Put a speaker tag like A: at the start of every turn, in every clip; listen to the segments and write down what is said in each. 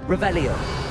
A: Revelio.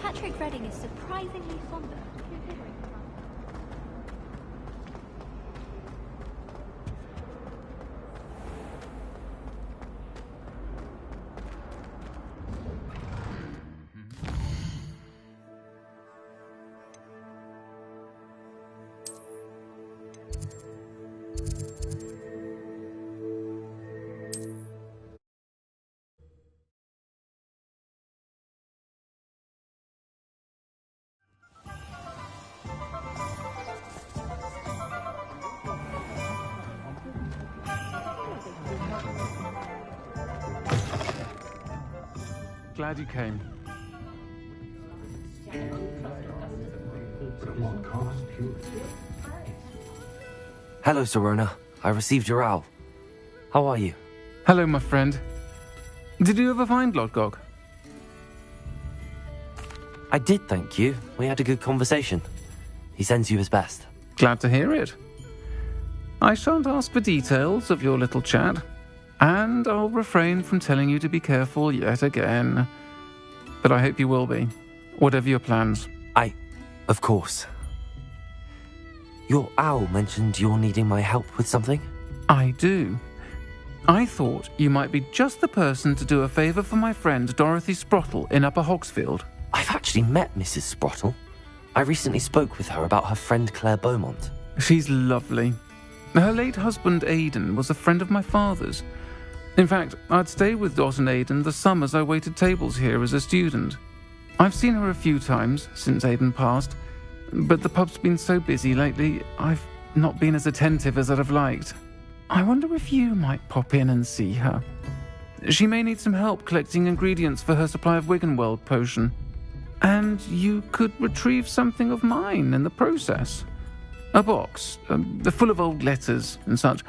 B: Patrick Redding is surprisingly fond of considering.
C: Glad you came.
A: Hello, Serona. I received your owl. How are you?
C: Hello, my friend. Did you ever find Lodgok?
A: I did, thank you. We had a good conversation. He sends you his best.
C: Glad to hear it. I shan't ask for details of your little chat, and I'll refrain from telling you to be careful yet again. But I hope you will be, whatever your plans.
A: Of course. Your owl mentioned you're needing my help with something?
C: I do. I thought you might be just the person to do a favour for my friend Dorothy Sprottle in Upper Hogsfield.
A: I've actually met Mrs. Sprottle. I recently spoke with her about her friend Claire Beaumont.
C: She's lovely. Her late husband Aidan was a friend of my father's. In fact, I'd stay with Dot and Aidan the summers I waited tables here as a student. I've seen her a few times since Aidan passed, but the pub's been so busy lately, I've not been as attentive as I'd have liked. I wonder if you might pop in and see her. She may need some help collecting ingredients for her supply of Wiggenweld potion. And you could retrieve something of mine in the process. A box, full of old letters and such.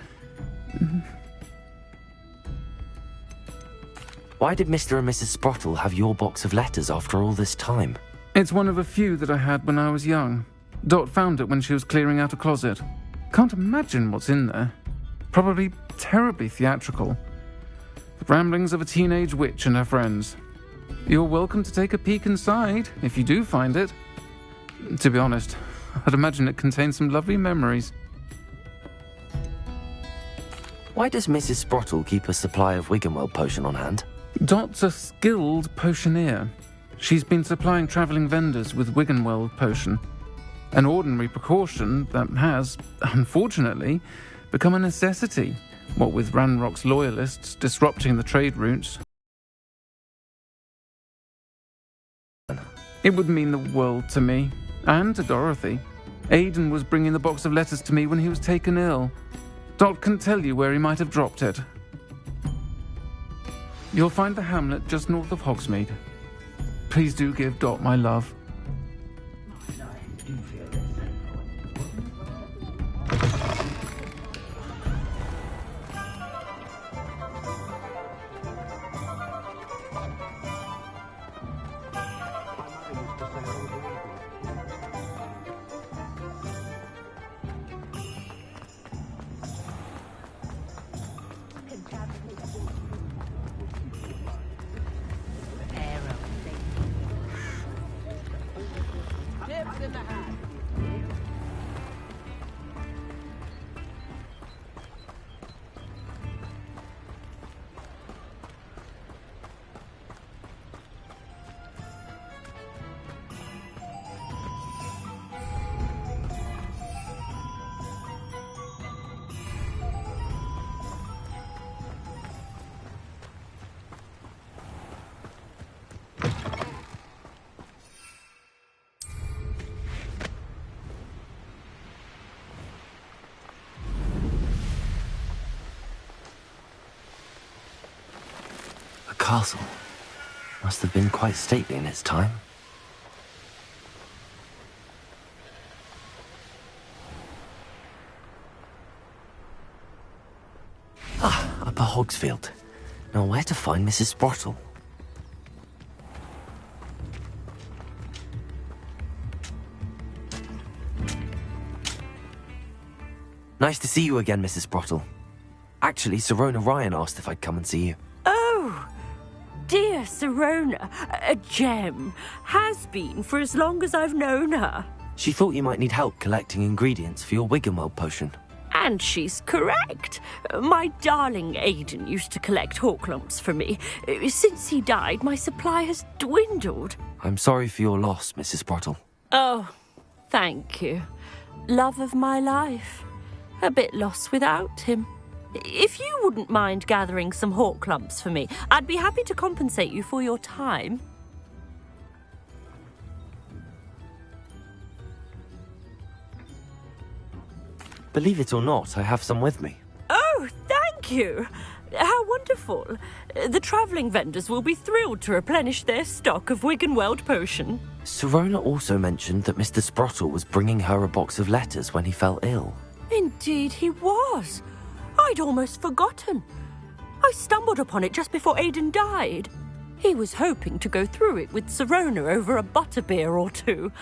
A: Why did Mr. and Mrs. Sprottle have your box of letters after all this time?
C: It's one of a few that I had when I was young. Dot found it when she was clearing out a closet. Can't imagine what's in there. Probably terribly theatrical. The ramblings of a teenage witch and her friends. You're welcome to take a peek inside, if you do find it. To be honest, I'd imagine it contains some lovely memories.
A: Why does Mrs. Sprottle keep a supply of Wiggenweld potion on hand?
C: Dot's a skilled potioneer. She's been supplying travelling vendors with Wiggenweld potion. An ordinary precaution that has, unfortunately, become a necessity, what with Ranrock's loyalists disrupting the trade routes. It would mean the world to me, and to Dorothy. Aidan was bringing the box of letters to me when he was taken ill. Dot can tell you where he might have dropped it. You'll find the hamlet just north of Hogsmeade. Please do give Dot my love.
A: castle. Must have been quite stately in its time. Ah, Upper Hogsfield. Now where to find Mrs. Sprottle? Nice to see you again, Mrs. Sprottle. Actually, Sirona Ryan asked if I'd come and see you.
D: Oh, dear Sirona, a gem. Has been for as long as I've known her.
A: She thought you might need help collecting ingredients for your Wiggenweld potion.
D: And she's correct. My darling Aidan used to collect hawk lumps for me. Since he died, my supply has dwindled.
A: I'm sorry for your loss, Mrs. Sprottle.
D: Oh, thank you. Love of my life. A bit lost without him. If you wouldn't mind gathering some hawk lumps for me, I'd be happy to compensate you for your time.
A: Believe it or not, I have some with me.
D: Oh, thank you. How wonderful. The travelling vendors will be thrilled to replenish their stock of Wiggenweld potion.
A: Sirona also mentioned that Mr. Sprottle was bringing her a box of letters when he fell ill.
D: Indeed he was. I'd almost forgotten. I stumbled upon it just before Aidan died. He was hoping to go through it with Sirona over a butterbeer or two.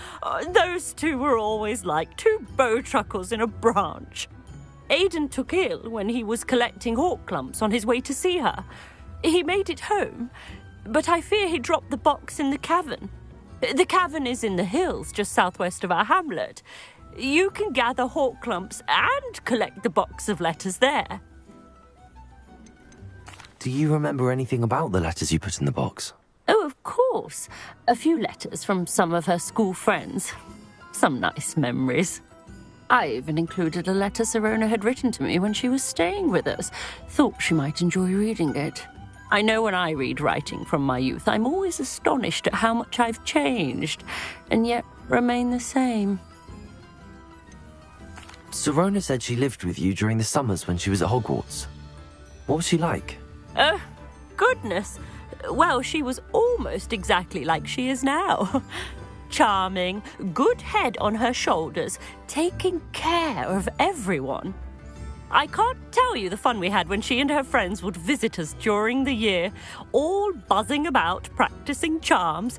D: Those two were always like two bowtruckles in a branch. Aidan took ill when he was collecting hawk clumps on his way to see her. He made it home, but I fear he dropped the box in the cavern. The cavern is in the hills just southwest of our hamlet. You can gather hawk clumps and collect the box of letters there.
A: Do you remember anything about the letters you put in the box?
D: Oh, of course. A few letters from some of her school friends. Some nice memories. I even included a letter Sirona had written to me when she was staying with us. Thought she might enjoy reading it. I know when I read writing from my youth, I'm always astonished at how much I've changed, and yet remain the same.
A: Sirona said she lived with you during the summers when she was at Hogwarts. What was she like?
D: Oh, goodness. Well, she was almost exactly like she is now. Charming, good head on her shoulders, taking care of everyone. I can't tell you the fun we had when she and her friends would visit us during the year, all buzzing about, practicing charms.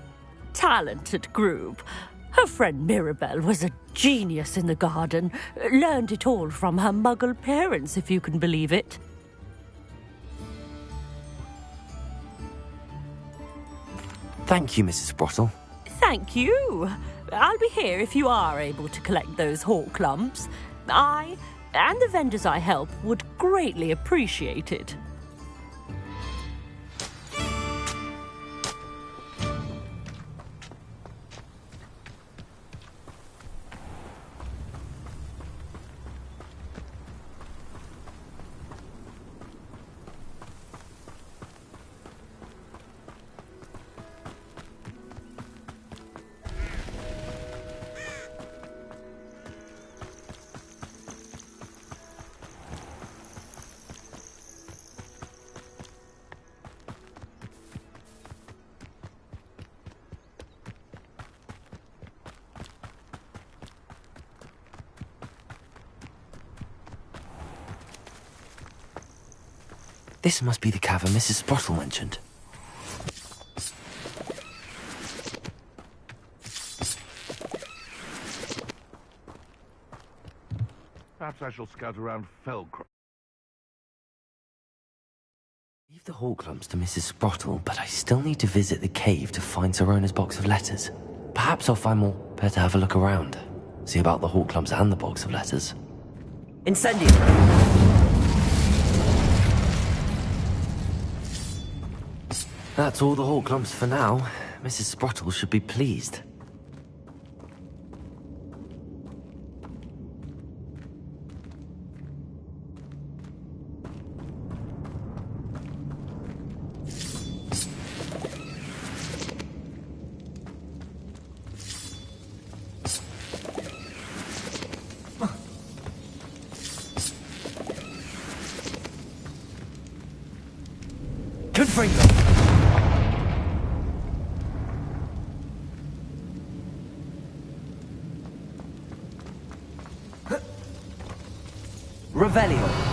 D: Talented group. Her friend Mirabelle was a genius in the garden. Learned it all from her muggle parents, if you can believe it.
A: Thank you, Mrs. Sprottle.
D: Thank you. I'll be here if you are able to collect those hawk lumps. I and the vendors I help would greatly appreciate it.
A: This must be the cavern Mrs. Sprottle mentioned.
E: Perhaps I shall scout around Felcroft.
A: Leave the hawk lumps to Mrs. Sprottle, but I still need to visit the cave to find Sirona's box of letters. Perhaps I'll find more. Better have a look around. See about the hawk lumps and the box of letters.
F: Incendio!
A: That's all the hawk lumps for now. Mrs. Sprottle should be pleased.
F: Confringo!
A: Revelio.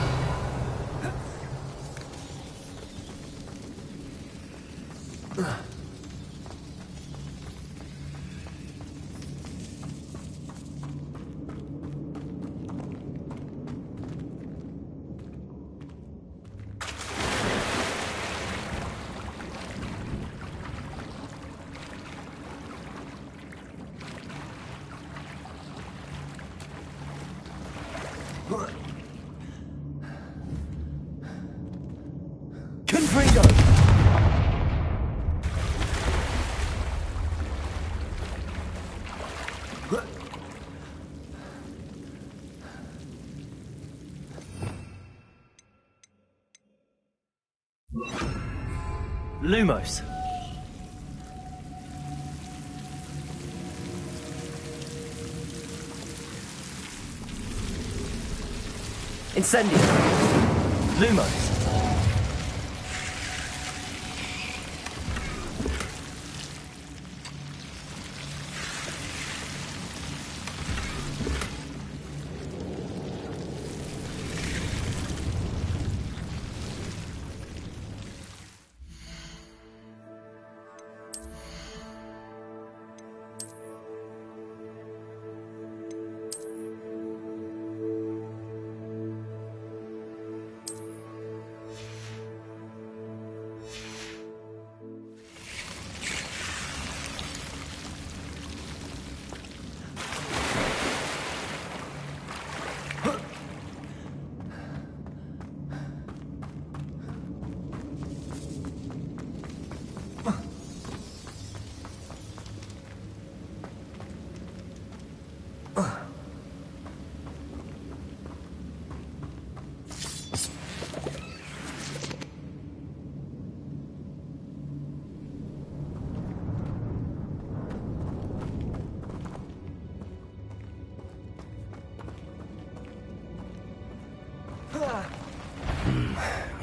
A: Lumos. Incendio. Lumos.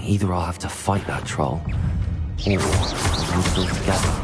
A: Either I'll have to fight that troll, or we'll still together.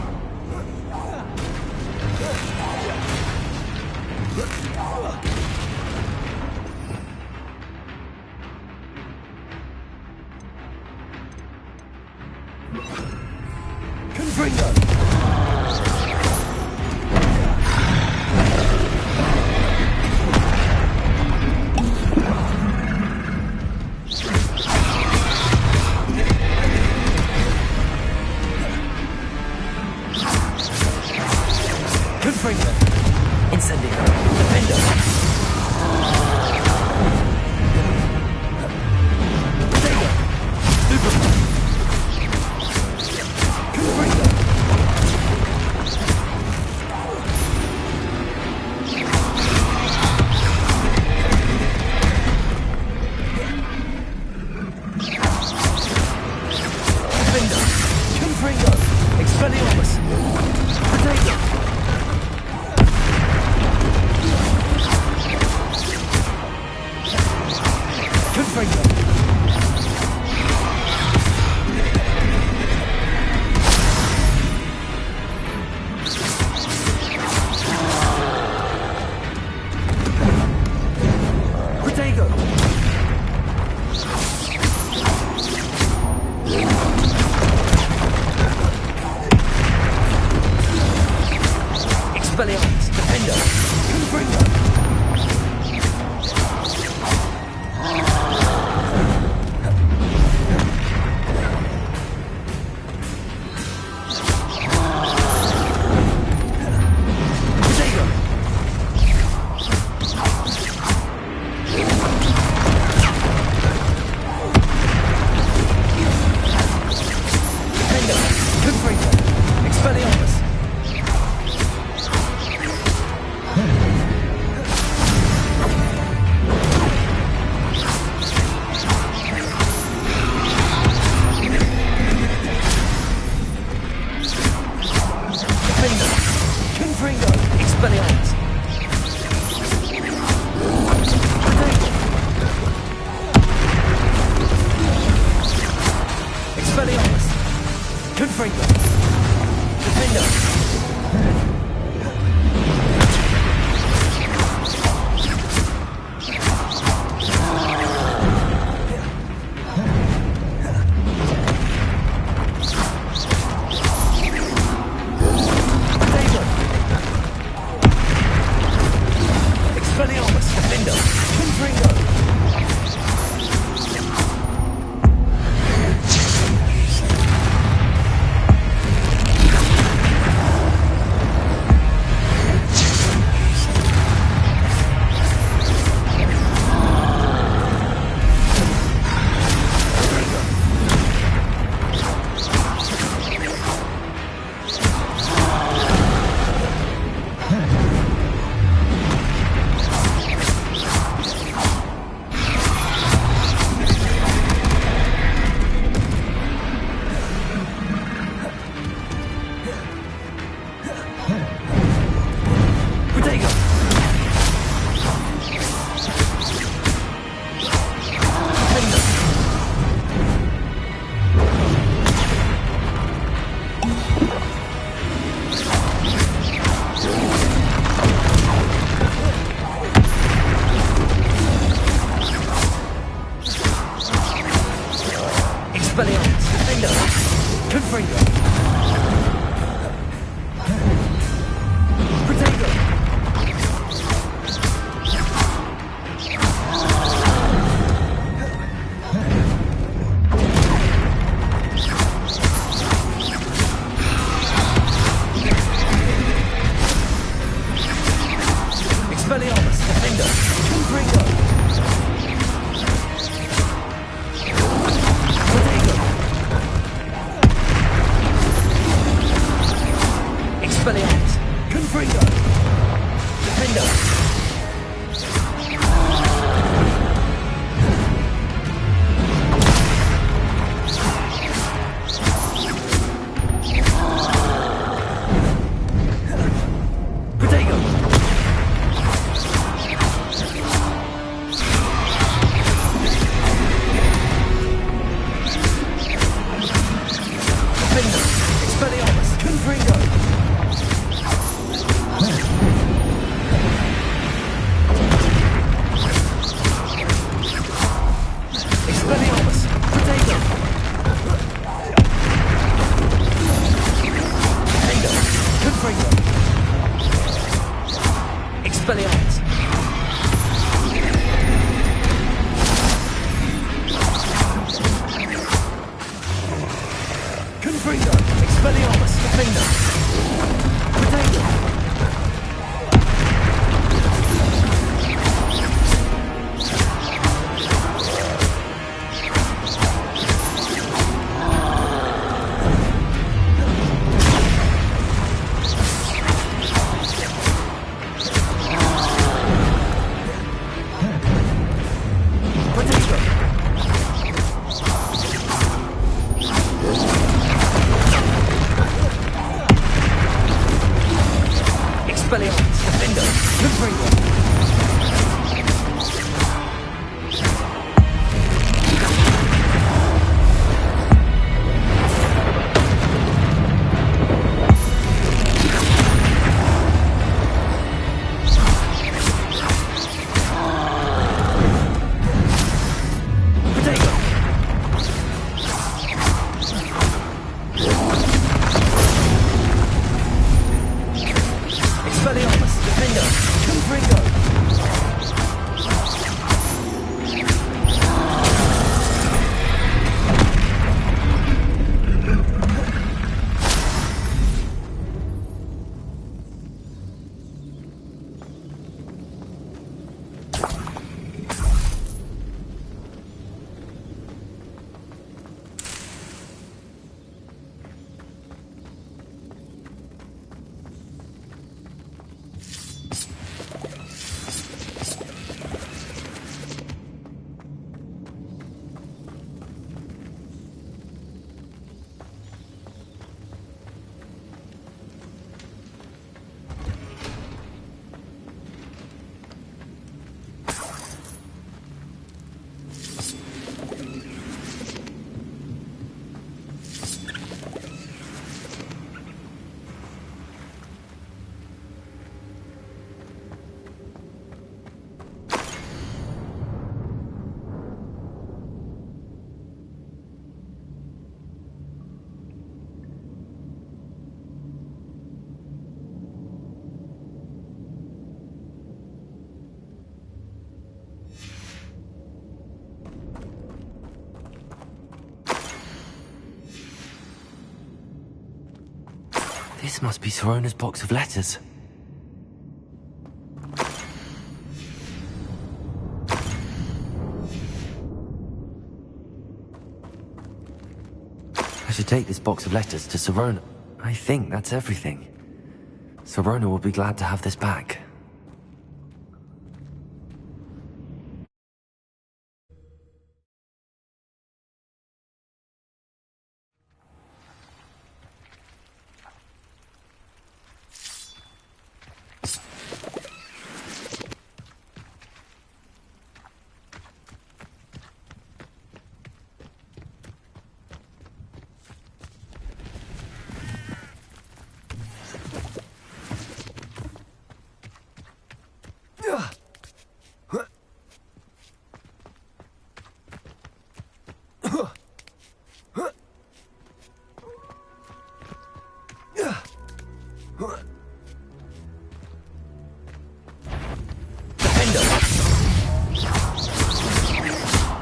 A: This must be Sorona's box of letters. I should take this box of letters to Sirona. I think that's everything. Sirona will be glad to have this back.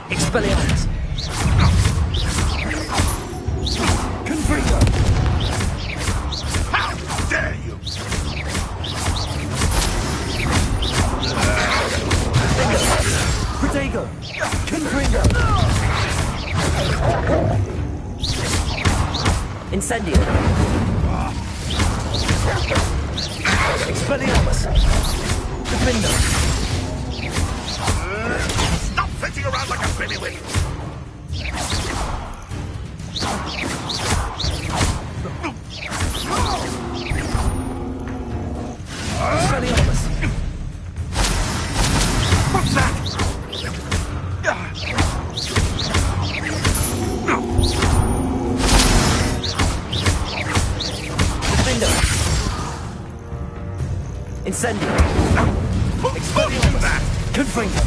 F: Expelliarmus! Confringo!
E: How dare you!
F: Protego! Confringo! Incendio! Expelliarmus! Defendo!
E: Stop flitting around like a baby-wig!
F: Expelliarmus!
E: What's that?
F: Defendo! Incendio!
E: Expelliarmus! That!
F: Confringo!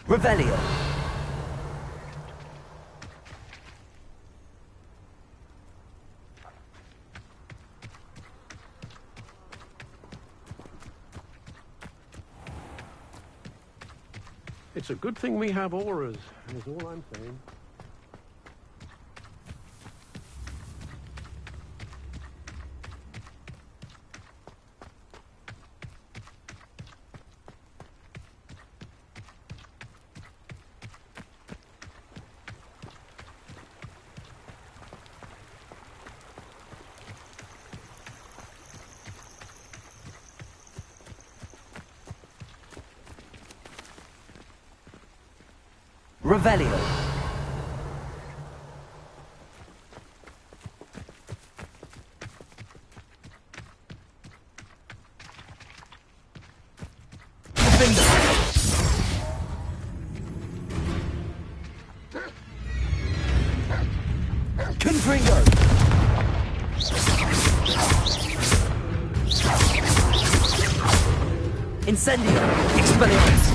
F: Revelio!
G: It's a good thing we have auras, is all I'm saying.
F: Revelio! Defendo! Confringo! Incendio! Expelliarmus!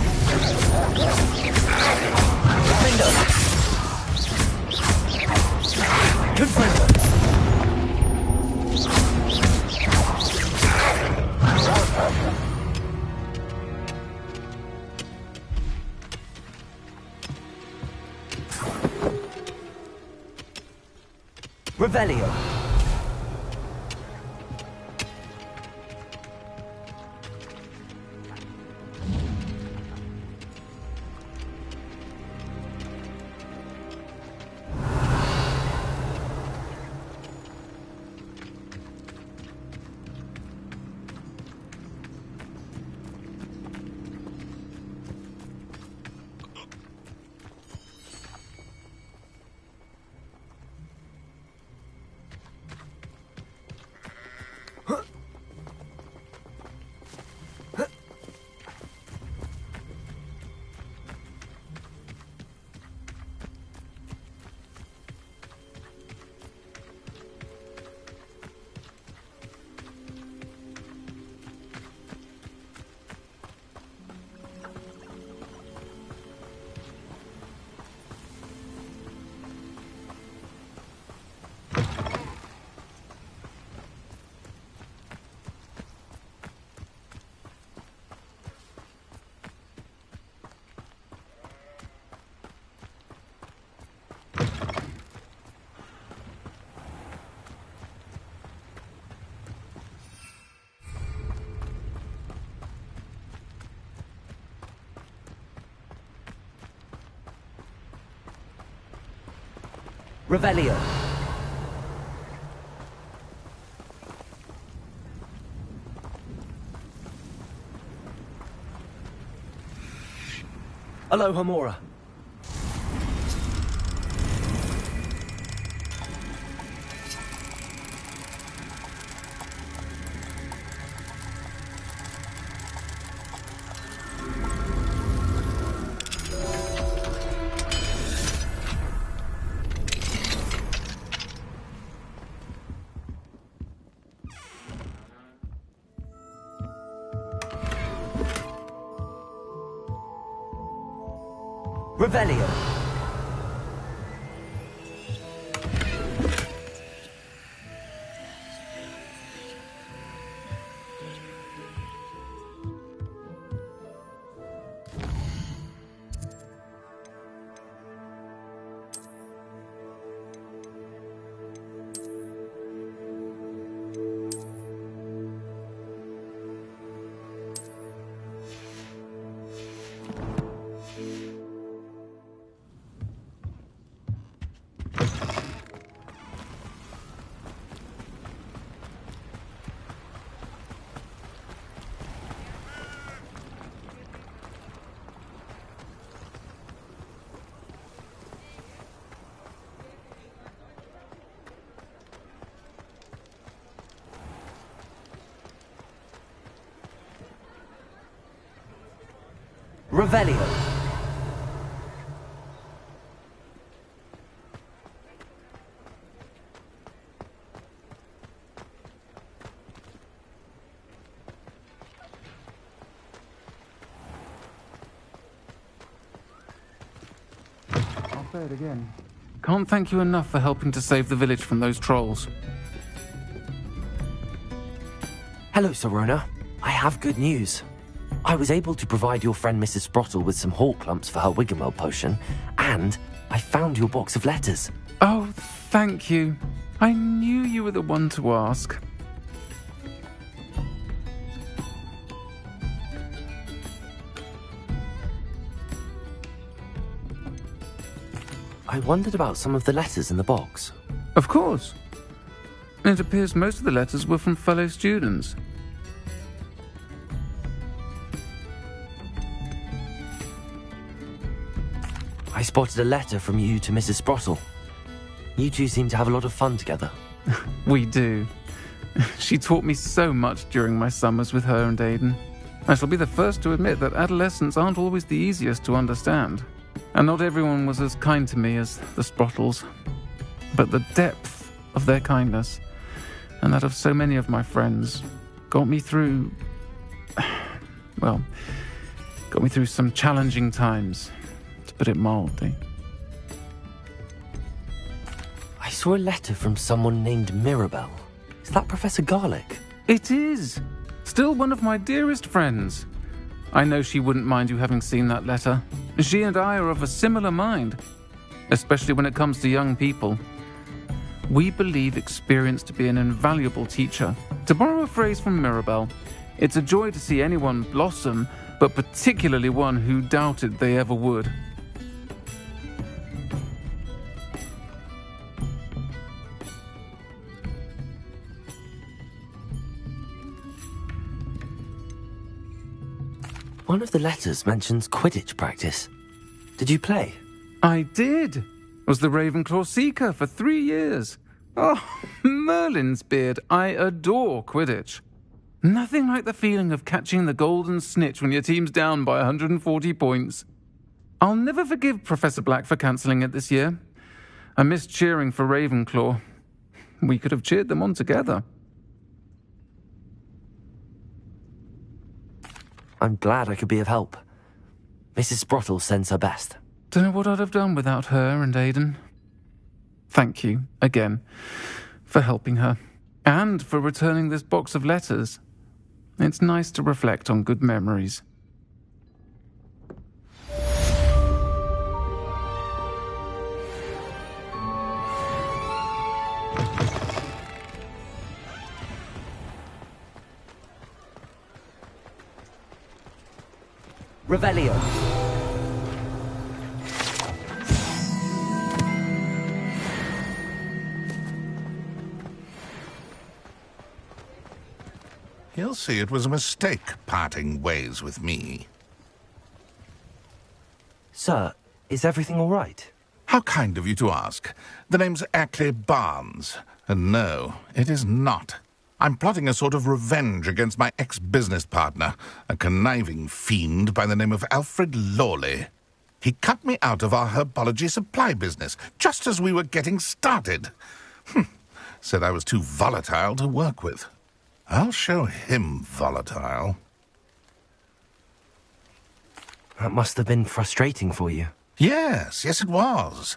F: Defendo! Confringo! Revelio! Revelio. Alohomora. Revelio. Revelio.
C: I'll say it again. Can't thank you enough for helping to save the village from those trolls.
A: Hello, Sirona. I have good news. I was able to provide your friend Mrs. Sprottle with some hawk clumps for her Wiggenweld potion, and I found your box of letters.
C: Oh, thank you. I knew you were the one to ask.
A: I wondered about some of the letters in the box.
C: Of course. It appears most of the letters were from fellow students.
A: I spotted a letter from you to Mrs. Sprottle. You two seem to have a lot of fun together.
C: We do. She taught me so much during my summers with her and Aidan. I shall be the first to admit that adolescents aren't always the easiest to understand. And not everyone was as kind to me as the Sprottles. But the depth of their kindness, and that of so many of my friends, got me through... well, got me through some challenging times, to put it mildly.
A: I saw a letter from someone named Mirabelle. Is that Professor Garlick?
C: It is! Still one of my dearest friends. I know she wouldn't mind you having seen that letter. She and I are of a similar mind, especially when it comes to young people. We believe experience to be an invaluable teacher. To borrow a phrase from Mirabelle, it's a joy to see anyone blossom, but particularly one who doubted they ever would.
A: One of the letters mentions Quidditch practice. Did you play?
C: I did. Was the Ravenclaw Seeker for 3 years. Oh, Merlin's beard. I adore Quidditch. Nothing like the feeling of catching the golden snitch when your team's down by 140 points. I'll never forgive Professor Black for cancelling it this year. I missed cheering for Ravenclaw. We could have cheered them on together.
A: I'm glad I could be of help. Mrs. Sprottle sends her best.
C: Don't know what I'd have done without her and Aidan. Thank you, again, for helping her, and for returning this box of letters. It's nice to reflect on good memories.
F: Revelio.
E: He'll see it was a mistake parting ways with me.
A: Sir, is everything all right?
E: How kind of you to ask. The name's Ackley Barnes. And no, it is not. I'm plotting a sort of revenge against my ex-business partner, a conniving fiend by the name of Alfred Lawley. He cut me out of our herbology supply business, just as we were getting started. Said I was too volatile to work with. I'll show him volatile.
A: That must have been frustrating for you.
E: Yes, it was.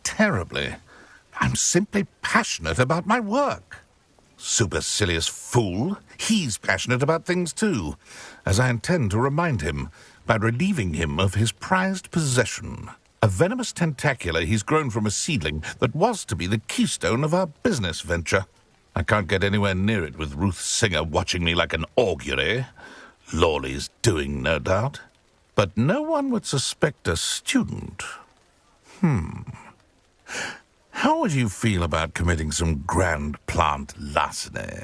E: Terribly. I'm simply passionate about my work. Supercilious fool. He's passionate about things too, as I intend to remind him by relieving him of his prized possession. A venomous tentacula he's grown from a seedling that was to be the keystone of our business venture. I can't get anywhere near it with Ruth Singer watching me like an augury. Lawley's doing, no doubt. But no one would suspect a student. How would you feel about committing some grand plant larceny?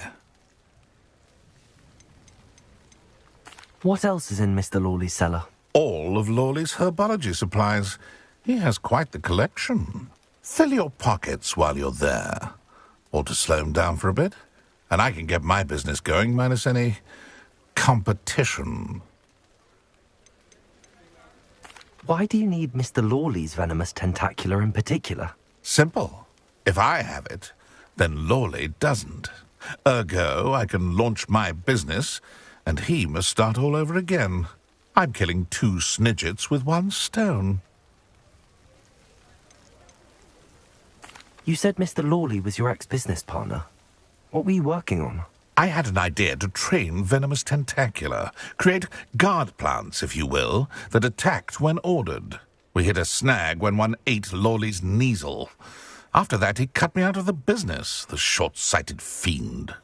A: What else is in Mr. Lawley's cellar?
E: All of Lawley's herbology supplies. He has quite the collection. Fill your pockets while you're there. Or to slow him down for a bit. And I can get my business going minus any competition.
A: Why do you need Mr. Lawley's venomous tentacula in particular?
E: Simple. If I have it, then Lawley doesn't. Ergo, I can launch my business, and he must start all over again. I'm killing 2 snidgets with 1 stone.
A: You said Mr. Lawley was your ex-business partner. What were you working on?
E: I had an idea to train venomous tentacula, create guard plants, if you will, that attacked when ordered. We hit a snag when one ate Lawley's Kneasel. After that, he cut me out of the business, the short-sighted fiend.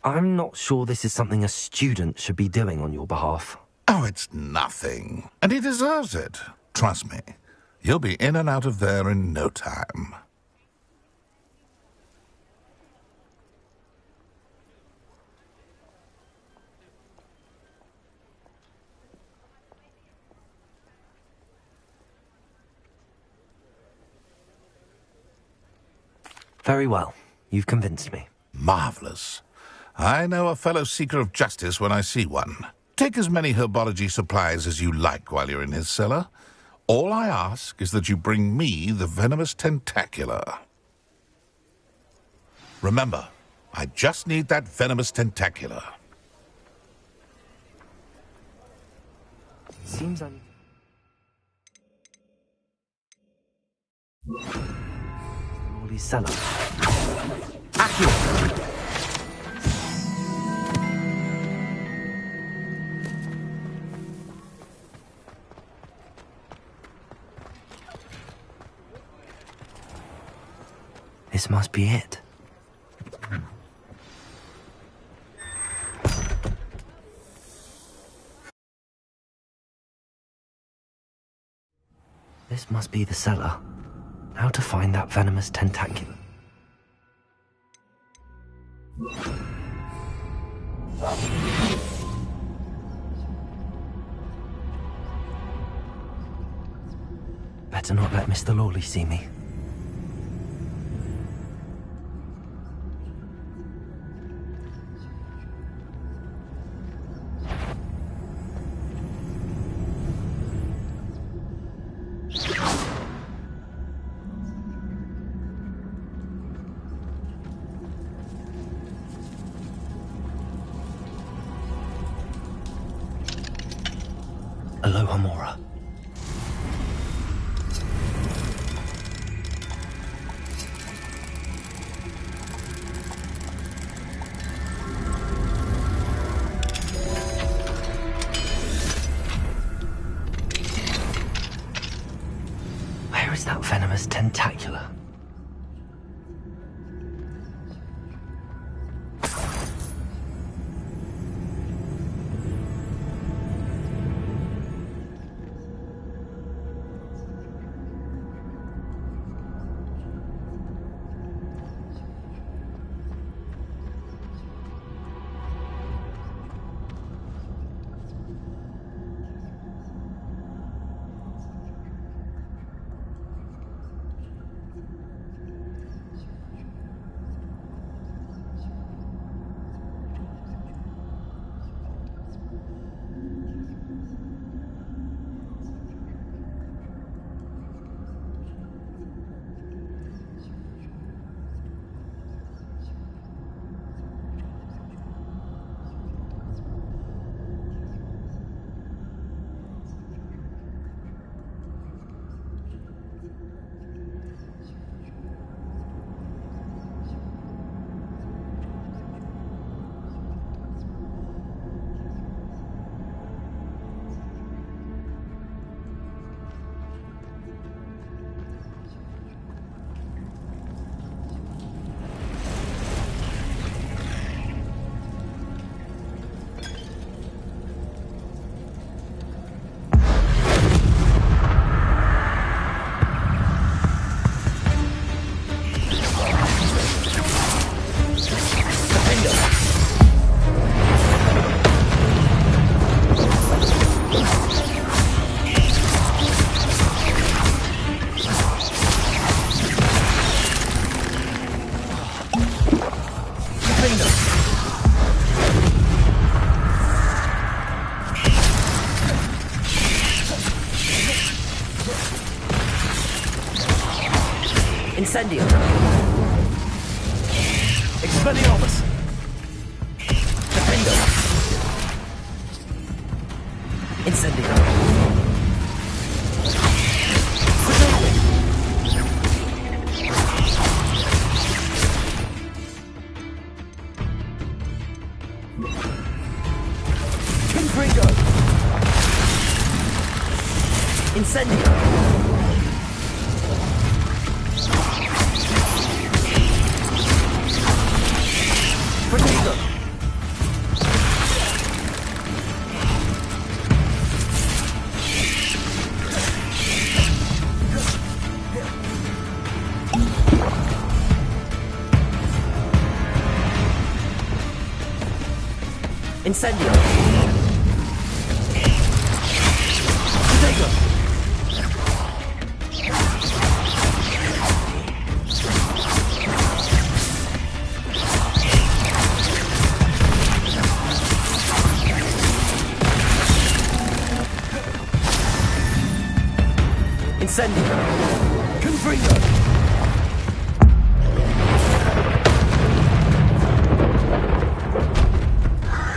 A: I'm not sure this is something a student should be doing on your behalf.
E: Oh, it's nothing. And he deserves it. Trust me. You'll be in and out of there in no time.
A: Very well. You've convinced me.
E: Marvelous. I know a fellow seeker of justice when I see one. Take as many herbology supplies as you like while you're in his cellar. All I ask is that you bring me the venomous tentacula. Remember, I just need that venomous tentacula.
A: Seems Lawley's cellar. Accurate! This must be it. This must be the cellar. How to find that venomous tentacula? Better not let Mr. Lawley see me. Aloha Mora. Where is that venomous tentacula?
F: Incendio. Expelliarmus. Defendo. Incendio. Protego. Confringo. Incendio. Protego. Incendio. Protego. Incendio. Confringo.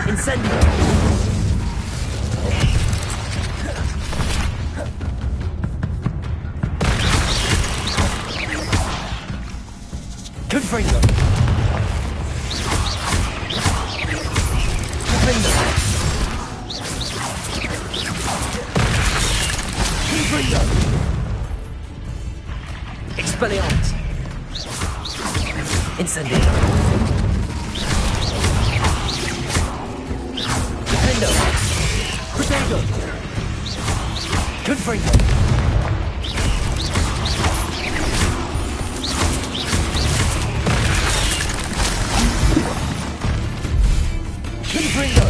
F: Incendio. Confringo. Confringo. Confringo. Expelliarmus. Incendio. Defendo. Protego. Confringo. Confringo.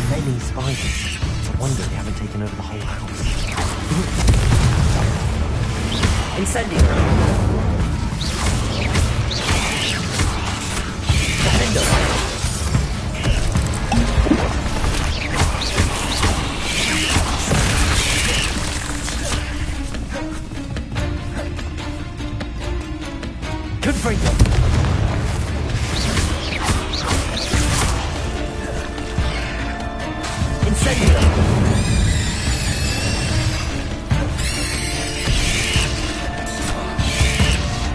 A: Many spiders. It's a wonder they haven't taken over the whole house.
F: Incendio. Defendo. Confringo. Incendio.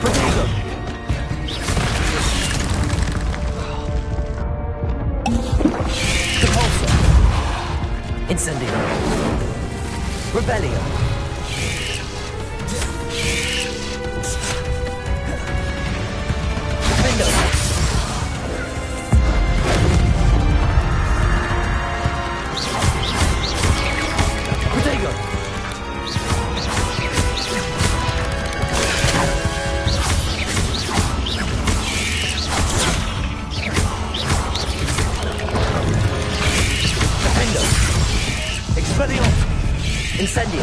F: Protego. Repulsor. Incendio. Rebellion. Defendo. Protego. Defendo. Expelliarmus. Incendio.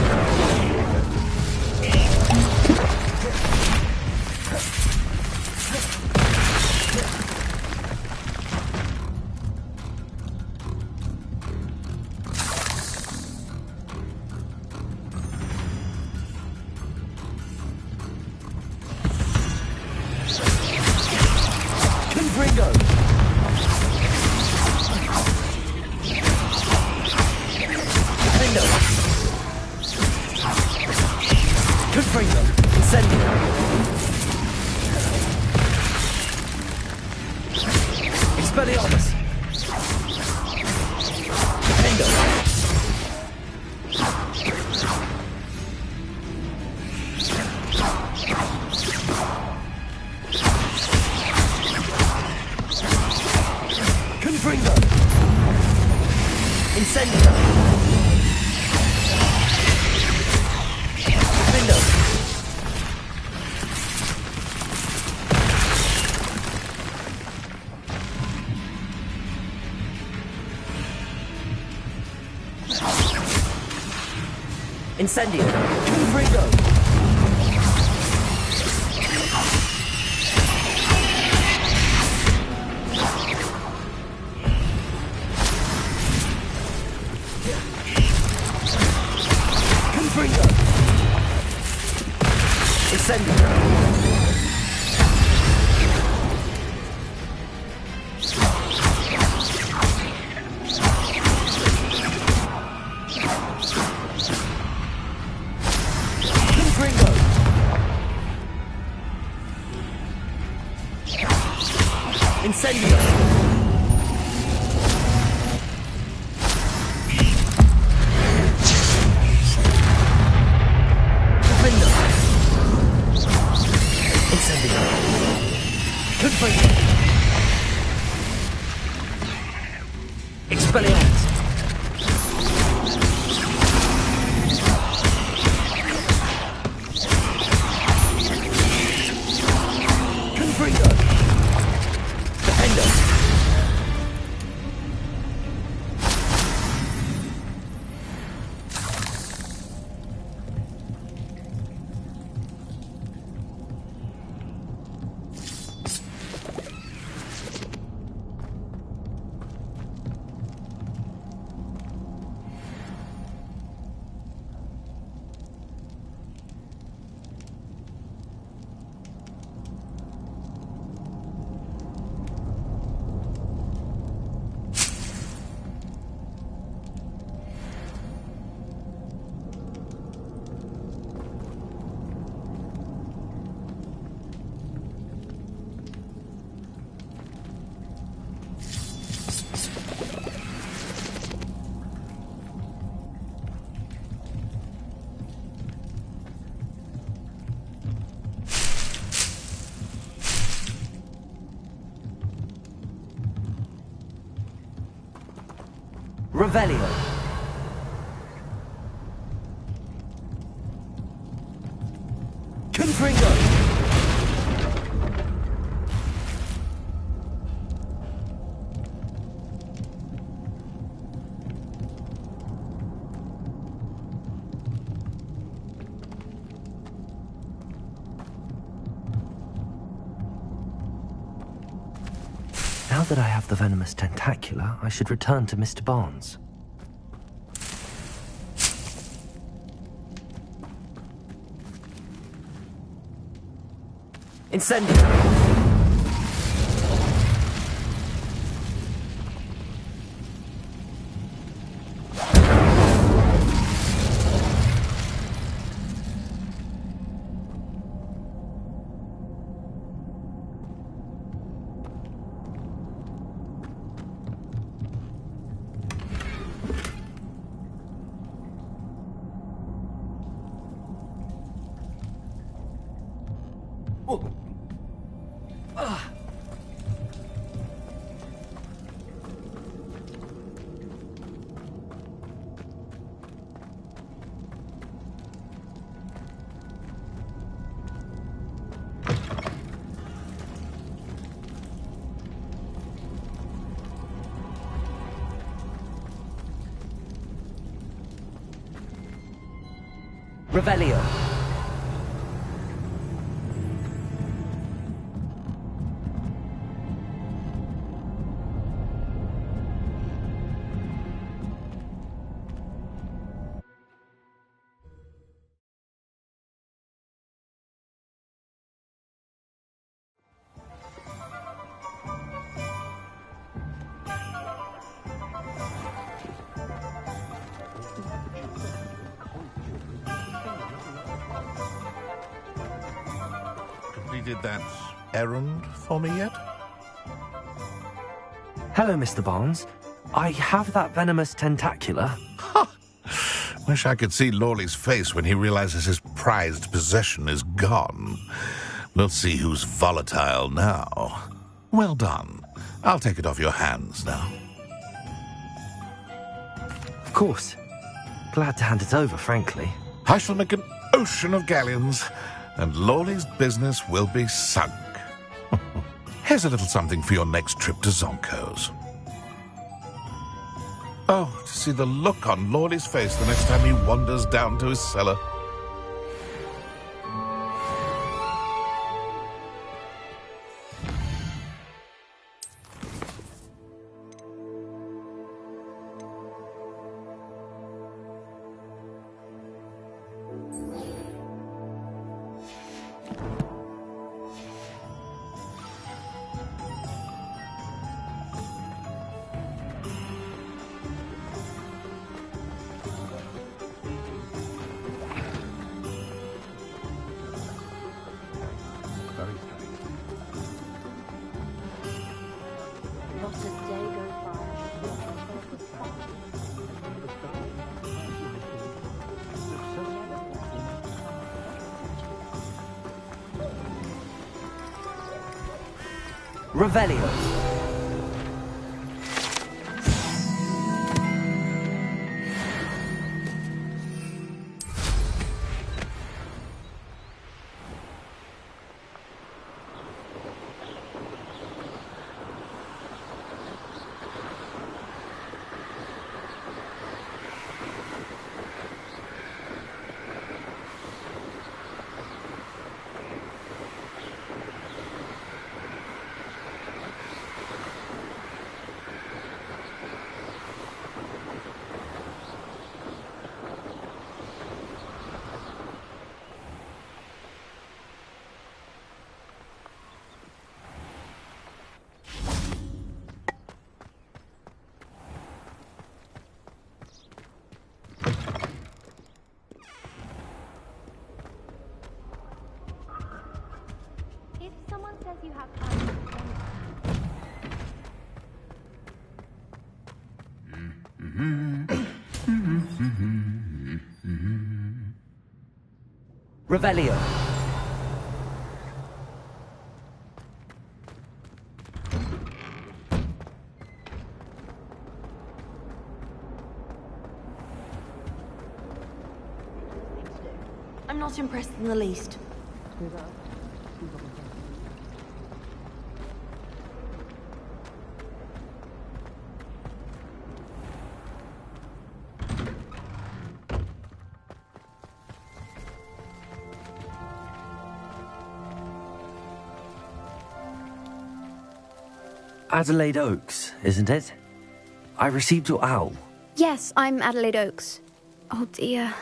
F: Confringo. Defendo. Confringo. Incendio. Expelliarmus. Defendo. Confringo. Incendio. Defendo. Incendio. Confringo. Incendio. Confringo. Incendio. Expelliarmus. Confringo. Defender. Revelio. Confringo.
A: Now that I have the venomous tentacula, I should return to Mr. Barnes.
F: Incendio. Revelio.
E: Completed that errand for me yet?
A: Hello, Mr. Barnes. I have that venomous tentacula.
E: Wish I could see Lawley's face when he realizes his prized possession is gone. We'll see who's volatile now. Well done. I'll take it off your hands now.
A: Of course. Glad to hand it over, frankly.
E: I shall make an ocean of galleons, and Lawley's business will be sunk. Here's a little something for your next trip to Zonko's. Oh, to see the look on Lawley's face the next time he wanders down to his cellar.
F: Revelio.
B: If someone says you have time,
F: Revelio.
D: I'm not impressed in the least.
A: Adelaide Oaks, isn't it? I received your owl.
H: Yes, I'm Adelaide Oaks. Oh dear.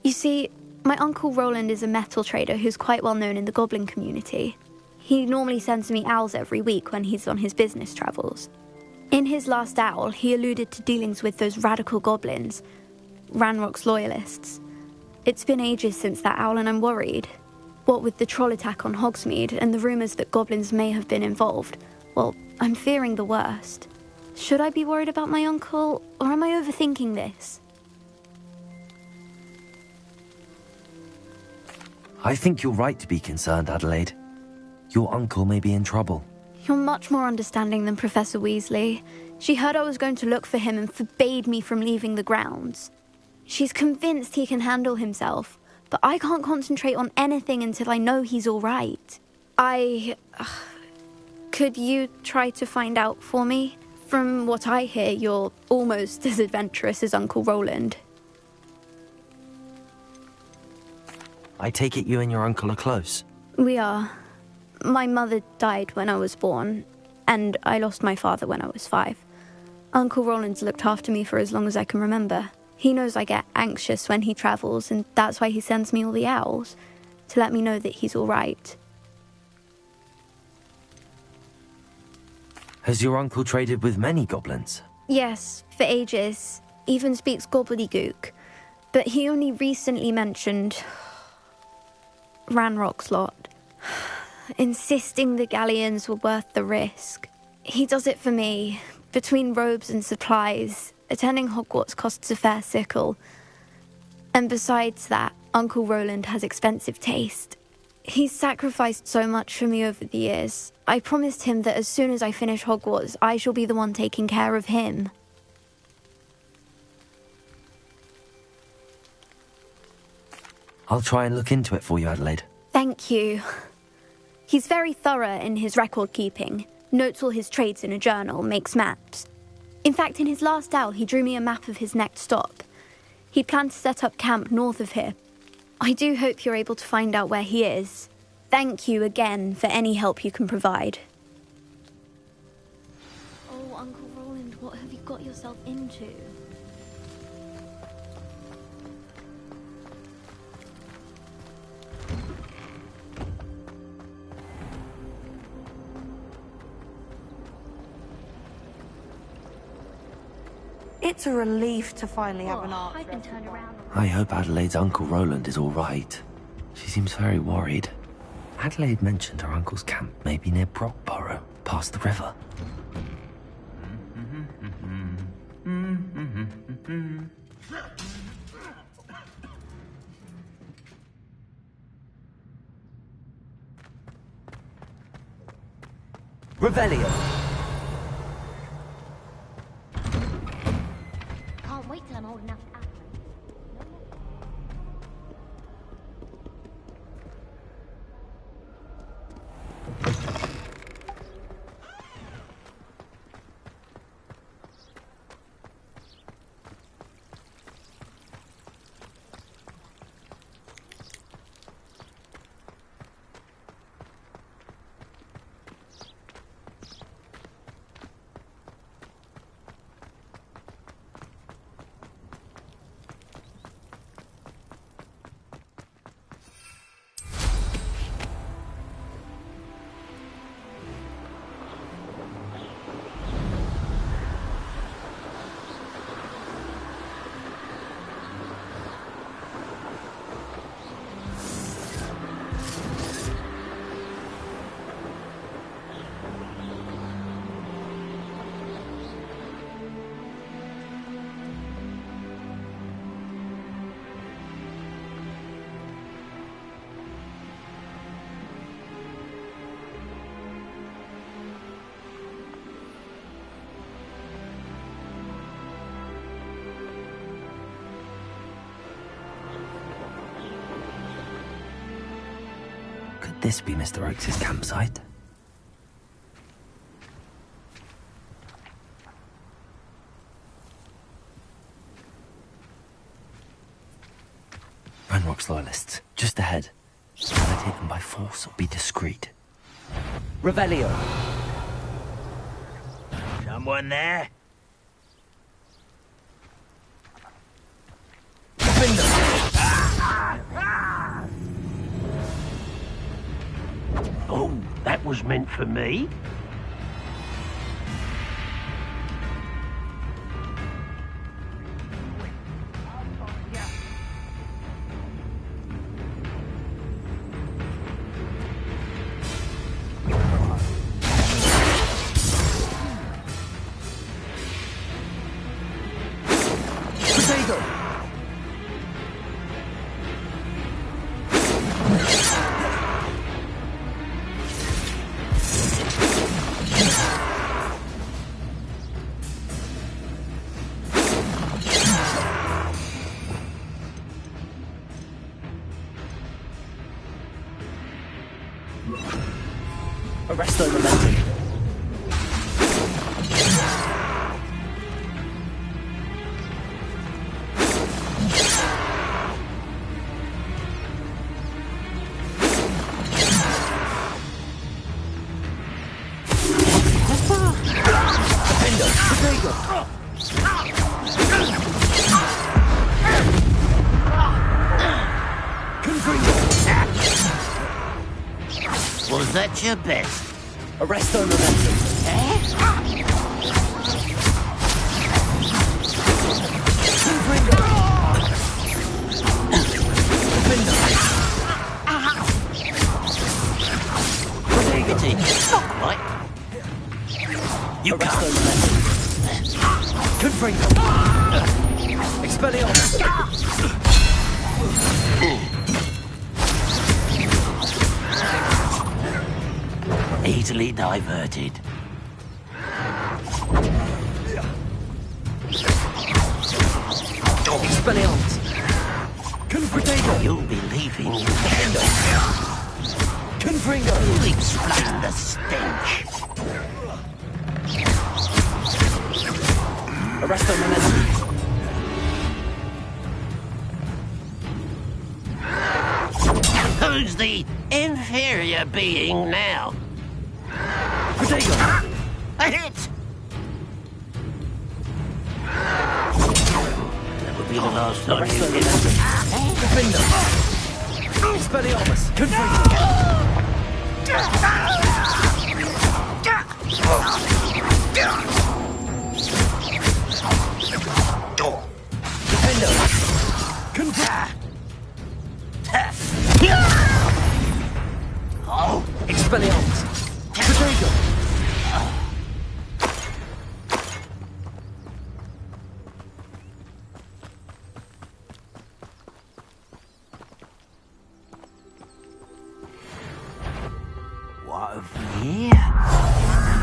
H: You see, my Uncle Roland is a metal trader who's quite well known in the goblin community. He normally sends me owls every week when he's on his business travels. In his last owl, he alluded to dealings with those radical goblins, Ranrock's loyalists. It's been ages since that owl and I'm worried. What with the troll attack on Hogsmeade and the rumours that goblins may have been involved, well, I'm fearing the worst. Should I be worried about my uncle, or am I overthinking this?
A: I think you're right to be concerned, Adelaide. Your uncle may be in trouble.
H: You're much more understanding than Professor Weasley. She heard I was going to look for him and forbade me from leaving the grounds. She's convinced he can handle himself, but I can't concentrate on anything until I know he's all right. Could you try to find out for me? From what I hear, you're almost as adventurous as Uncle Roland.
A: I take it you and your uncle are close.
H: We are. My mother died when I was born, and I lost my father when I was 5. Uncle Roland's looked after me for as long as I can remember. He knows I get anxious when he travels, and that's why he sends me all the owls, to let me know that he's all right.
A: Has your uncle traded with many goblins?
H: Yes, for ages. Even speaks gobbledygook. But he only recently mentioned Ranrock's lot, insisting the galleons were worth the risk. He does it for me. Between robes and supplies, attending Hogwarts costs a fair sickle. And besides that, Uncle Roland has expensive taste. He's sacrificed so much for me over the years. I promised him that as soon as I finish Hogwarts, I shall be the one taking care of him.
A: I'll try and look into it for you, Adelaide.
H: Thank you. He's very thorough in his record keeping, notes all his trades in a journal, makes maps. In fact, in his last owl, he drew me a map of his next stop. He planned to set up camp north of here. I do hope you're able to find out where he is. Thank you again for any help you can provide. Oh, Uncle Roland, what have you got yourself into?
D: It's a relief to finally have an art.
B: I can turn around.
A: I hope Adelaide's Uncle Roland is all right. She seems very worried. Adelaide mentioned her uncle's camp may be near Brockborough, past the river.
F: Revelio.
B: Can't wait till I'm old enough to act.
A: Could this be Mr. Oakes' campsite? Ranrock's loyalists, just ahead. Can I take them by force or be discreet?
F: Revelio.
I: Someone there? Oh, that was meant for me.
F: Arresto momentum.
I: Was that your best?
F: Arresto momentum.
I: Diggity. Not quite. You
F: Arresto
I: can't.
F: momentum. Confringo. Expelliarmus.
I: Easily diverted.
F: Expelliarmus. Confringo.
I: You'll be leaving.
F: Confringo.
I: You'll explain the stench.
F: Arresto momentum.
I: Who's the inferior being now?
F: Protego.
I: A hit! That would be the last time
F: Arresto
I: you hit.
F: momentum. Defender. Expelliarmus. Confringo. Defender. Confringo.
I: Oh,
F: Expelliarmus. Protego.
I: what of here?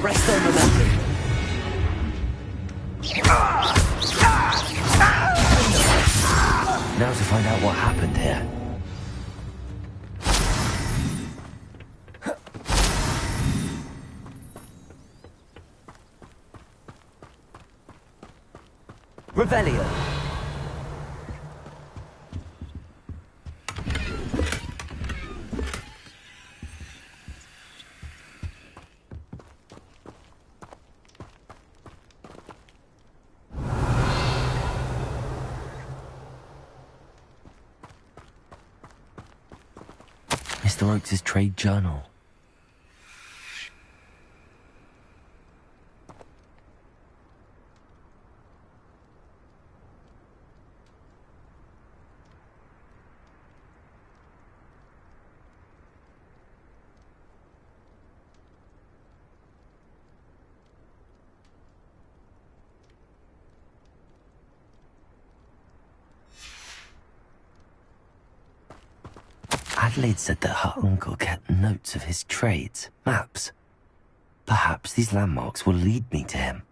F: Arrest their momentum.
A: Now to find out what happened here.
F: Revelio.
A: Mr. Oakes' trade journal. Adelaide said that her uncle kept notes of his trades, maps. Perhaps these landmarks will lead me to him.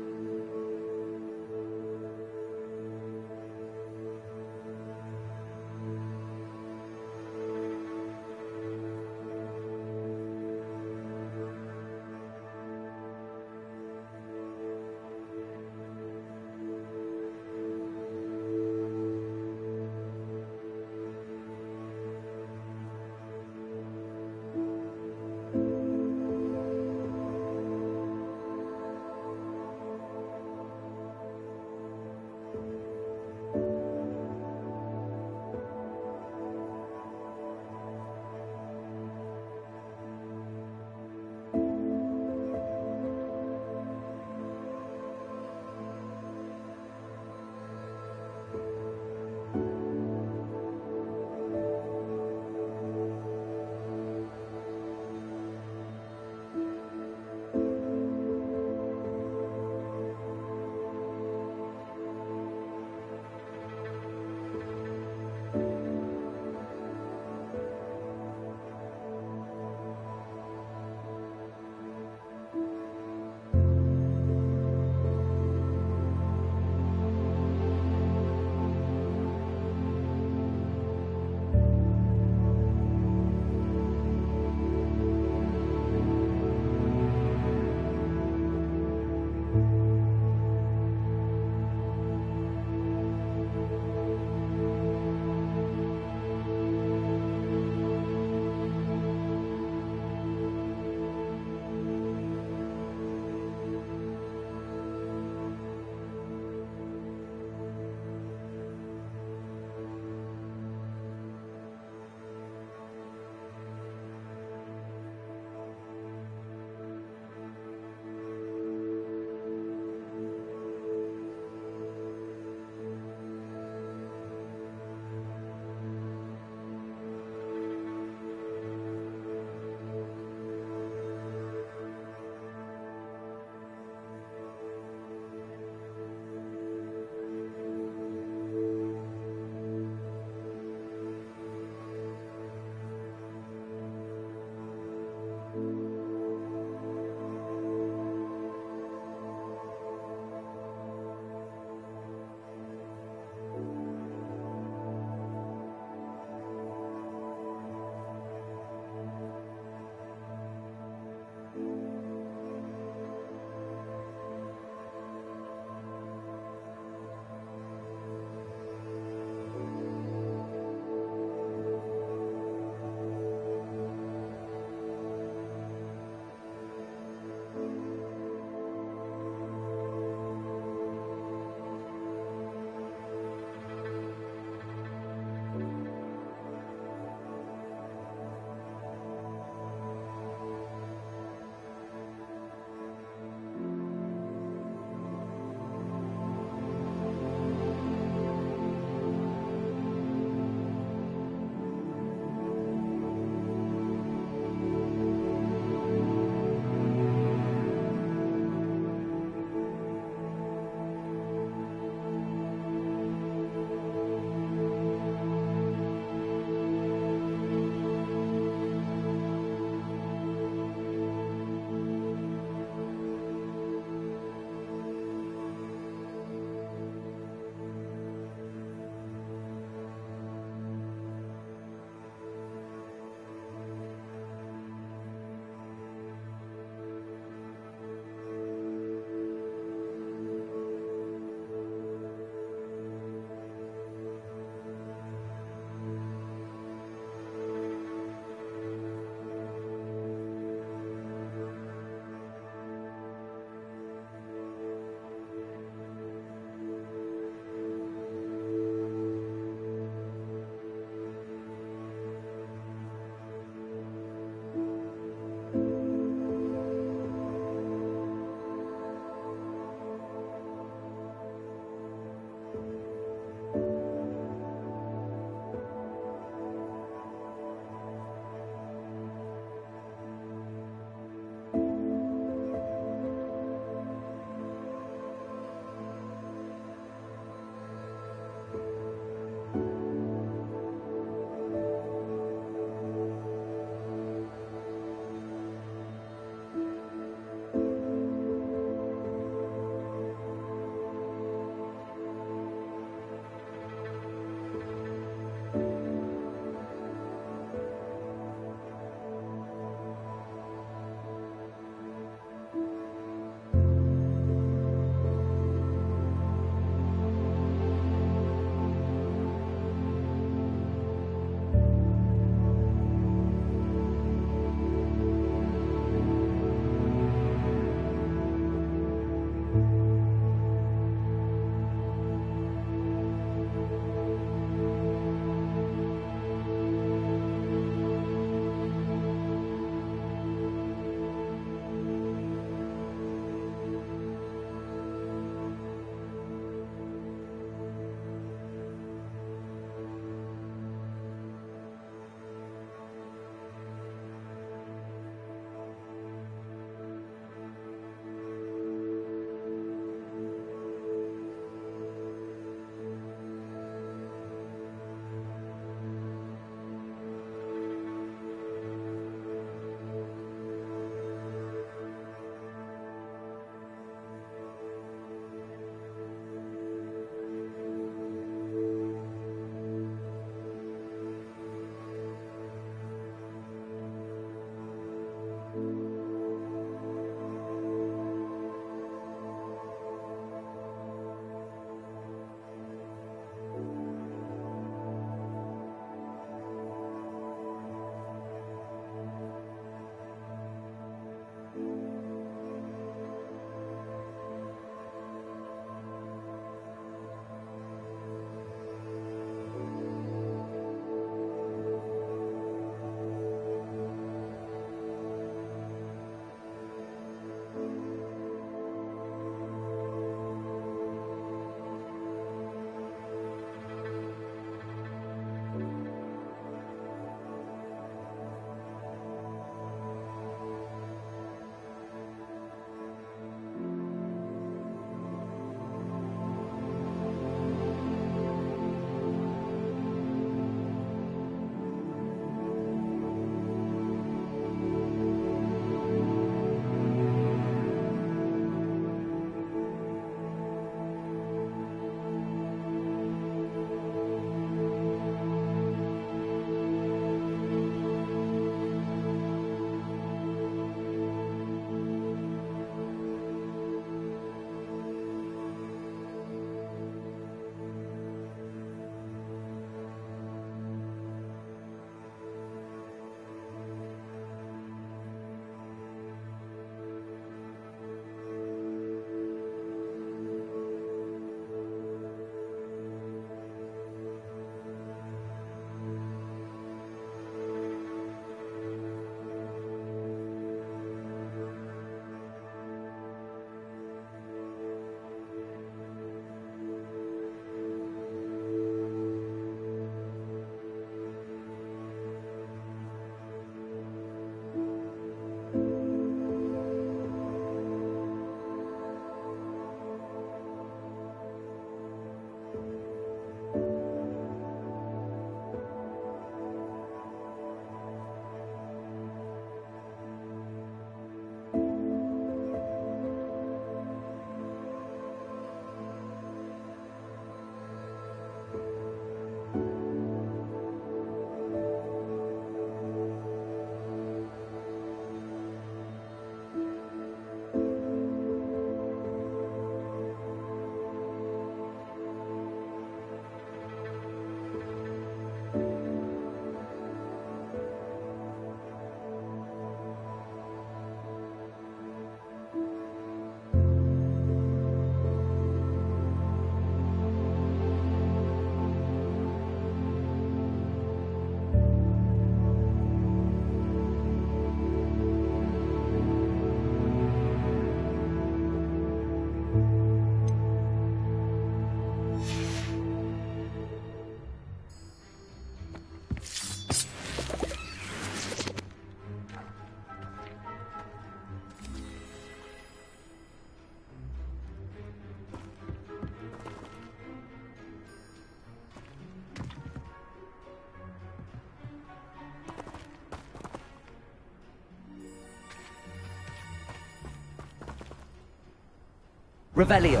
F: Revelio.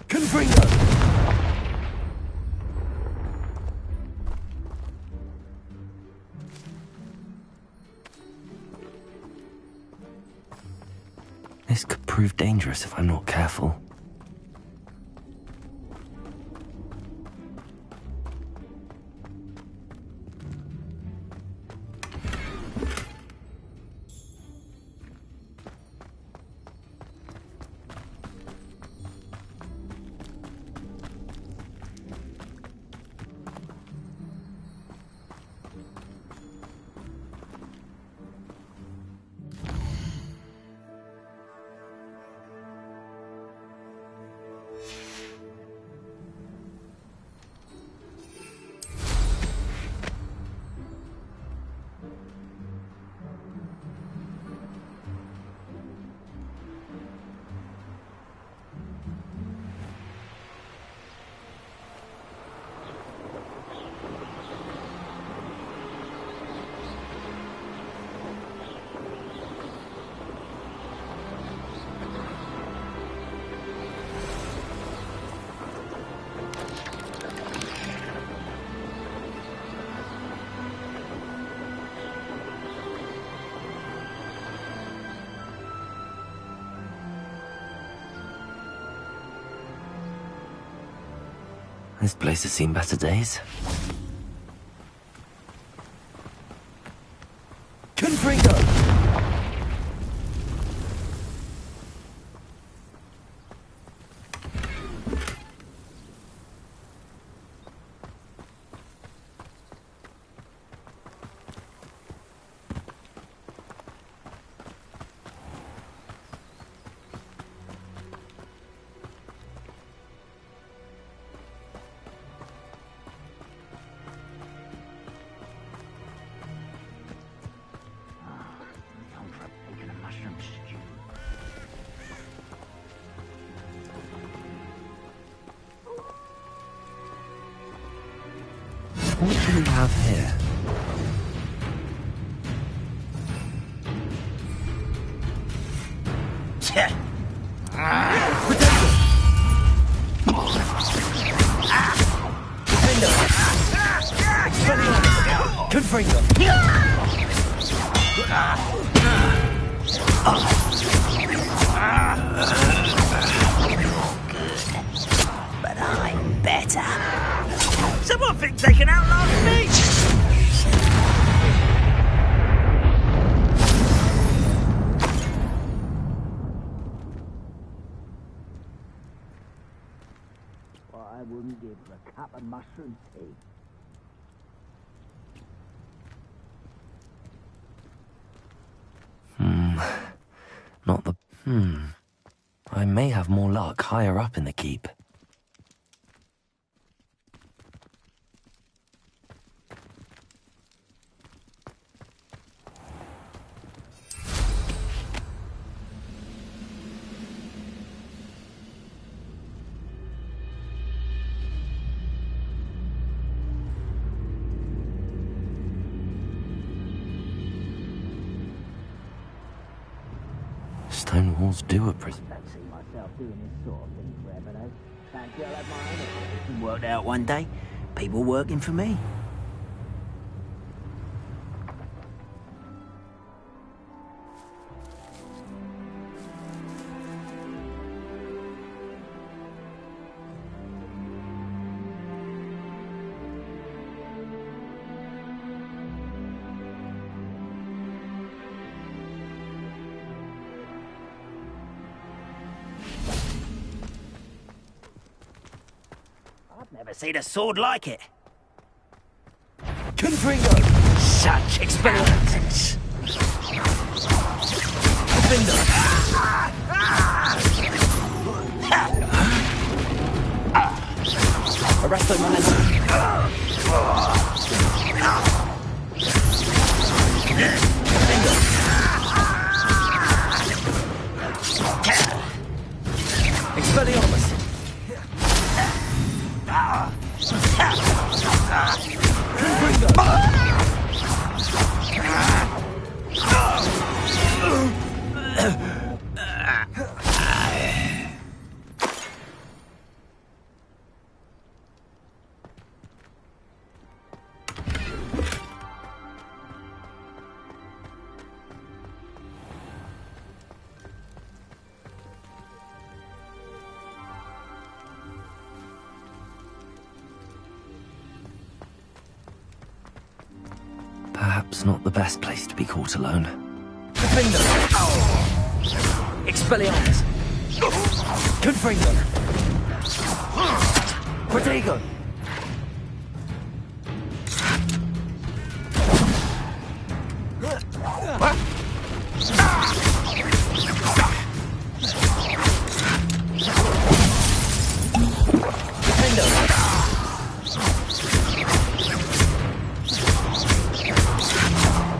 F: Confringo.
A: This could prove dangerous if I'm not careful. This place has seen better days.
F: Confringo.
A: What do we have here?
F: Confringo. But I'm better. Someone thinks they can outlast me!
I: Well, I wouldn't give a cup of mushroom tea.
A: Not the... I may have more luck higher up in the keep. Stone walls do a prison.
I: I see myself doing this sort of thing forever, though. Fancy I'll have my own operation worked out one day. People working for me. Never seen a sword like it.
F: Confringo.
I: Such experiments.
F: Arresto momentum. Expelliarmus.
A: Perhaps not the best place to be caught alone.
F: Defender! Expelliarmus! Confringo! Protego!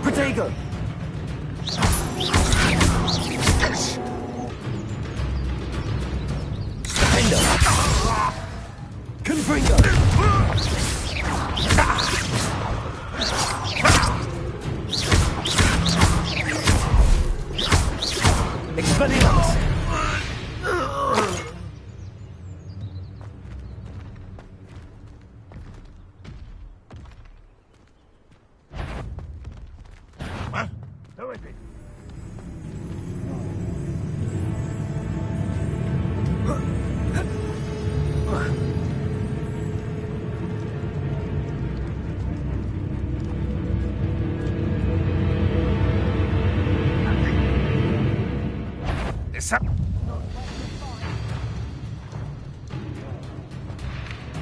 F: Protego! Confringo! Expelliarmus!
E: Huh? Who is it? Is up.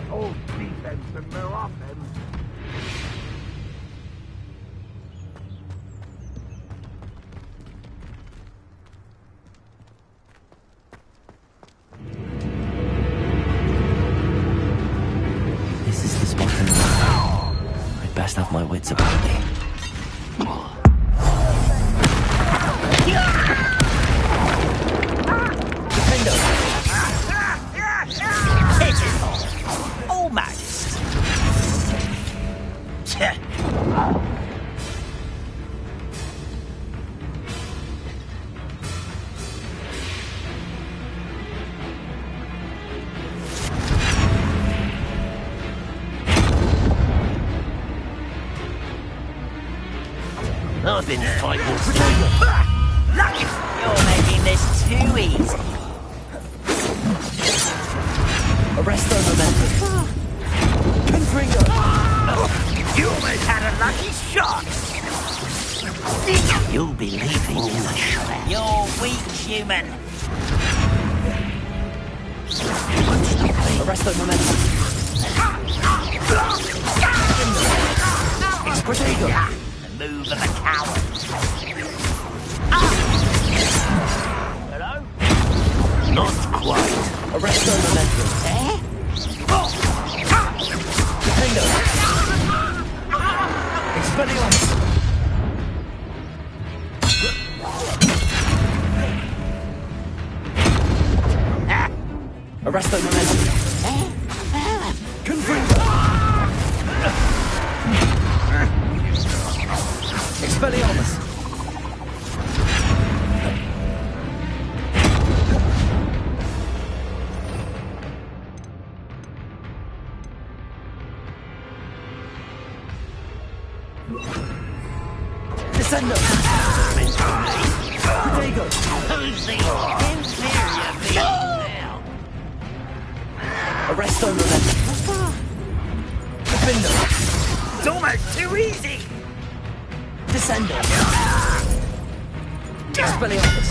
E: Hold defense and no offense.
A: This is the spot in the map. I'd best have my wits about me.
F: Almost.
I: I've been fighting.
F: Lucky! You're making this too easy. Arresto momentum. Confringo. You almost had a lucky shot.
I: You'll be leaving in a shred.
F: You're weak, human. Arresto momentum. It's Protego. The move of a coward. Hello?
I: Not quite.
F: Arresto momentum. Eh? Defendo. Expelliarmus. Arresto momentum. Confringo. Expelliarmus. Descendo. Protego.
I: Who's the inferior being now?
F: Arresto momentum. Defendo. It's almost too easy. Descendo. Expelliarmus.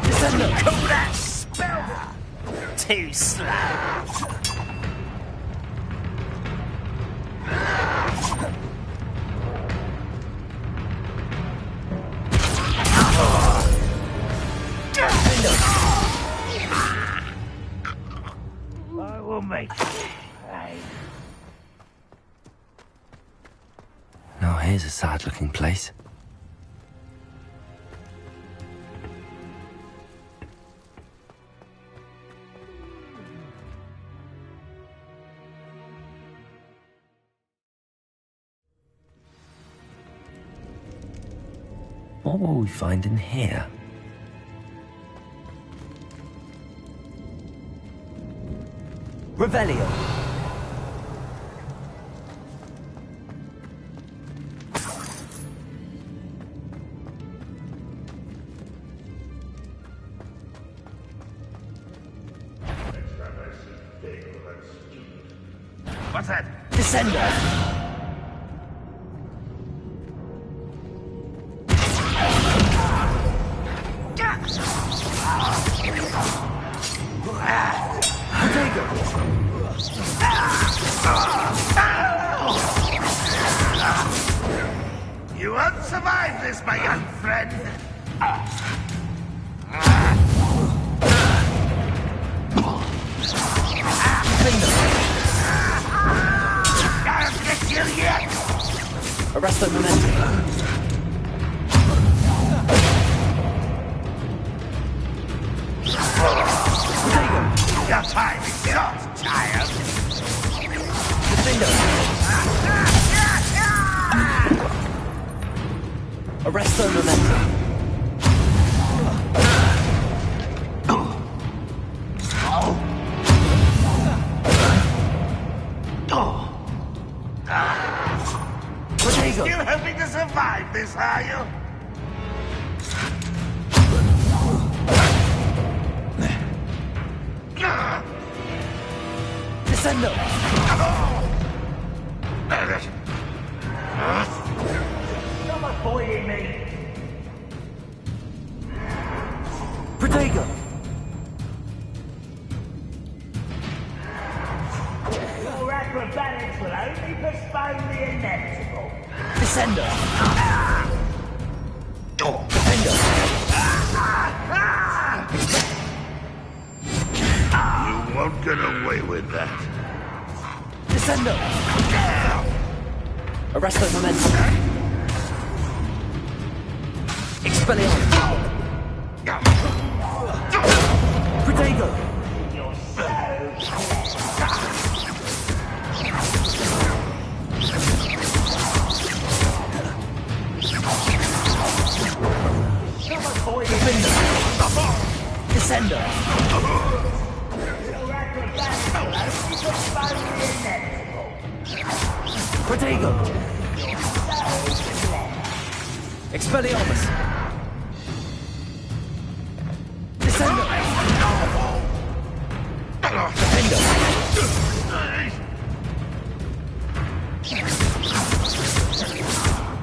F: Descendo. Call that spell. Too slow.
I: I will make it.
A: Now here's a sad-looking place. What will we find in here?
F: Revelio.
E: What's that?
I: Descender!
E: You won't survive this, my young friend. I'll get you yet.
I: Arrest the momentum.
E: Your time is short, child.
I: Defender! Arrest the momentum.
E: Still hoping to survive this, are you?
I: Descender!
F: Stop avoiding me.
I: Protego!
F: Your acrobatics will only postpone the inevitable.
I: Descender! Defender!
E: You won't get away with that.
I: Descender! Arrest the momentum. Expelliarmus! Protego!
F: You're so Stop avoiding me.
I: Descender!
F: Your acrobatics will only postpone the inevitable.
I: Protego! Expelliarmus! Descender! Defender!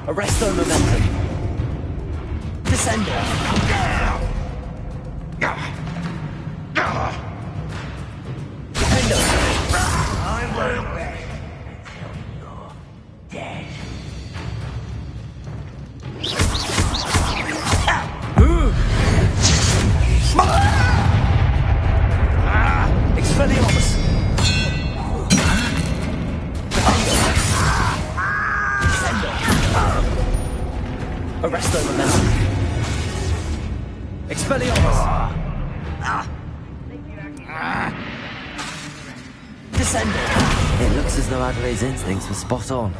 I: Arresto momentum! Descender! Defender!
F: I won't rest until you're dead.
I: Expelliarmus! Descender! Arresto momentum! Expelliarmus! Descender!
A: It looks as though Adelaide's instincts were spot on.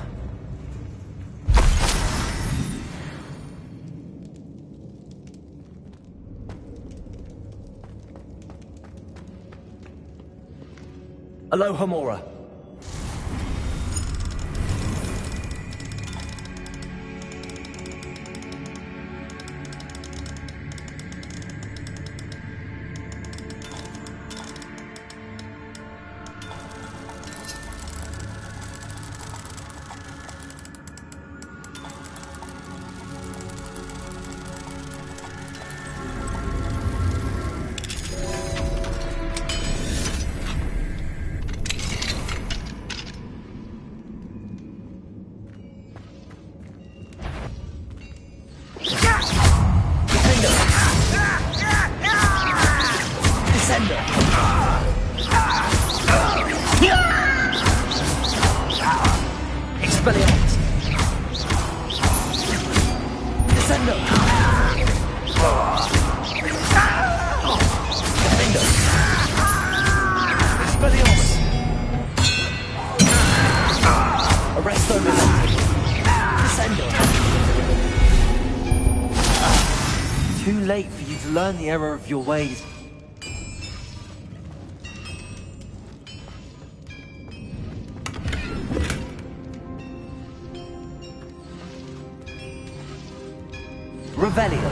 I: Alohomora! Expelliarmus! Descender! Defender! Expelliarmus! Arresto momentum! Descender!
A: Too late for you to learn the error of your ways. Revelio.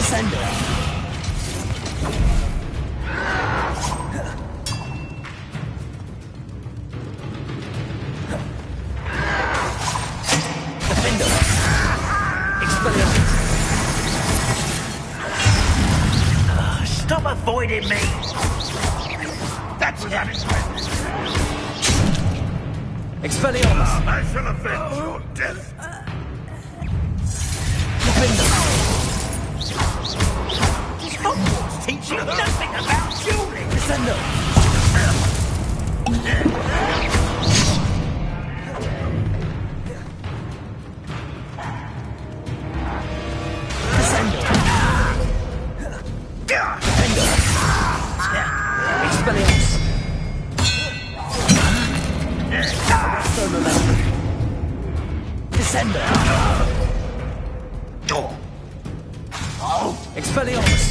I: Descender. Defender. Expelliarmus.
F: Stop avoiding me!
E: That's without expense.
I: Expelliarmus.
E: I shall avenge your death.
I: Defender.
F: Does Hogwarts teach you nothing about dueling?
I: Descender. Descender. Defender. Expelliarmus. Arresto momentum. Descender. Expelliarmus.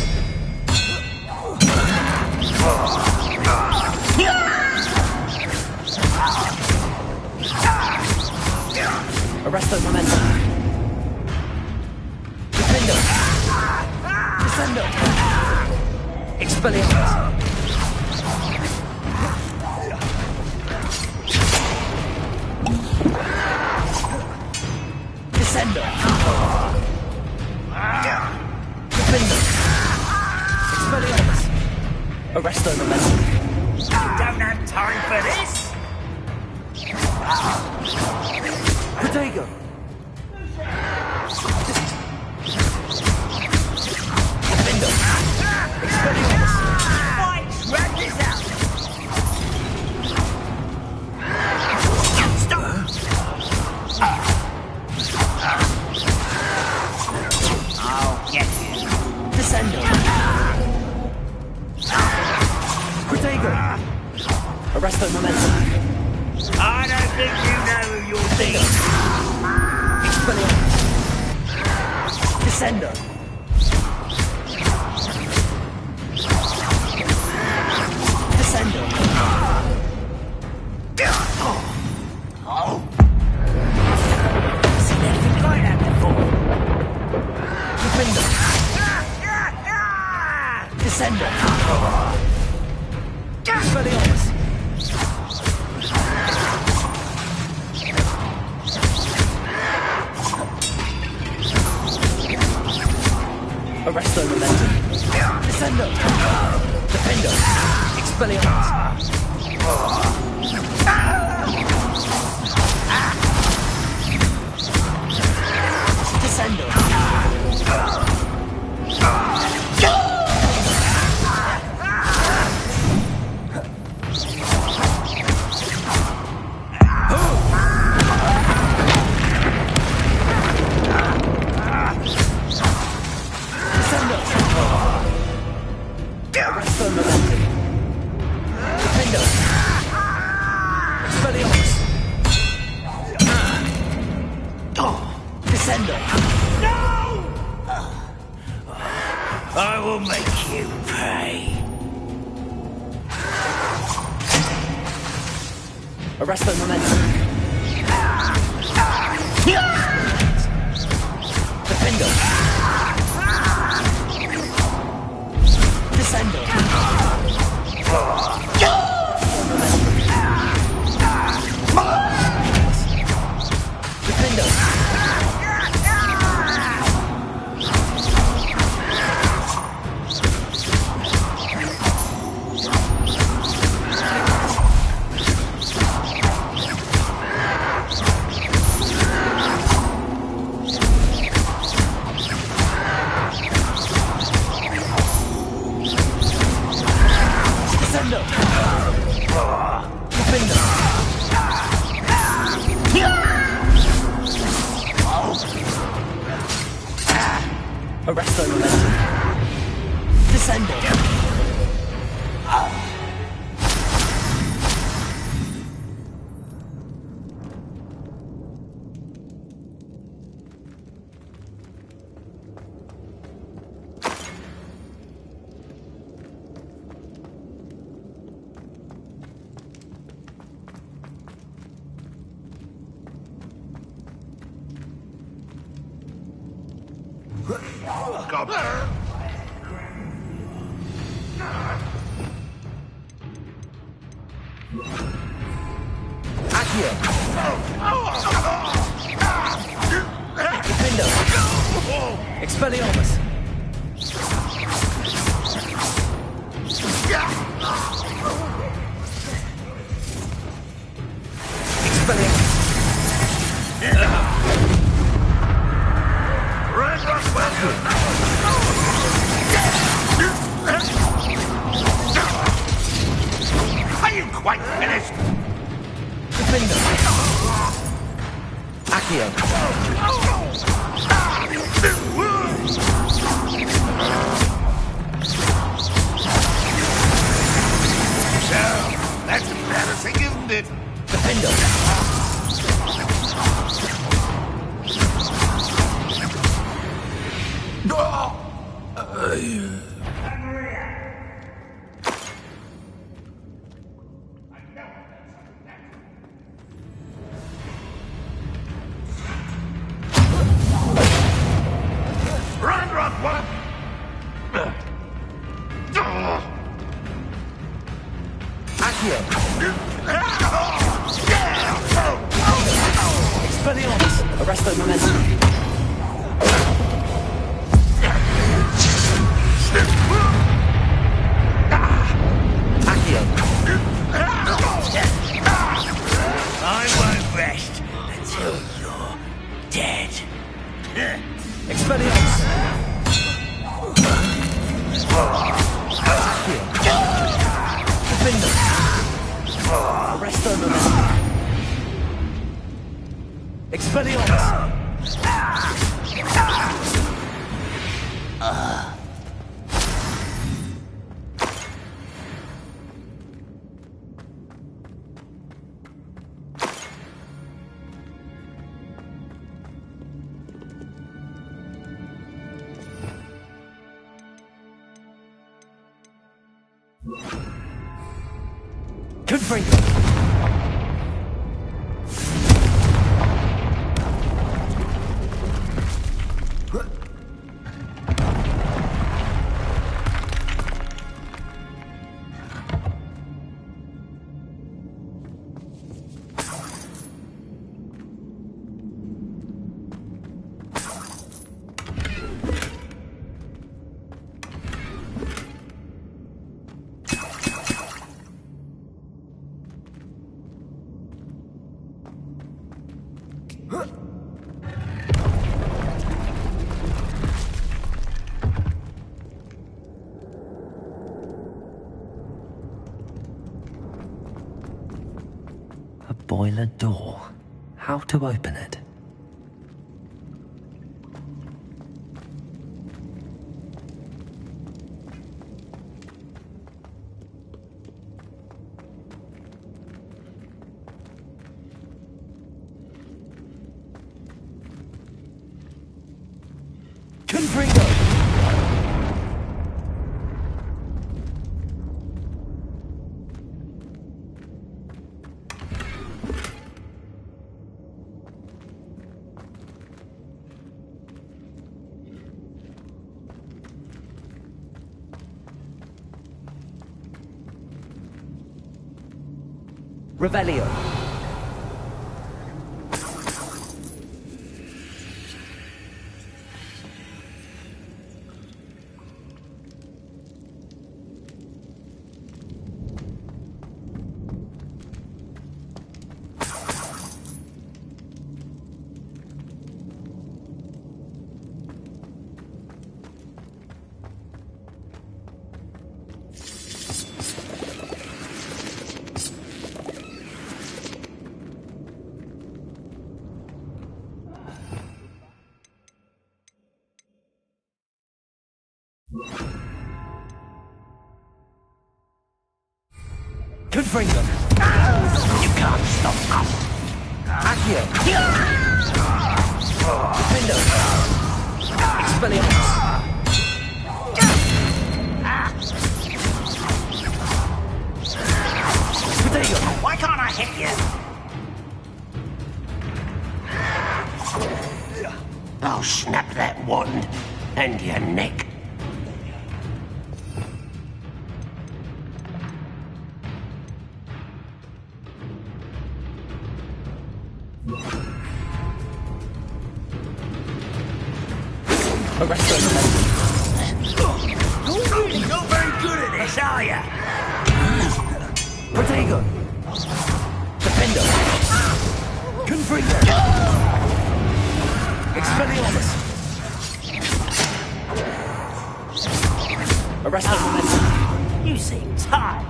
I: Arresto momentum. Defender. Descender. Expelliarmus. Descender. Defender. Expelliarmus. Arresto momentum.
F: Don't have time for this!
I: Protego. Defender. Expelliarmus.
F: Right, wrap this out! Stop! I'll get you.
I: Descender. Protego. Arresto momentum.
F: I don't think you know who you're being.
I: Expelliarmus. Descender. Descender.
F: Seen anything like that before?
I: Defender. Descender. Expelliarmus. Arresto momentum. Descender. Defender. Expelliarmus. Descender. Arresto momentum. Defender. Expelliarmus. Descender.
F: I will make you pay.
I: Arresto momentum. Defender. Descender. Defender. Descender. Defender. Arresto momentum. Descender.
E: God.
F: Accio. Defendo. Expelliarmus.
E: Are you quite finished?
F: Defendo. Accio.
E: That's embarrassing, isn't it?
F: Defendo.
E: Run, one!
F: Accio. Expelliarmus. Arresto momentum. Accio.
I: I won't rest until you're dead.
F: Expelliarmus. Accio. Defendo. Arresto momentum. Expelliarmus. Confringo.
A: A boiler door. How to open it?
F: Confringo. Revelio. Confringo.
I: You can't stop us.
F: Accio. Defendo. Expelliarmus. Protego.
I: Why can't I hit you? I'll snap that wand and your neck.
F: Protego! Defender! Confringo! Expelliarmus! Arresto momentum! You seem tired!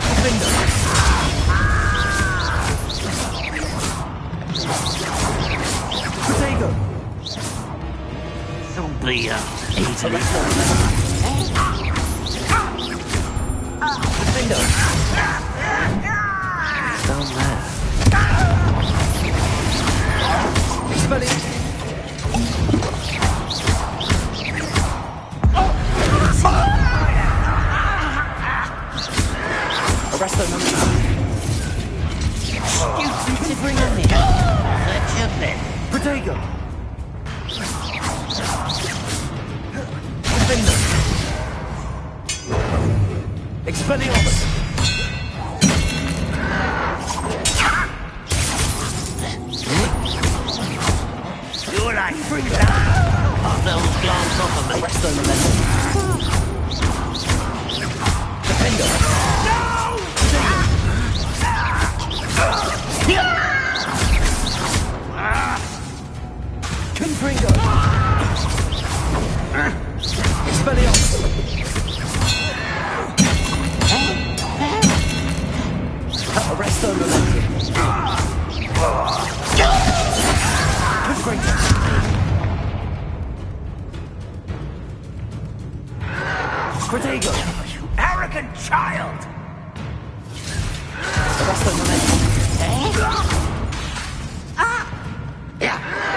F: Defender! Protego! Zombie, easily. Defender!
A: Down there.
F: Expelling! Arresto momentum! You bring him in. Let you bet. Protego! Defender! Expelliarmus! You're like bring that! Half those glance off of me. Arresto momentum! Defender! No! Confringo! Expelliarmus! Arresto momentum! Confringo! Protego! You arrogant child! Arresto momentum!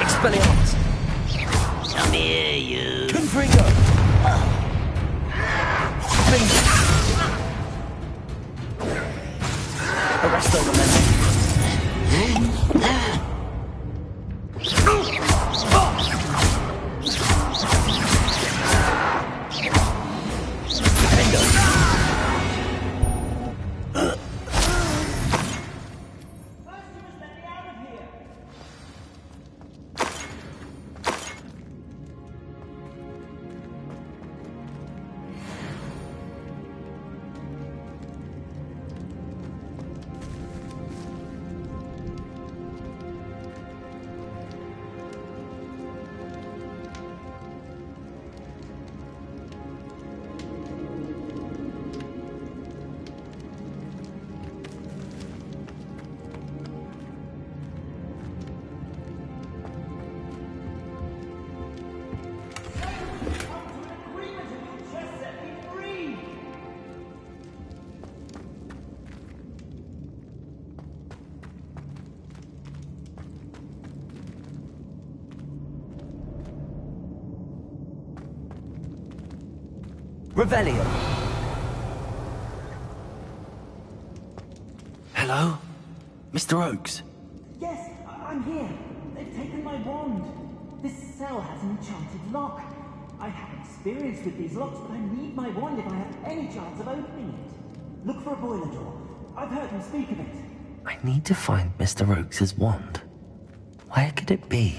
F: Expelliarmus! Come here, you! Confringo! Finger! Arresto momentum! Defender! Revelio.
A: Hello? Mr. Oakes?
J: Yes, I'm here. They've taken my wand. This cell has an enchanted lock. I have experience with these locks, but I need my wand if I have any chance of opening it. Look for a boiler door. I've heard him speak of it.
A: I need to find Mr. Oakes' wand. Where could it be?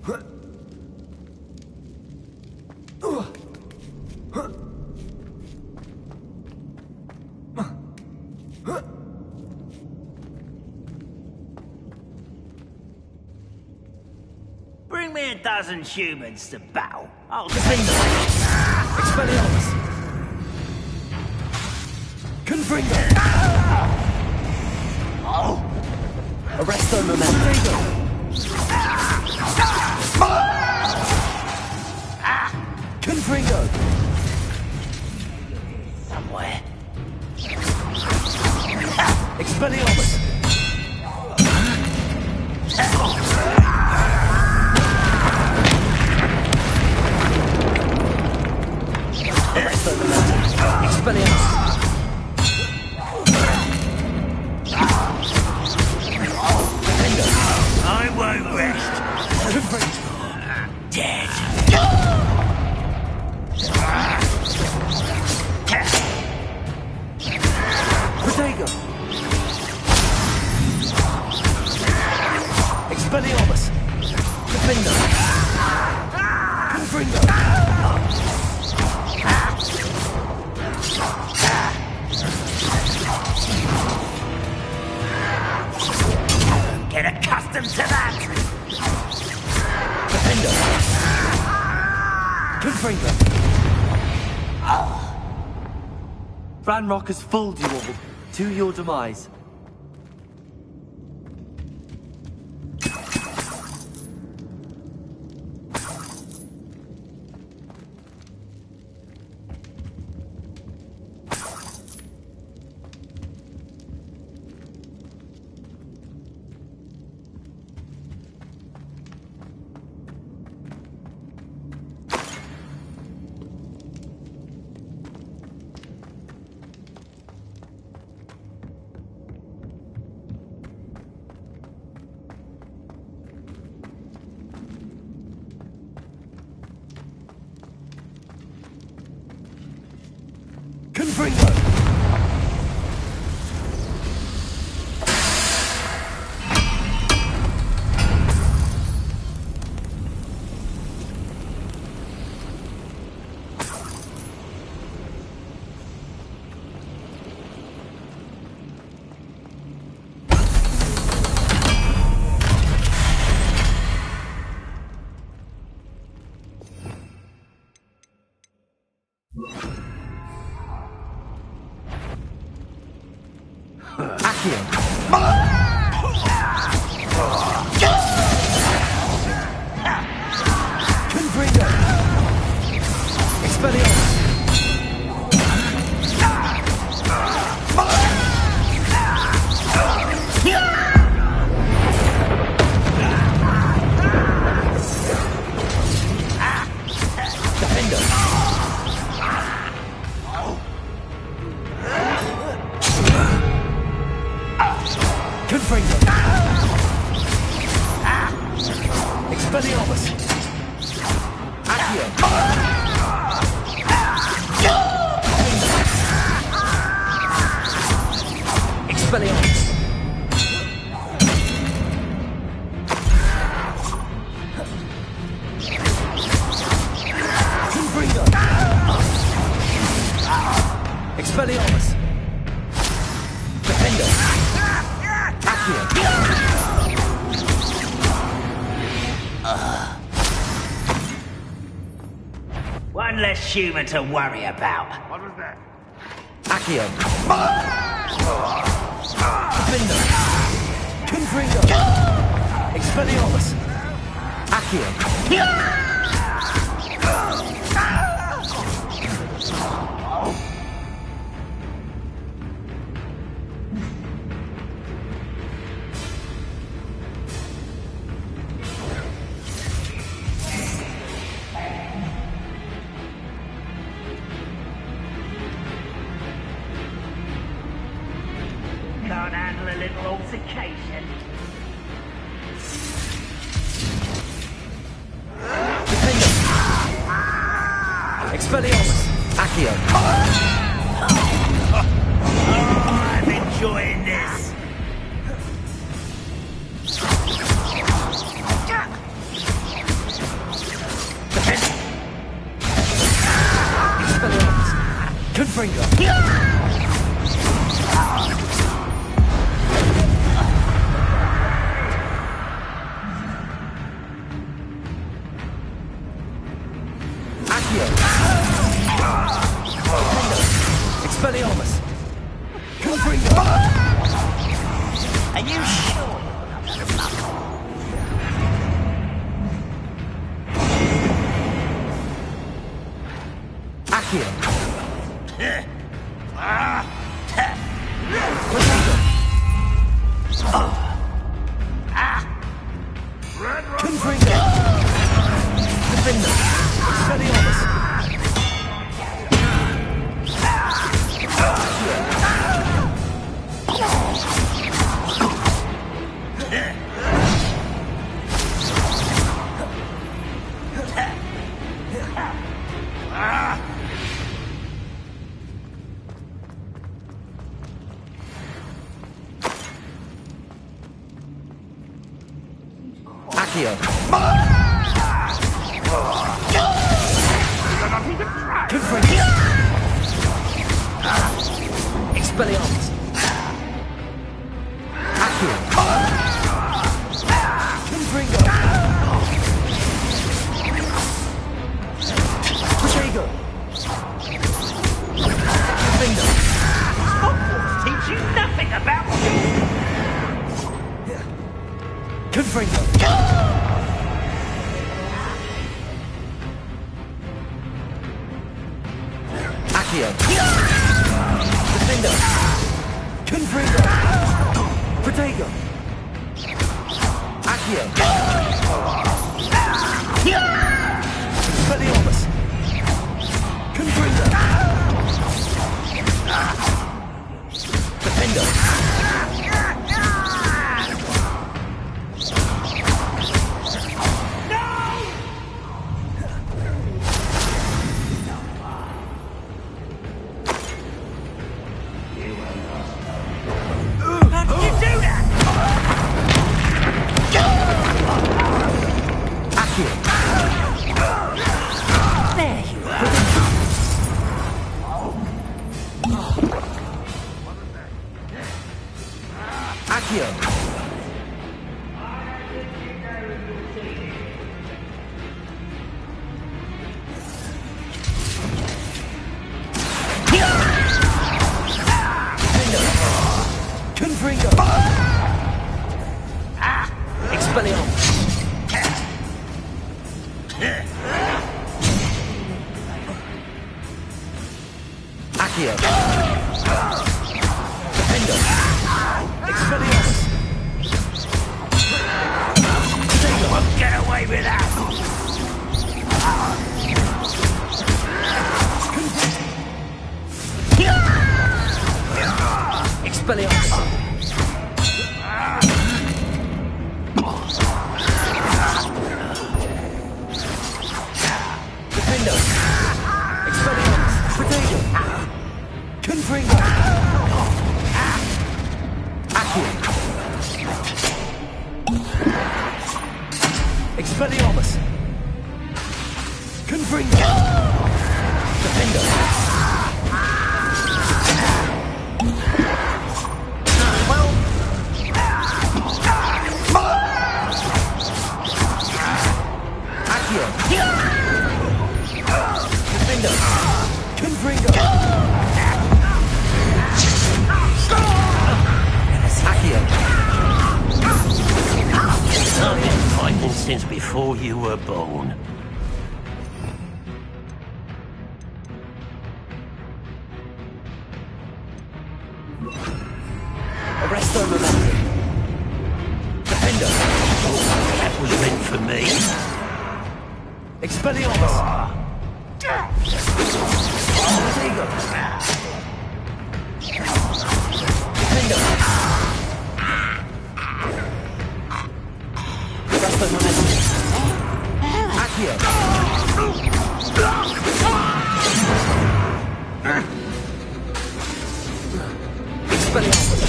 F: Bring me a dozen humans to battle. I'll
A: Expelliarmus! Confringo! Arresto Memento! Confringo!
F: somewhere.
A: Expelliarmus! Arresto Memento! Expelliarmus!
F: I won't rest. Dead.
A: Protego! Expelliarmus! Defendo! Confringo!
F: Get accustomed to that.
A: Defendo! Confringo! Ranrock has fooled you all. To your demise. Confringo! Accio! Confringo! Expelliarmus! Defendo! Confringo! Expelliarmus! Accio! Expelliarmus! Confringo! Expelliarmus! Defendo! Accio!
F: One less human to worry about.
G: What was that?
A: Accio! Defendo! Confringo! Expelliarmus! Accio!
F: Can't handle a little altercation.
A: Defendo! Expelliarmus! Accio!
F: I'm enjoying this. Are you sure?
A: Accio. Confringo. Defender. Expelliarmus. Accio. Confringo. Expelliarmus. Accio. Confringo. Protego. Defender.
F: Hogwarts teach you nothing about you.
A: Confringo. Accio. Defender. Confringo. Protego. Accio. Expelliarmus. Confringo. Defender.
F: How did you do that?
A: Accio.
F: There you are.
A: Accio. Confringo. Expelliarmus. Accio. Defender. Expelliarmus.
F: You won't get away with that.
A: Expelliarmus. Defender. Expelliarmus. Protego. Confringo. Accio. Expelliarmus. Confringo. Defender. Accio. Defender. Confringo. Accio.
F: I've been fighting since before you were born.
A: Arresto Momentum. Defender.
F: That was meant for me.
A: Expelliarmus. Protego. Defender. Arresto Momentum. Accio. Expelliarmus.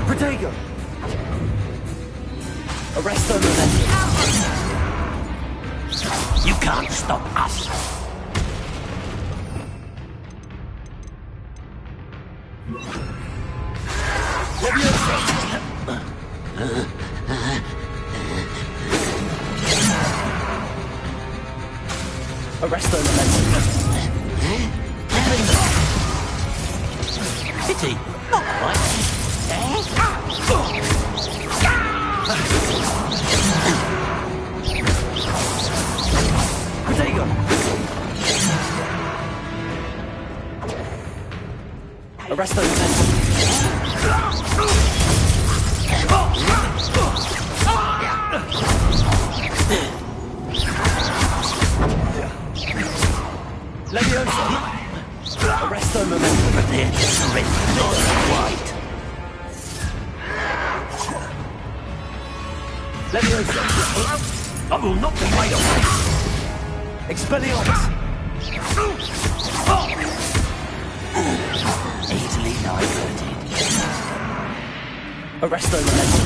A: Protego. Arresto Momentum.
F: You can't stop us.
A: Arresto Momentum.
F: Pity. Not quite.
A: Arrest those Leviosa! Arresto momentum.
F: They're just not white.
A: Leviosa! I will not be made away! Expelliarmus!
F: Easily diverted.
A: Arresto momentum.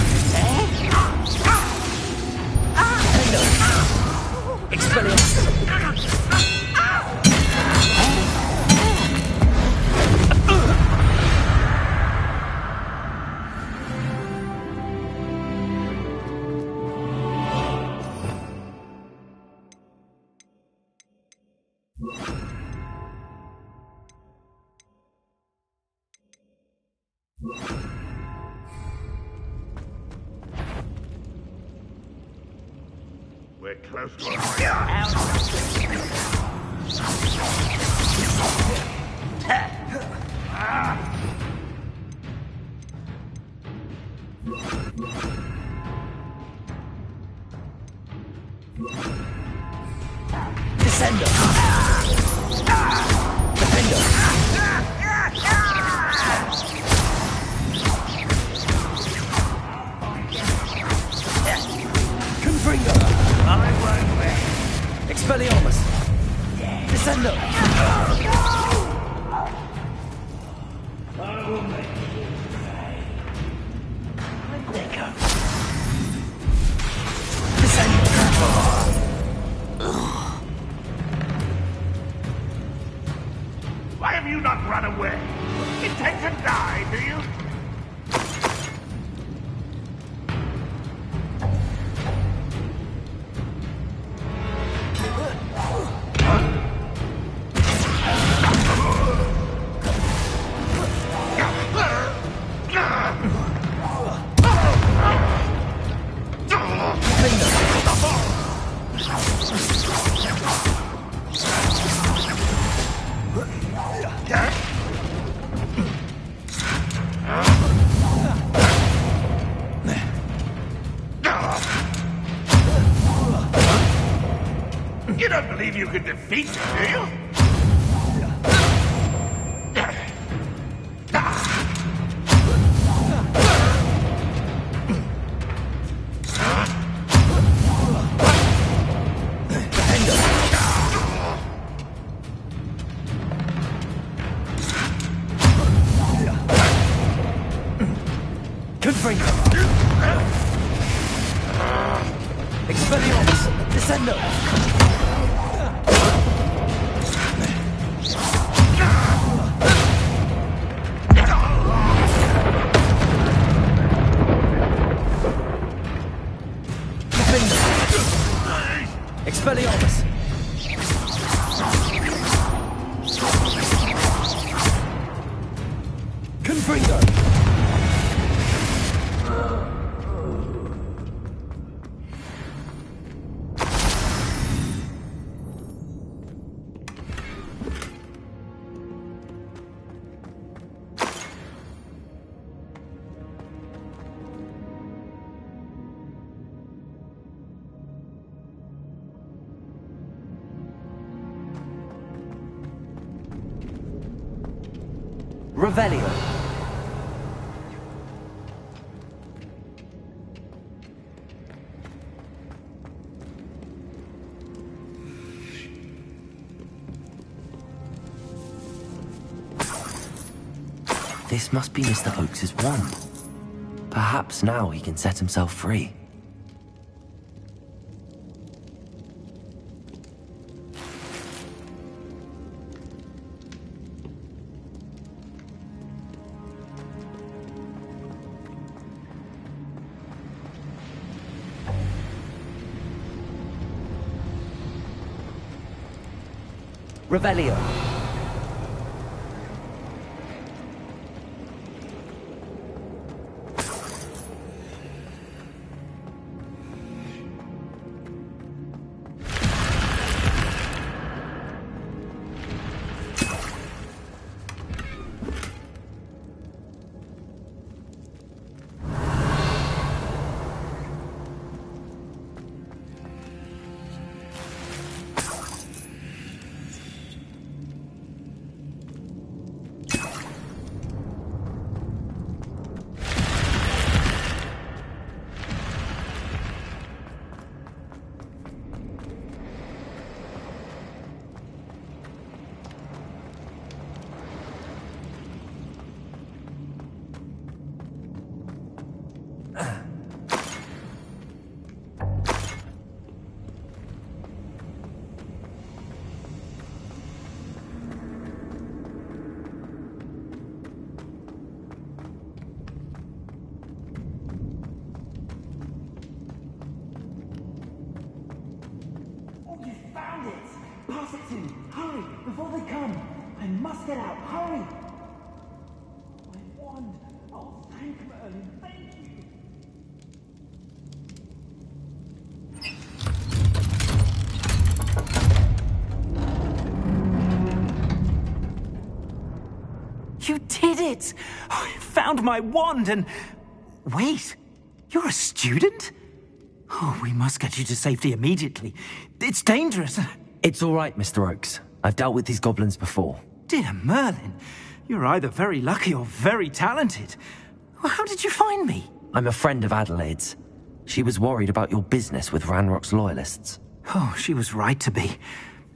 A: Expelliarmus!
K: We're close to a
A: Descendo! Defendo! Confringo!
F: I won't win.
A: Expelliarmus! Descendo!
F: I will make you pay. They go.
K: Why have you not run away? Intend to die, do you? You don't believe you can defeat me, do you?
A: Confringo! Expelliarmus! Descendo! Expelliarmus! Confringo! Revelio. This must be Mr. Oakes's wand. Perhaps now he can set himself free. Revelio.
J: get out. Hurry! My wand. Oh, thank Merlin. Thank you.
F: You did it! I found my wand and... Wait, you're a student? Oh, we must get you to safety immediately. It's dangerous.
A: It's all right, Mr. Oakes. I've dealt with these goblins before.
F: Dear Merlin, you're either very lucky or very talented. Well, how did you find me?
A: I'm a friend of Adelaide's. She was worried about your business with Ranrock's loyalists.
F: Oh, she was right to be.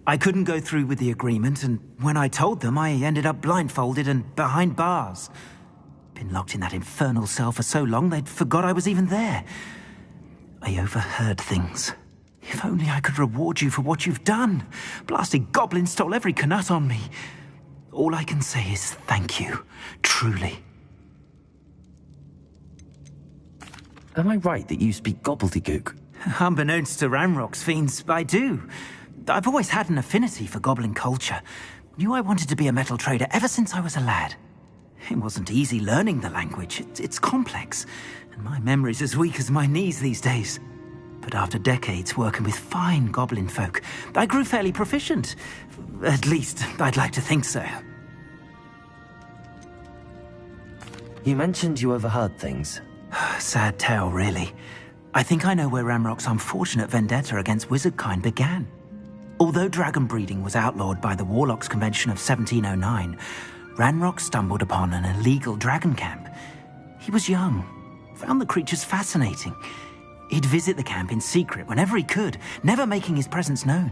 F: I couldn't go through with the agreement, and when I told them, I ended up blindfolded and behind bars. Been locked in that infernal cell for so long, they'd forgot I was even there. I overheard things. If only I could reward you for what you've done. Blasted goblin stole every canut on me. All I can say is thank you, truly.
A: Am I right that you speak gobbledygook?
F: Unbeknownst to Ranrock's fiends, I do. I've always had an affinity for goblin culture. Knew I wanted to be a metal trader ever since I was a lad. It wasn't easy learning the language. It's complex, and my memory's as weak as my knees these days. But after decades working with fine goblin folk, I grew fairly proficient. At least, I'd like to think so.
A: You mentioned you overheard things.
F: Sad tale, really. I think I know where Ranrock's unfortunate vendetta against wizardkind began. Although dragon breeding was outlawed by the Warlocks Convention of 1709, Ranrock stumbled upon an illegal dragon camp. He was young, found the creatures fascinating. He'd visit the camp in secret whenever he could, never making his presence known.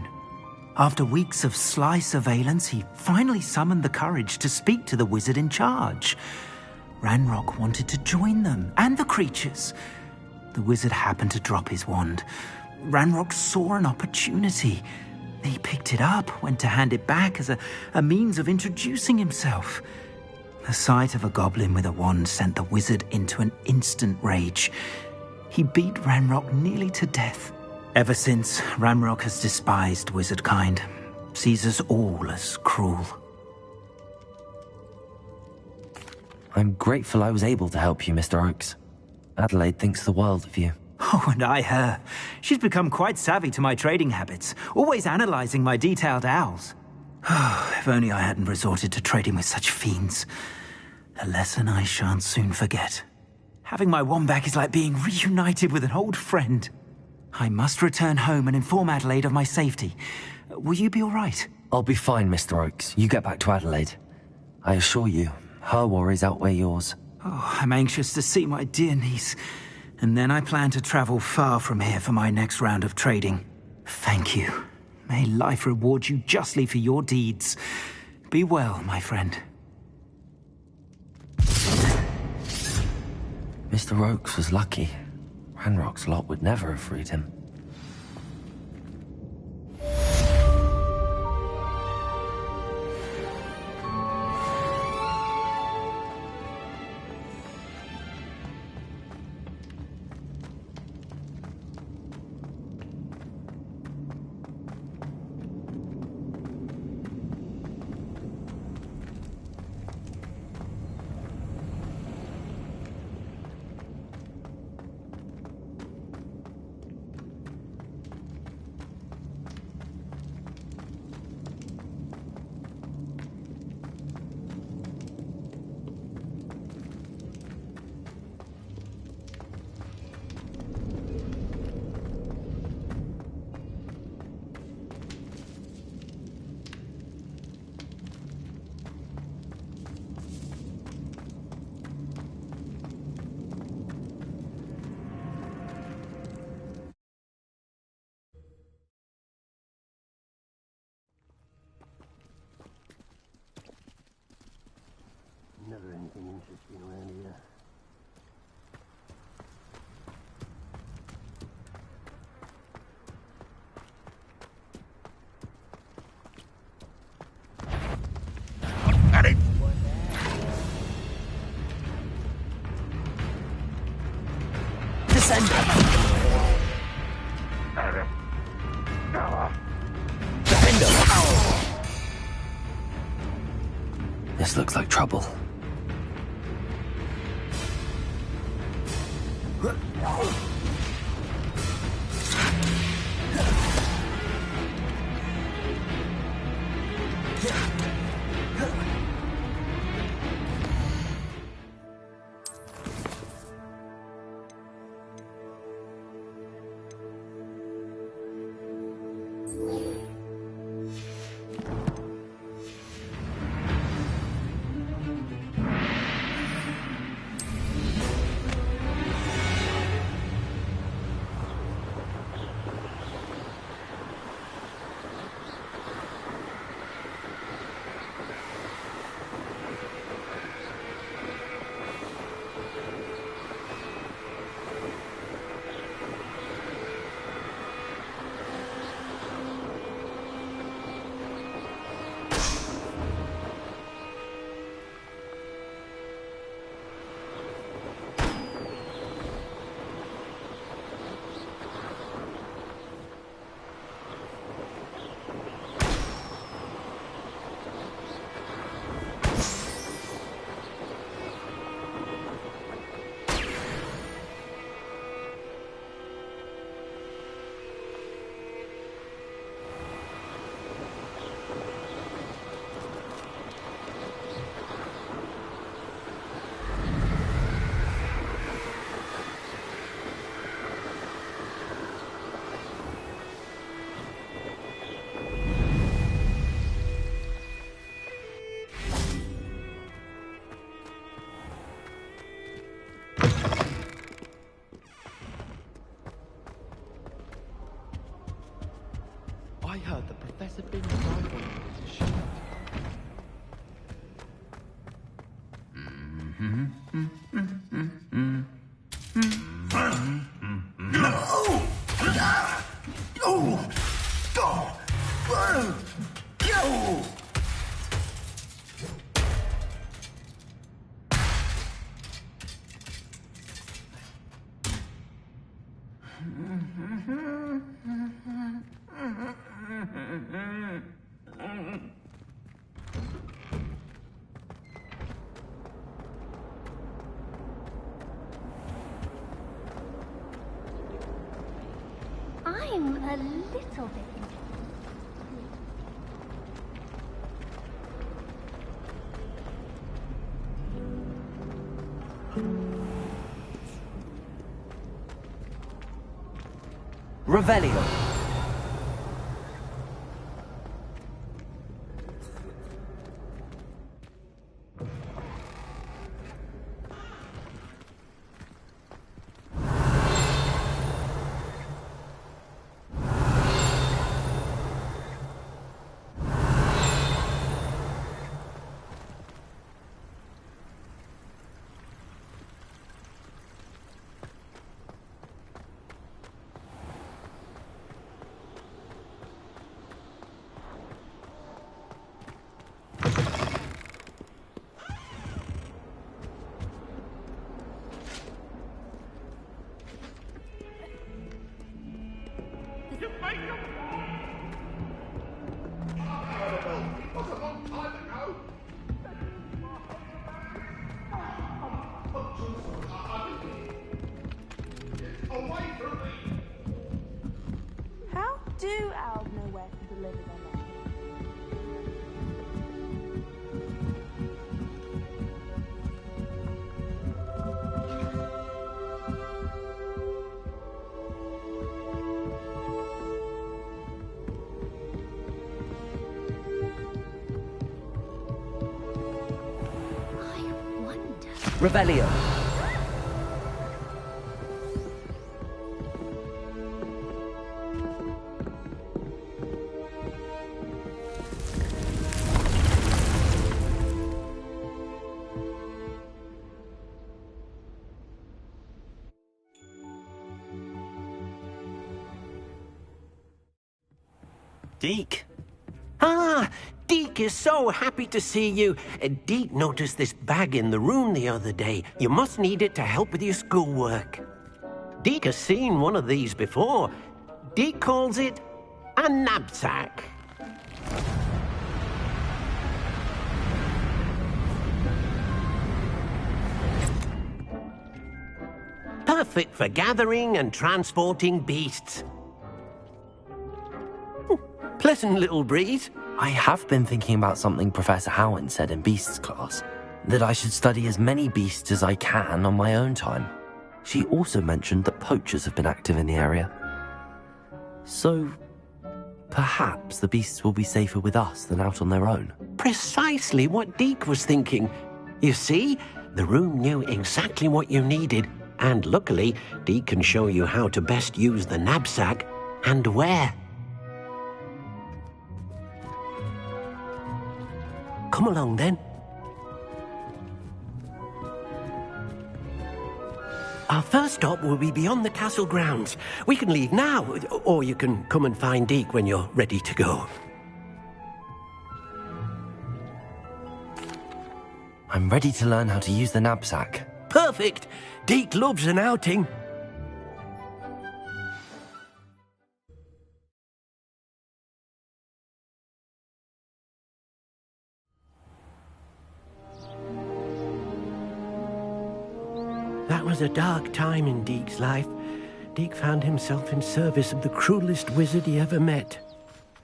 F: After weeks of sly surveillance, he finally summoned the courage to speak to the wizard in charge. Ranrock wanted to join them, and the creatures. The wizard happened to drop his wand. Ranrock saw an opportunity. He picked it up, went to hand it back as a means of introducing himself. The sight of a goblin with a wand sent the wizard into an instant rage. He beat Ranrock nearly to death. Ever since, Ranrock has despised wizardkind, sees us all as cruel.
A: I'm grateful I was able to help you, Mr. Oakes. Adelaide thinks the world of you.
F: Oh, and I her. She's become quite savvy to my trading habits, always analyzing my detailed owls. If only I hadn't resorted to trading with such fiends. A lesson I shan't soon forget. Having my wand back is like being reunited with an old friend. I must return home and inform Adelaide of my safety. Will you be all right?
A: I'll be fine, Mr. Oakes. You get back to Adelaide. I assure you, her worries outweigh yours.
F: Oh, I'm anxious to see my dear niece. And then I plan to travel far from here for my next round of trading. Thank you. May life reward you justly for your deeds. Be well, my friend.
A: Mr. Oakes was lucky. Ranrock's lot would never have freed him.
G: Never anything interesting around here.
E: Harry!
F: Descend!
A: This looks like trouble.
L: I heard the Professor Bin's rival is a ship.
B: I'm a little bit
M: Revelio.
N: How do owls know where to deliver their messages?
M: Revelio.
I: Deke. Ah, Deke is so happy to see you. Deke noticed this bag in the room the other day. You must need it to help with your schoolwork. Deke has seen one of these before. Deke calls it a knapsack. Perfect for gathering and transporting beasts. Pleasant little breeze.
A: I have been thinking about something Professor Howin said in Beasts class, that I should study as many beasts as I can on my own time. She also mentioned that poachers have been active in the area. So, perhaps the beasts will be safer with us than out on their own.
I: Precisely what Deke was thinking. You see, the room knew exactly what you needed, and luckily, Deke can show you how to best use the knapsack and where. Come along, then. Our first stop will be beyond the castle grounds. We can leave now, or you can come and find Deke when you're ready to go.
A: I'm ready to learn how to use the knapsack.
I: Perfect! Deke loves an outing. That was a dark time in Deke's life. Deke found himself in service of the cruelest wizard he ever met.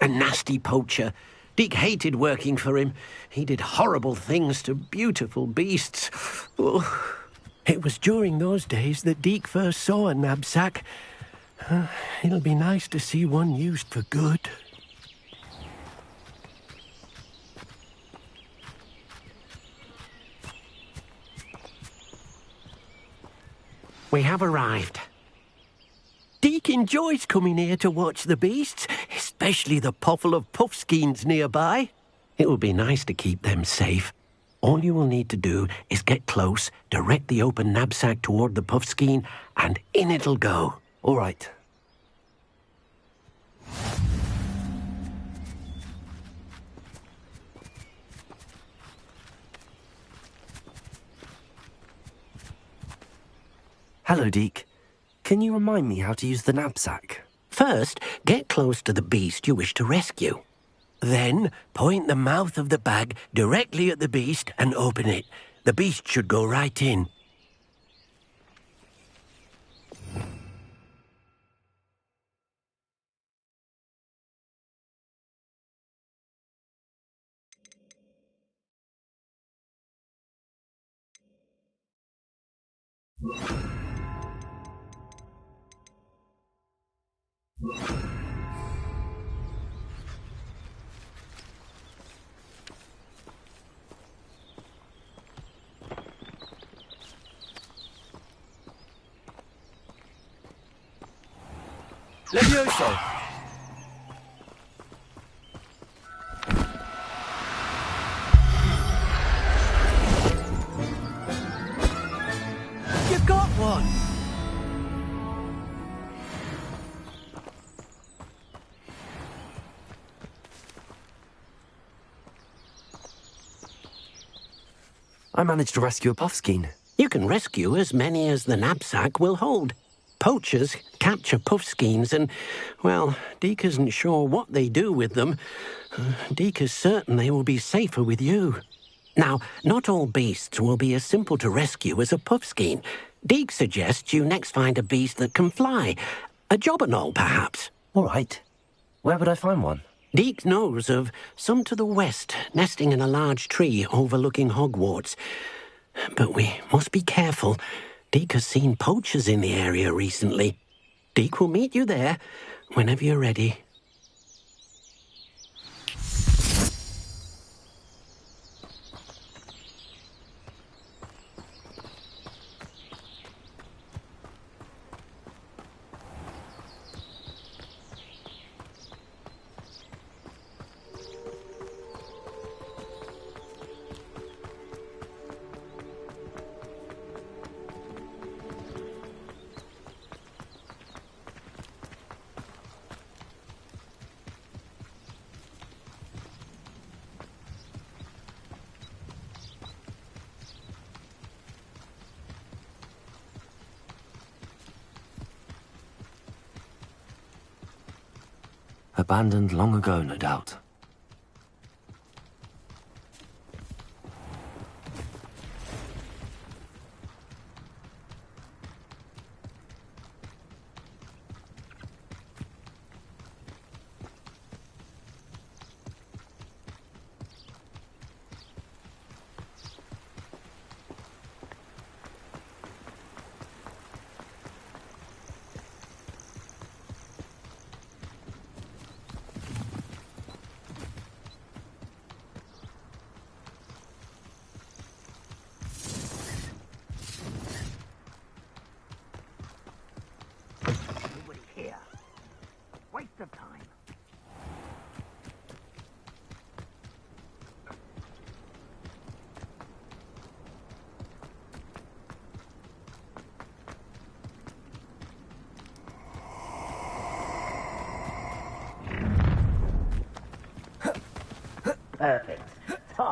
I: A nasty poacher. Deke hated working for him. He did horrible things to beautiful beasts. Oh. It was during those days that Deke first saw a knapsack. It'll be nice to see one used for good. We have arrived. Deke enjoys coming here to watch the beasts, especially the potful of puffskeins nearby. It will be nice to keep them safe. All you will need to do is get close, direct the open knapsack toward the puffskein, and in it'll go.
A: All right. Hello, Deke. Can you remind me how to use the knapsack?
I: First, get close to the beast you wish to rescue. Then, point the mouth of the bag directly at the beast and open it. The beast should go right in.
M: Levioso!
I: You got one!
A: I managed to rescue a puffskein.
I: You can rescue as many as the knapsack will hold. Poachers capture puffskeins and, well, Deke isn't sure what they do with them. Deke is certain they will be safer with you. Now, not all beasts will be as simple to rescue as a puffskein. Deke suggests you next find a beast that can fly. A jobberknoll, perhaps.
A: All right. Where would I find one?
I: Deke knows of some to the west, nesting in a large tree overlooking Hogwarts. But we must be careful. Deke has seen poachers in the area recently. Deke will meet you there whenever you're ready.
A: Abandoned long ago, no doubt.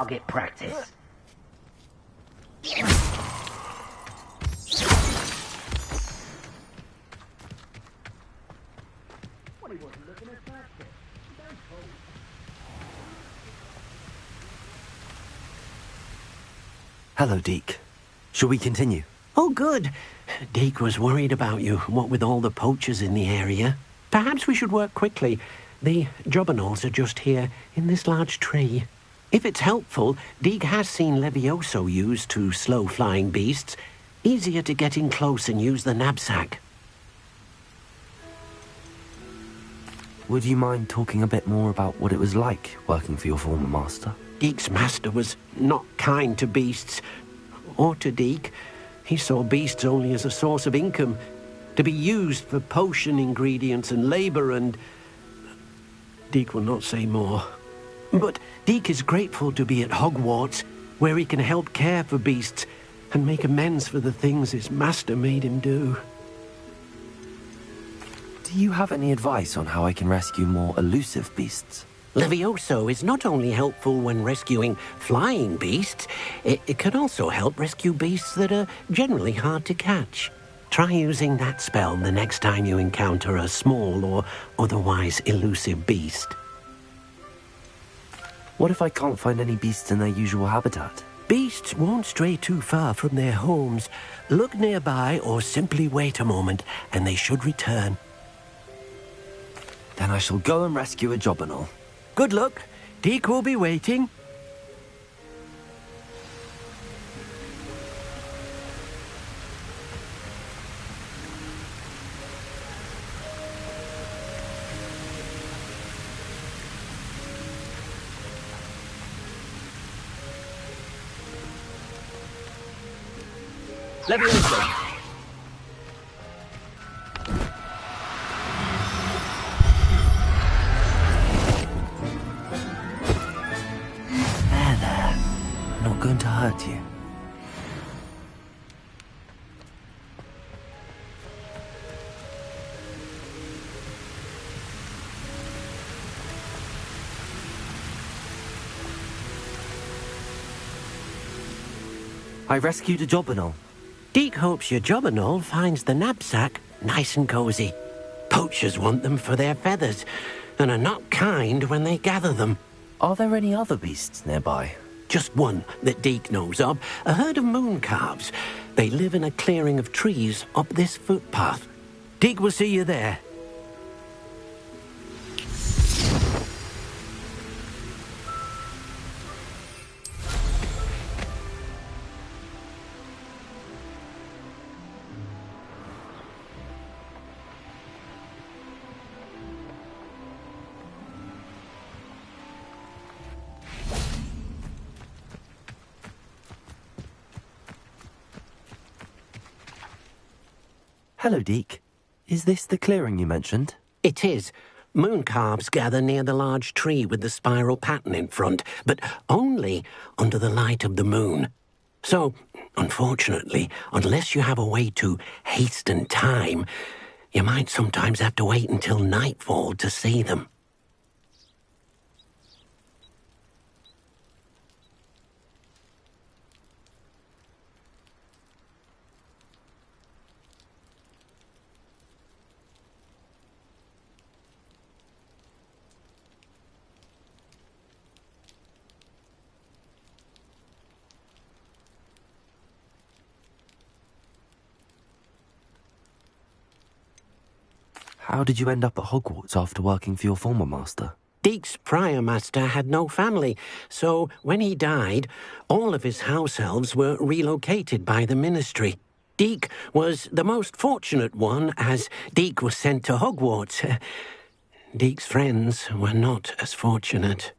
I: target practice.
A: Hello, Deke. Shall we continue?
I: Oh, good. Deke was worried about you, what with all the poachers in the area. Perhaps we should work quickly. The jobberknolls are just here, in this large tree. If it's helpful, Deke has seen Levioso used to slow flying beasts. Easier to get in close and use the knapsack.
A: Would you mind talking a bit more about what it was like working for your former master?
I: Deke's master was not kind to beasts, or to Deke. He saw beasts only as a source of income, to be used for potion ingredients and labor, and Deke will not say more. But Deke is grateful to be at Hogwarts, where he can help care for beasts and make amends for the things his master made him do.
A: Do you have any advice on how I can rescue more elusive beasts?
I: Levioso is not only helpful when rescuing flying beasts, it can also help rescue beasts that are generally hard to catch. Try using that spell the next time you encounter a small or otherwise elusive beast.
A: What if I can't find any beasts in their usual habitat?
I: Beasts won't stray too far from their homes. Look nearby or simply wait a moment, and they should return.
A: Then I shall go and rescue a jobberknoll.
I: Good luck. Deke will be waiting.
M: Levioso.
A: I'm not going to hurt you. I rescued a jobberknoll.
I: Deke hopes your jobberknoll finds the knapsack nice and cozy. Poachers want them for their feathers, and are not kind when they gather them.
A: Are there any other beasts nearby?
I: Just one that Deke knows of, a herd of moon calves. They live in a clearing of trees up this footpath. Deke will see you there.
A: Hello, Deke. Is this the clearing you mentioned?
I: It is. Moon calves gather near the large tree with the spiral pattern in front, but only under the light of the moon. So, unfortunately, unless you have a way to hasten time, you might sometimes have to wait until nightfall to see them.
A: How did you end up at Hogwarts after working for your former master?
I: Deke's prior master had no family, so when he died, all of his house elves were relocated by the ministry. Deke was the most fortunate one, as Deke was sent to Hogwarts. Deke's friends were not as fortunate.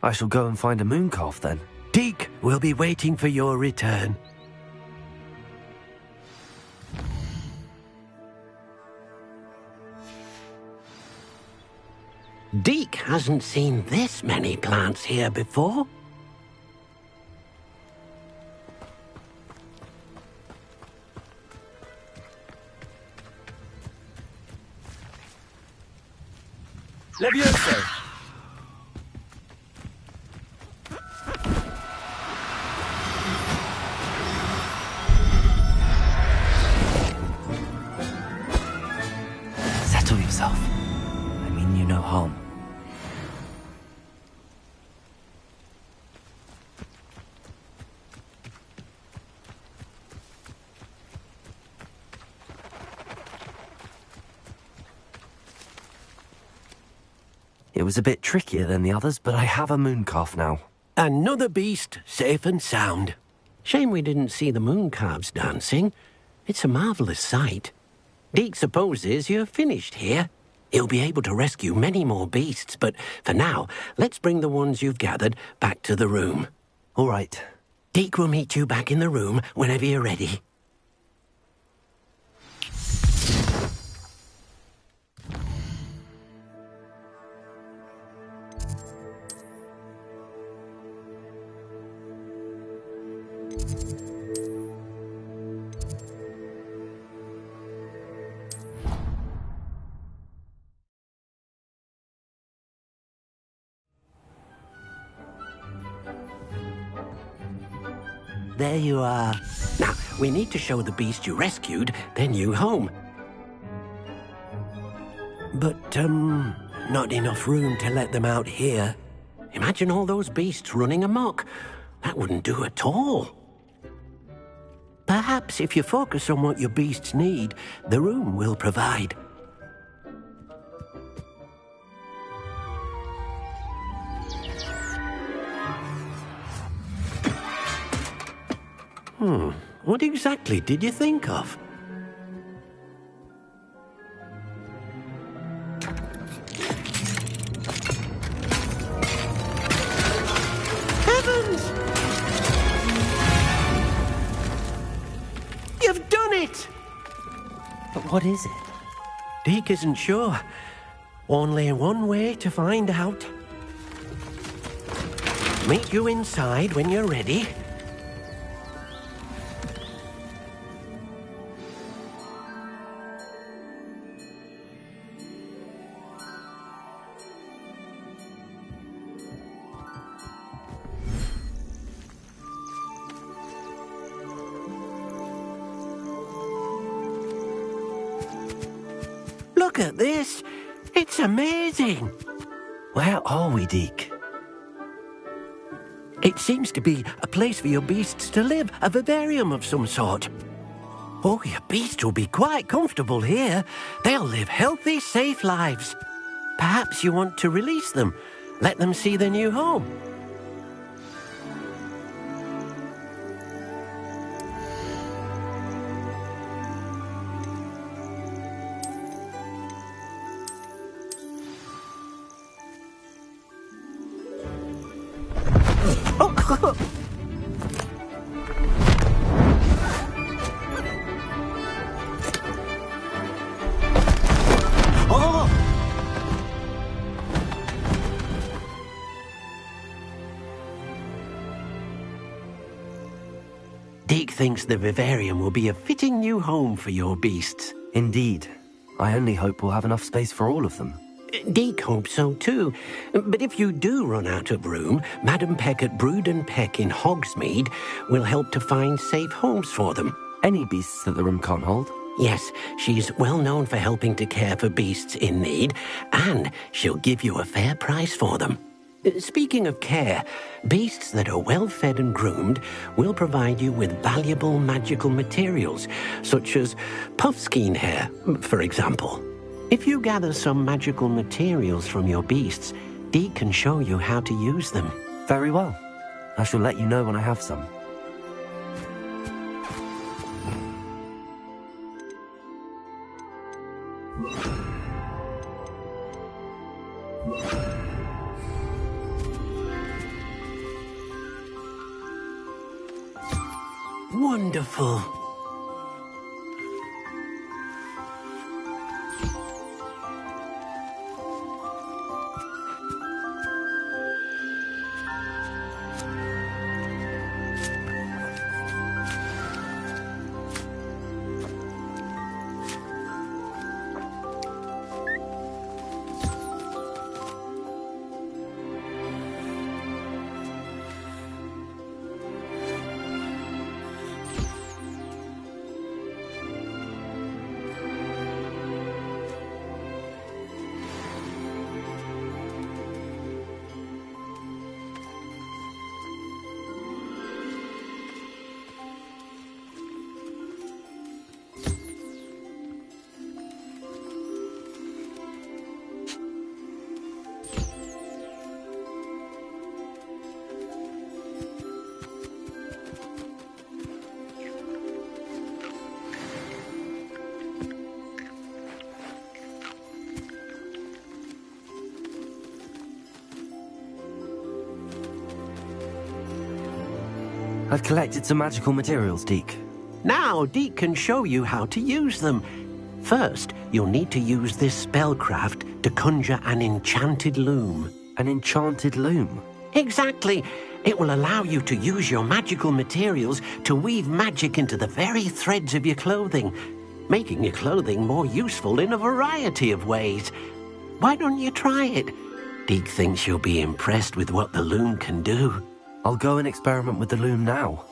A: I shall go and find a moon calf then.
I: Deke will be waiting for your return. Deke hasn't seen this many plants here before.
M: Levioso!
A: Settle yourself. I mean you no harm. It was a bit trickier than the others, but I have a moon calf now.
I: Another beast, safe and sound. Shame we didn't see the moon calves dancing. It's a marvellous sight. Deke supposes you're finished here. He'll be able to rescue many more beasts, but for now, let's bring the ones you've gathered back to the room.
A: All right.
I: Deke will meet you back in the room whenever you're ready. There you are. Now, we need to show the beast you rescued their new home. But, not enough room to let them out here. Imagine all those beasts running amok. That wouldn't do at all. Perhaps if you focus on what your beasts need, the room will provide. What exactly did you think of? Heavens! You've done it!
A: But what is it?
I: Deke isn't sure. Only one way to find out. Meet you inside when you're ready. Look at this. It's amazing.
A: Where are we, Deke?
I: It seems to be a place for your beasts to live, a vivarium of some sort. Oh, your beasts will be quite comfortable here. They'll live healthy, safe lives. Perhaps you want to release them, let them see their new home. Deke thinks the vivarium will be a fitting new home for your beasts.
A: Indeed. I only hope we'll have enough space for all of them.
I: Deke hopes so too. But if you do run out of room, Madam Peck at Brood and Peck in Hogsmeade will help to find safe homes for them.
A: Any beasts that the room can't hold?
I: Yes, she's well known for helping to care for beasts in need, and she'll give you a fair price for them. Speaking of care, beasts that are well fed and groomed will provide you with valuable magical materials, such as puffskein hair, for example. If you gather some magical materials from your beasts, Deke can show you how to use them.
A: Very well. I shall let you know when I have some.
I: Wonderful.
A: I've collected some magical materials, Deke.
I: Now, Deke can show you how to use them. First, you'll need to use this spellcraft to conjure an enchanted loom.
A: An enchanted loom?
I: Exactly. It will allow you to use your magical materials to weave magic into the very threads of your clothing, making your clothing more useful in a variety of ways. Why don't you try it? Deke thinks you'll be impressed with what the loom can do.
A: I'll go and experiment with the loom now.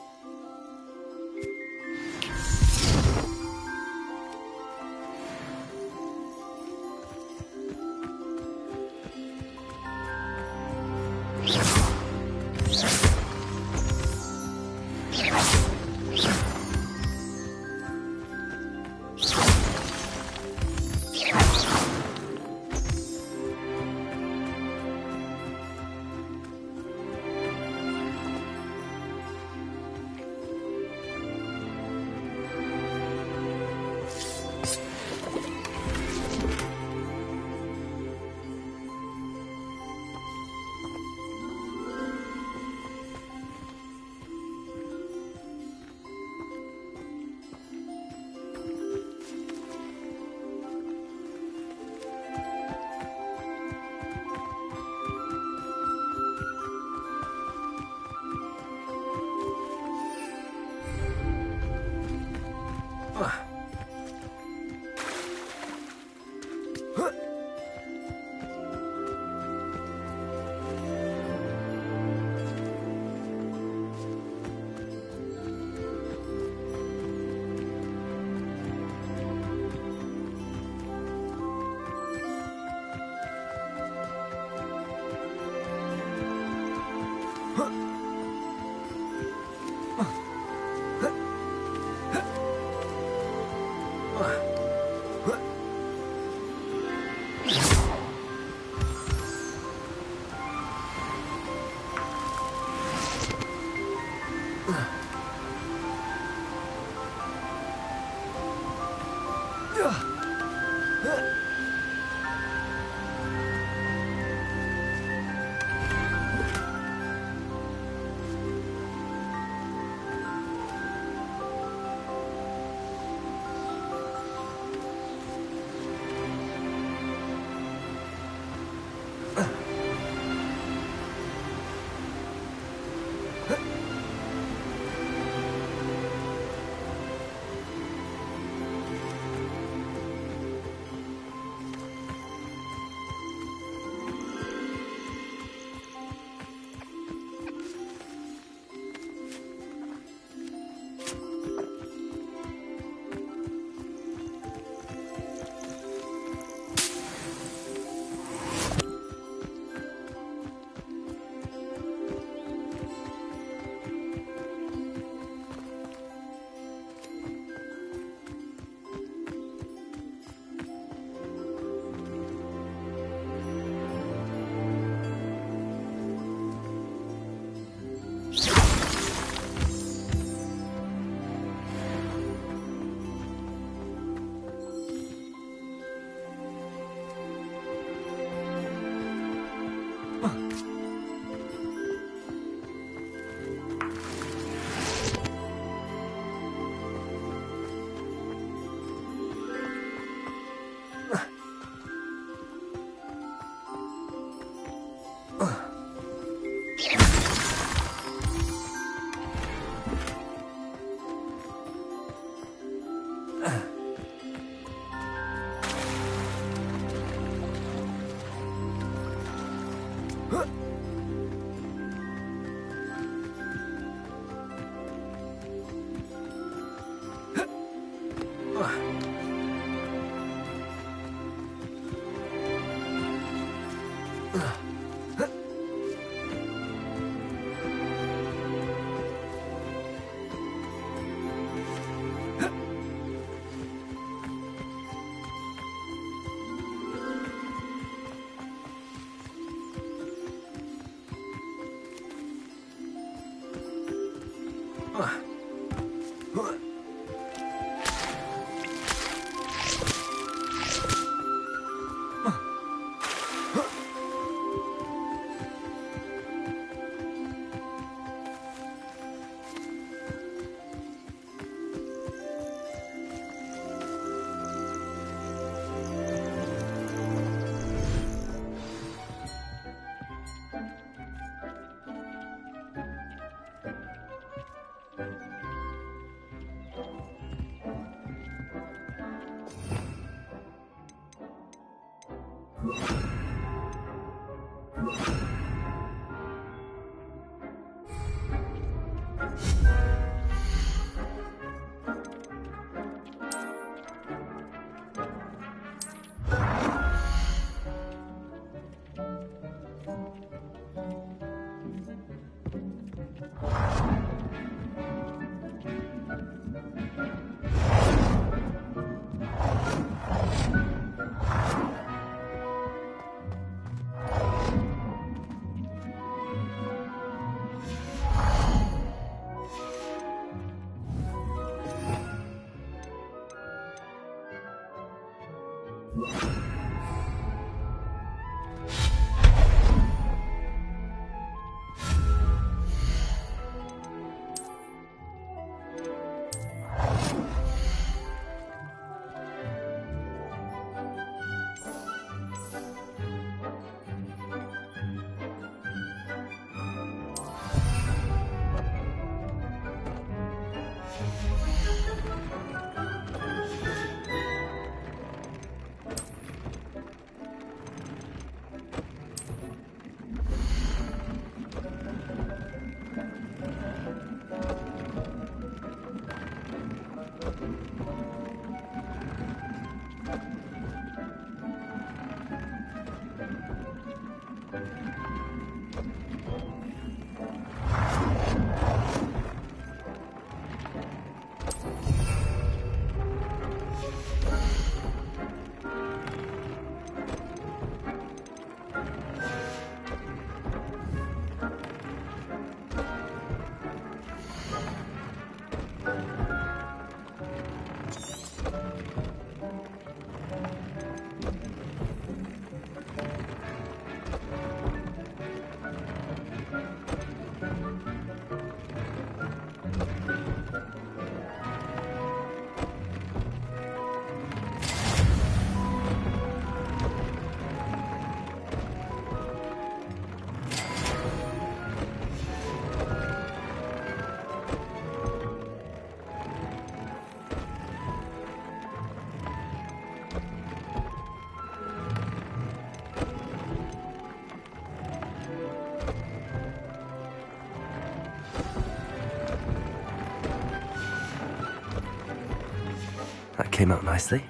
A: That came out nicely.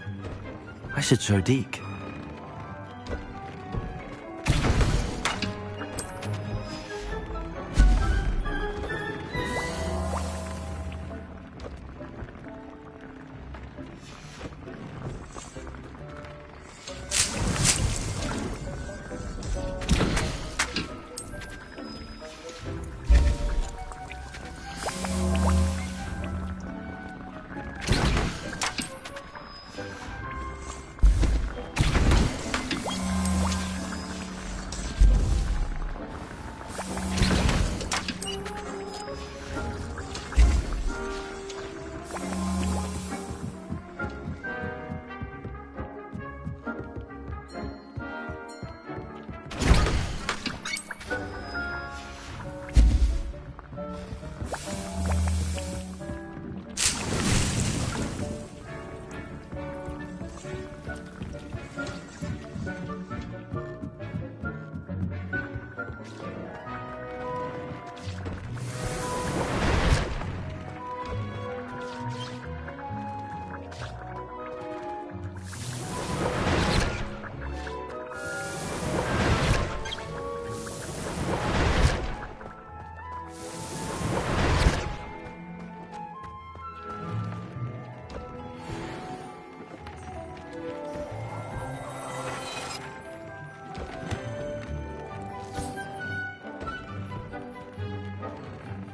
A: I should show Deke.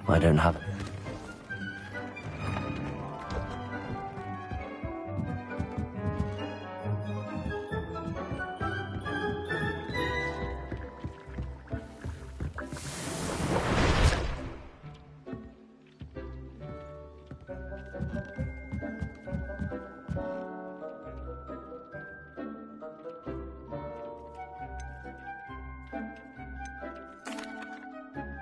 A: I don't have it.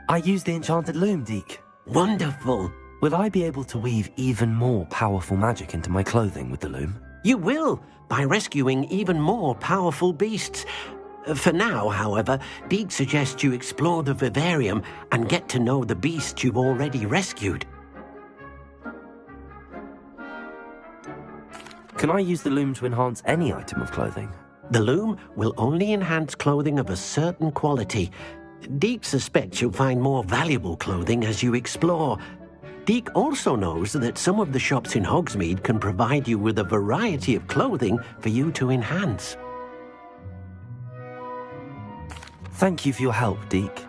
A: I used the enchanted loom, Deke.
I: Wonderful.
A: Will I be able to weave even more powerful magic into my clothing with the loom?
I: You will, by rescuing even more powerful beasts. For now, however, Deke suggests you explore the vivarium and get to know the beasts you've already rescued.
A: Can I use the loom to enhance any item of clothing?
I: The loom will only enhance clothing of a certain quality. Deke suspects you'll find more valuable clothing as you explore. Deke also knows that some of the shops in Hogsmeade can provide you with a variety of clothing for you to enhance.
A: Thank you for your help, Deke.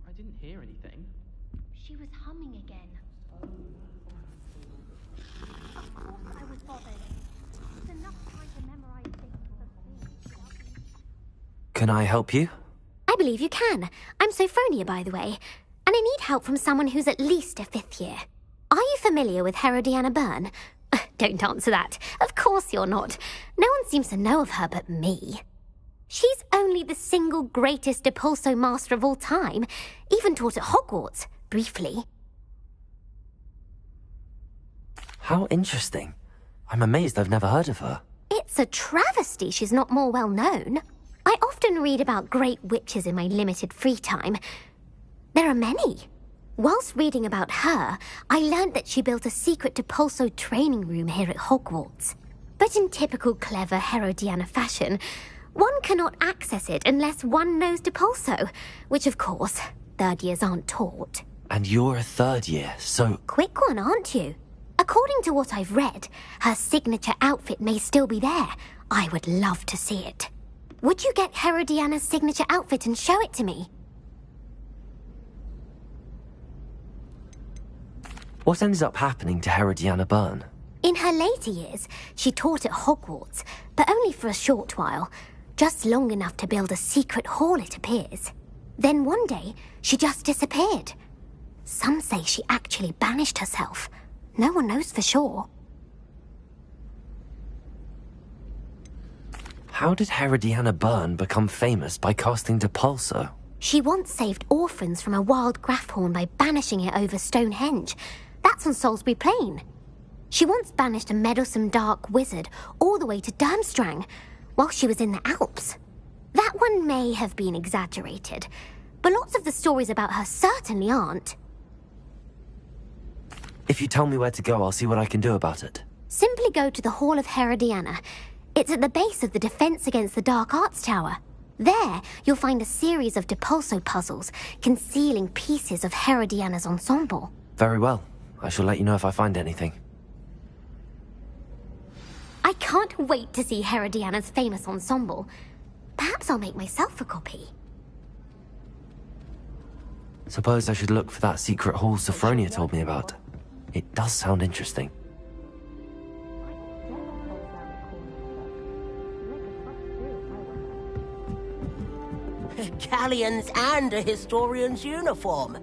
L: I didn't hear anything.
B: She was humming again. Of course I was bothered. It's enough trying to memorize things for things.
A: Can I help you?
O: I believe you can. I'm Sophronia, by the way, and I need help from someone who's at least a 5th year. Are you familiar with Herodiana Byrne? Don't answer that. Of course you're not. No one seems to know of her but me. She's only the single greatest Depulso master of all time, even taught at Hogwarts, briefly.
A: How interesting. I'm amazed I've never heard of her.
O: It's a travesty she's not more well known. I often read about great witches in my limited free time. There are many. Whilst reading about her, I learned that she built a secret Depulso training room here at Hogwarts. But in typical clever Herodiana fashion, one cannot access it unless one knows Depulso, which of course, 3rd years aren't taught.
A: And you're a 3rd year, so...
O: Quick one, aren't you? According to what I've read, her signature outfit may still be there. I would love to see it. Would you get Herodiana's signature outfit and show it to me?
A: What ended up happening to Herodiana Byrne?
O: In her later years, she taught at Hogwarts, but only for a short while. Just long enough to build a secret hall, it appears. Then one day, she just disappeared. Some say she actually banished herself. No one knows for sure.
A: How did Herodiana Byrne become famous by casting Depulso?
O: She once saved orphans from a wild Grafhorn by banishing it over Stonehenge. That's on Salisbury Plain. She once banished a meddlesome dark wizard all the way to Durmstrang while she was in the Alps. That one may have been exaggerated, but lots of the stories about her certainly aren't.
A: If you tell me where to go, I'll see what I can do about it.
O: Simply go to the Hall of Herodiana. It's at the base of the Defense Against the Dark Arts Tower. There, you'll find a series of Depulso puzzles concealing pieces of Herodiana's ensemble.
A: Very well. I shall let you know if I find anything.
O: I can't wait to see Herodiana's famous ensemble. Perhaps I'll make myself a copy.
A: Suppose I should look for that secret hall Sophronia told me about. It does sound interesting.
P: Galleons and a historian's uniform.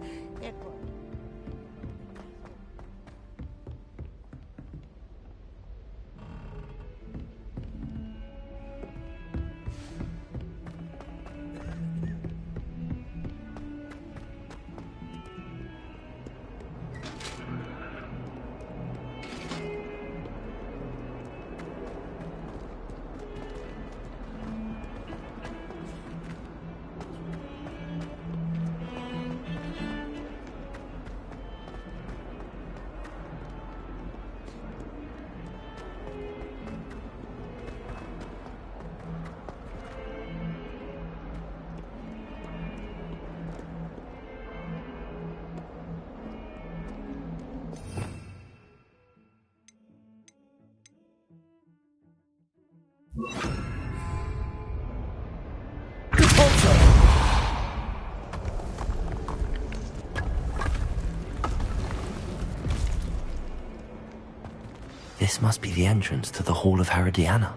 A: This must be the entrance to the Hall of Herodiana.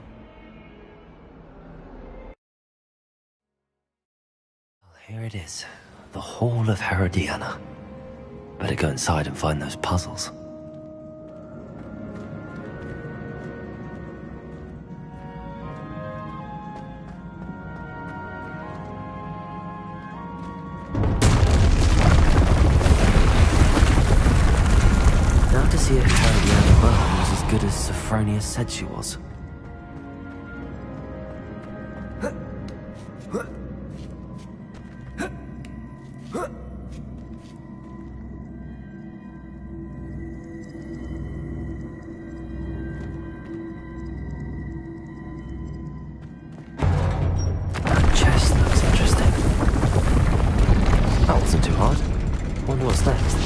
A: Well, here it is. The Hall of Herodiana. Better go inside and find those puzzles. Now to see if Herodiana Byrne was as good as Sophronia said she was. That chest looks interesting. That wasn't too hard. Wonder what's next.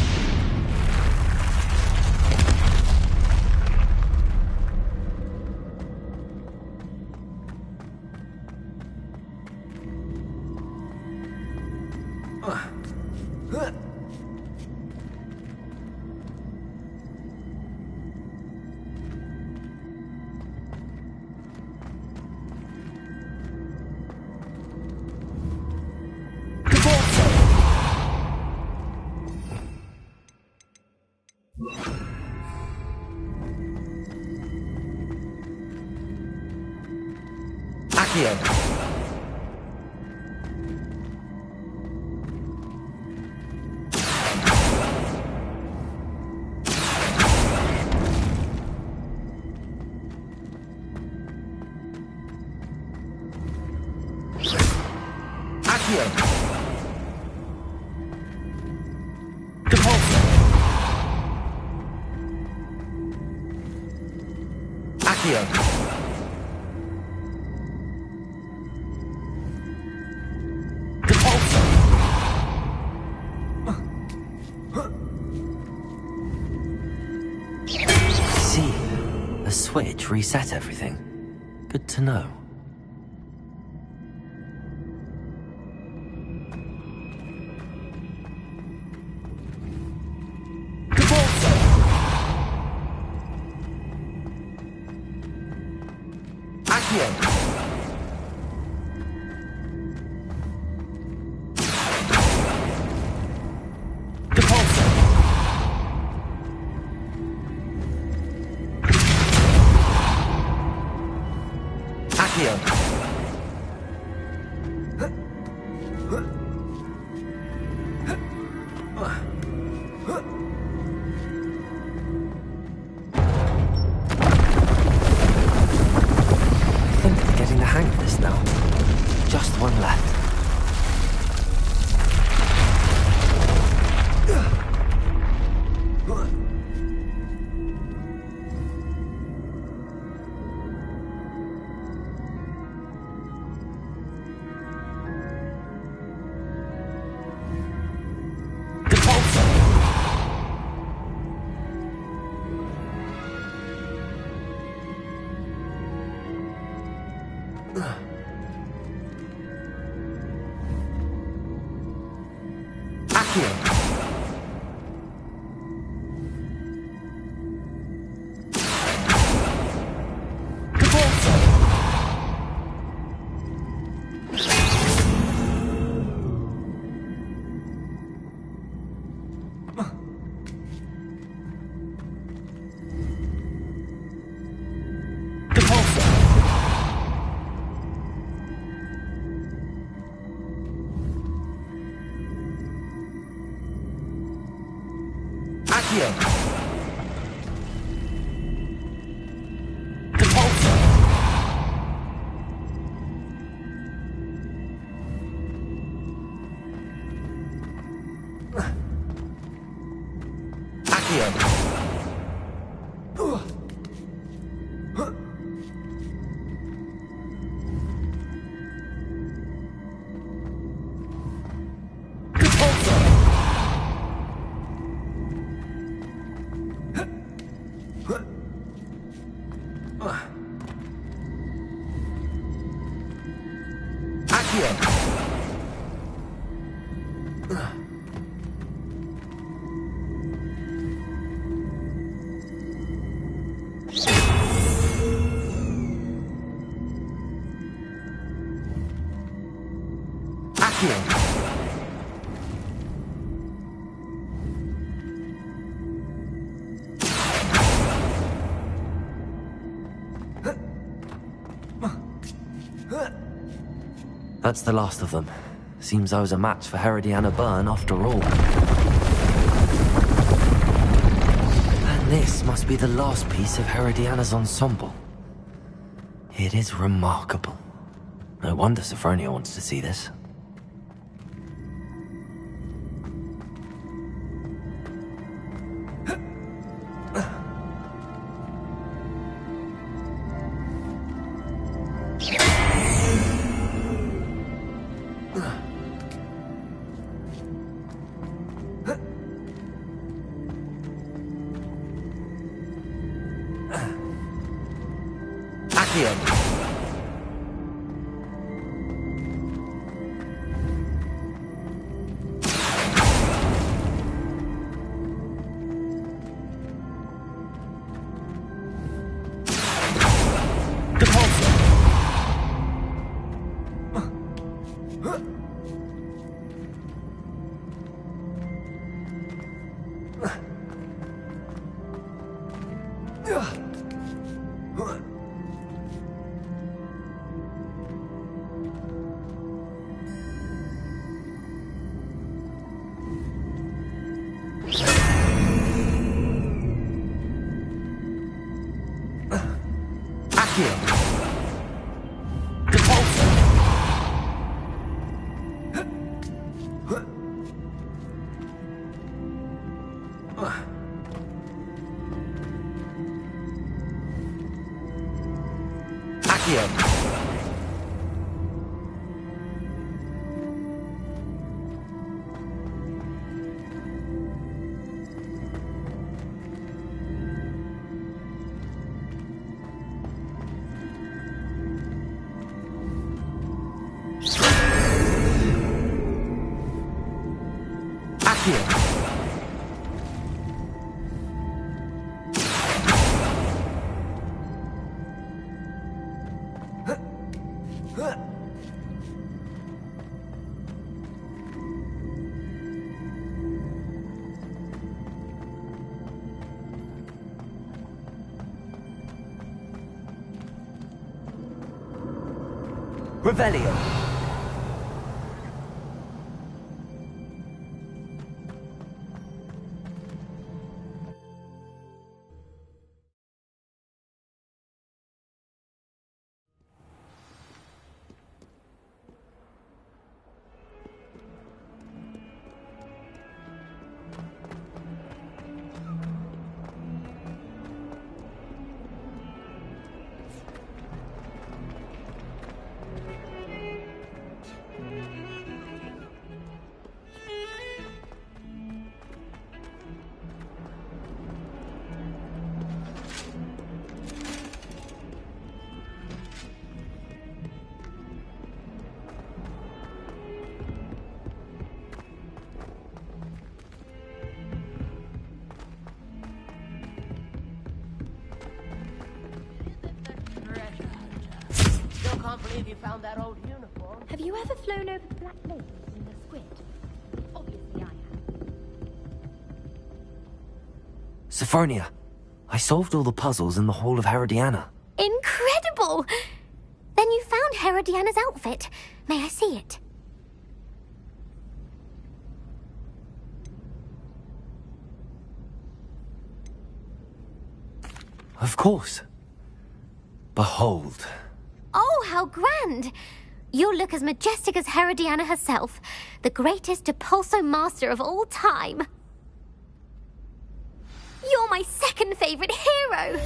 A: See, a switch reset everything. Good to know.
M: Accio.
A: That's the last of them. Seems I was a match for Herodiana Byrne after all. And this must be the last piece of Herodiana's ensemble. It is remarkable. No wonder Sophronia wants to see this.
M: Revelio.
P: Have you found that old uniform?
B: Have you ever flown over the Black Lake and seen a squid? Obviously I have.
A: Sophronia, I solved all the puzzles in the Hall of Herodiana.
O: Incredible! Then you found Herodiana's outfit. May I see it?
A: Of course. Behold.
O: Oh, how grand! You'll look as majestic as Herodiana herself, the greatest Depulso master of all time. You're my second favorite hero!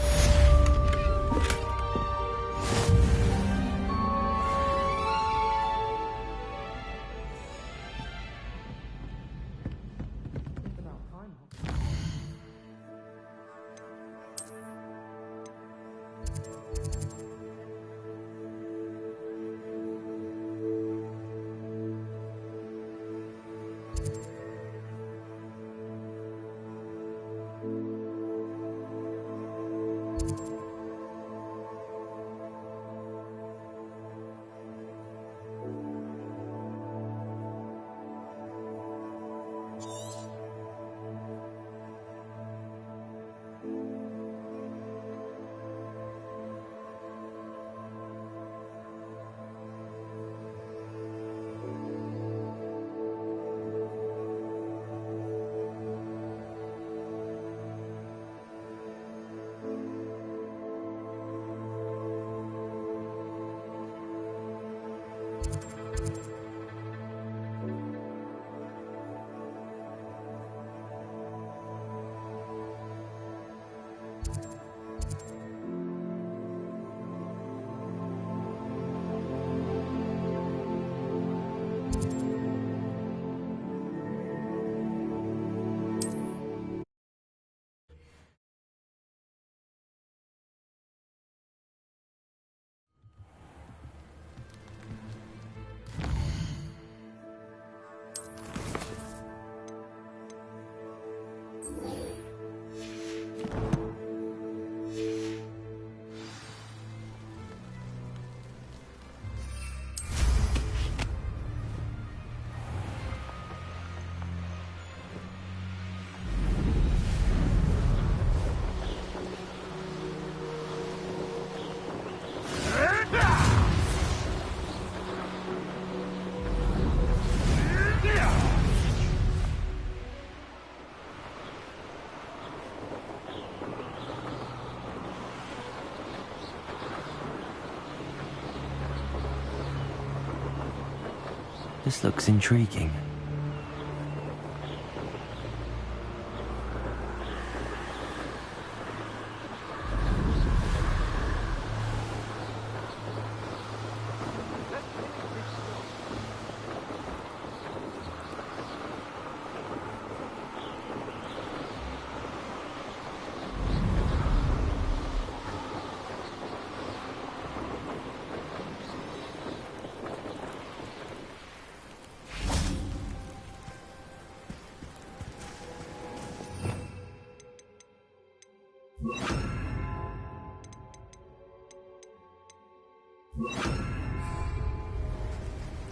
A: This looks intriguing.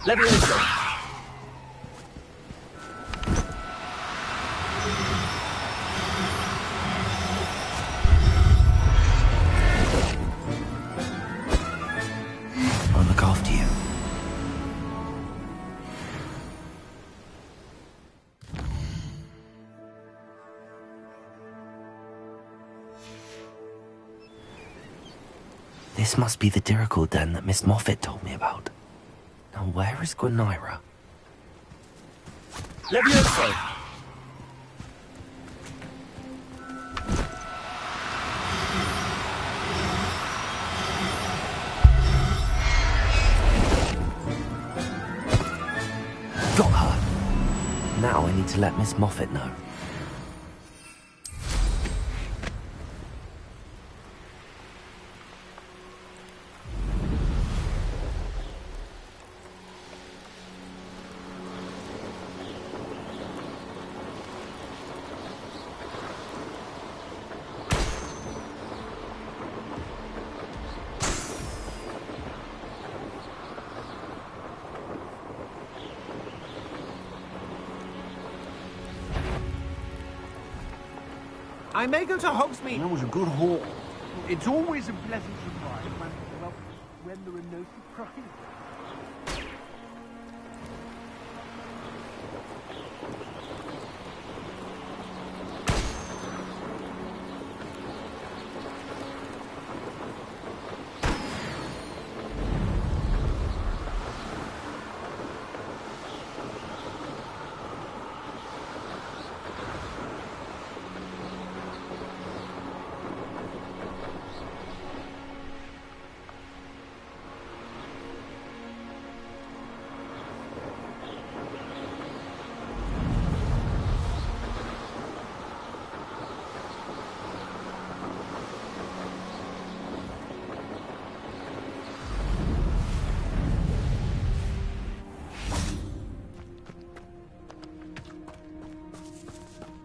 M: Levioso!
A: I'll look after you. This must be the Dirical den that Miss Moffat told me about. Now where is Gwenira?
M: Levioso!
A: Got her! Now I need to let Miss Moffat know.
I: I may go to Hogsmeade.
K: That was a good haul. It's always a pleasant surprise when there are no surprises.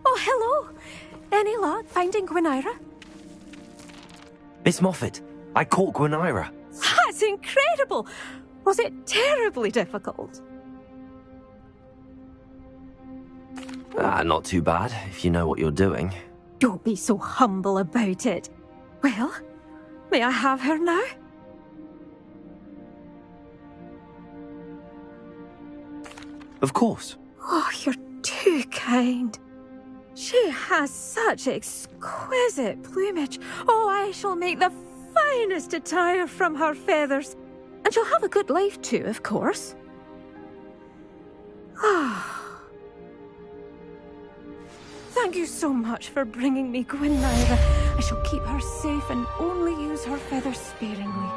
D: Oh, hello. Any luck finding Gwynaira?
A: Miss Moffat, I caught Gwynaira.
D: That's incredible. Was it terribly difficult?
A: Not too bad, if you know what you're doing.
D: Don't be so humble about it. Well, may I have her now?
A: Of course.
D: Oh, you're too kind. She has such exquisite plumage. Oh, I shall make the finest attire from her feathers. And she'll have a good life too, of course. Ah. Thank you so much for bringing me Gwynaira. I shall keep her safe and only use her feathers sparingly.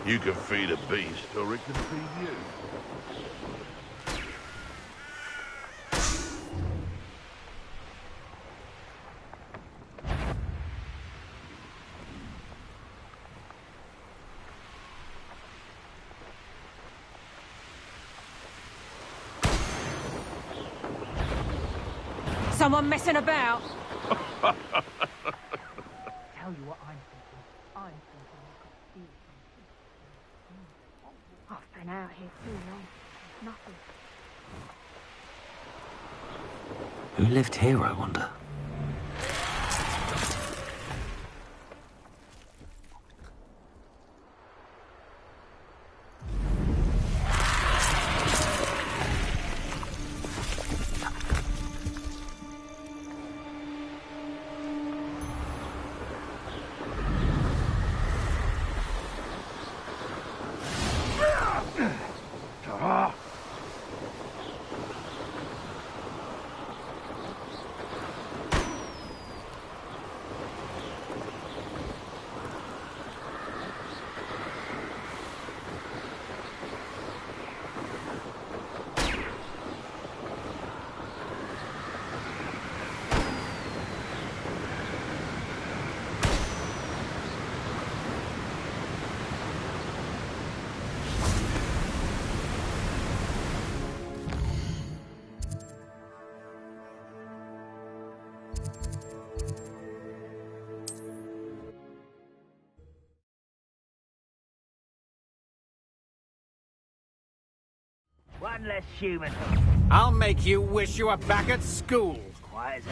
K: You can feed a beast, or it can feed you.
D: Someone messing about?
J: tell you what I'm thinking. I'm thinking I could feel something.
B: I've been out here too long. Nothing.
A: Who lived here, I wonder?
J: One less human.
Q: I'll make you wish you were back at school.
J: Quiet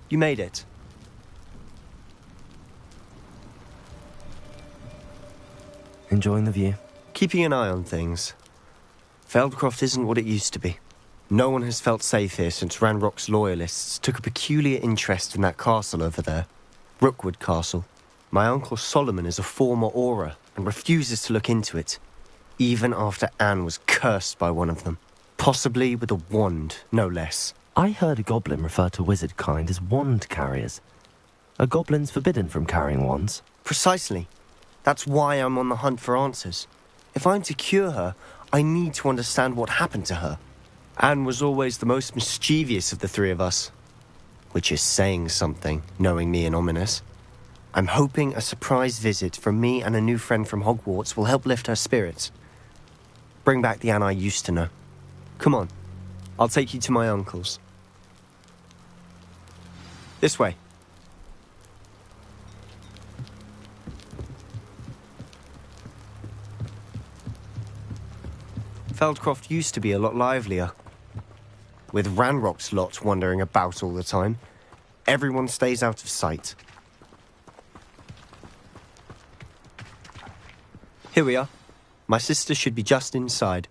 R: You made it.
A: Enjoying the view?
R: Keeping an eye on things. Feldcroft isn't what it used to be. No one has felt safe here since Ranrock's loyalists took a peculiar interest in that castle over there. Rookwood Castle. My uncle Solomon is a former Auror and refuses to look into it, even after Anne was cursed by one of them. Possibly with a wand, no less.
A: I heard a goblin refer to wizard kind as wand carriers. Are goblins forbidden from carrying wands?
R: Precisely. That's why I'm on the hunt for answers. If I'm to cure her, I need to understand what happened to her. Anne was always the most mischievous of the three of us. Which is saying something, knowing me and Ominous. I'm hoping a surprise visit from me and a new friend from Hogwarts will help lift her spirits. Bring back the Anne I used to know. Come on. I'll take you to my uncle's. This way. Feldcroft used to be a lot livelier. With Ranrock's lot wandering about all the time, everyone stays out of sight. Here we are. My sister should be just inside.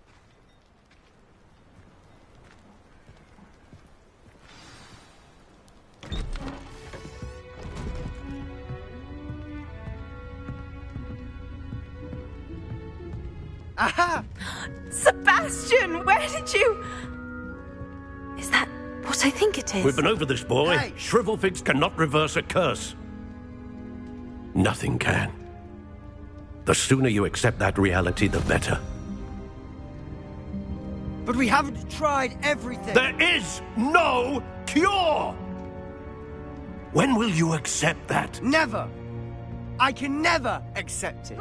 S: Aha! Sebastian, where did you... Is that what I think it is?
I: We've been over this, boy.
S: Hey.
I: Shrivelfigs cannot reverse a curse. Nothing can. The sooner you accept that reality, the better.
T: But we haven't tried everything.
I: There is no cure! When will you accept that?
T: Never! I can never accept it.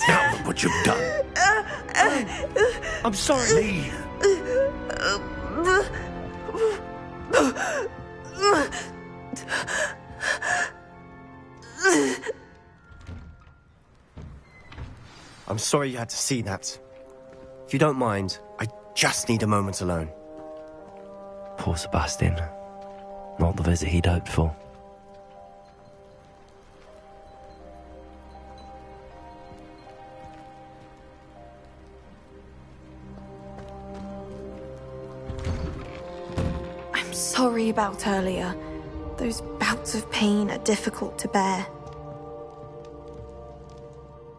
I: Now look what you've done.
T: I'm sorry.
I: Leave.
R: I'm sorry you had to see that. If you don't mind, I just need a moment alone.
A: Poor Sebastian. Not the visit he'd hoped for.
S: I'm sorry about earlier. Those bouts of pain are difficult to bear.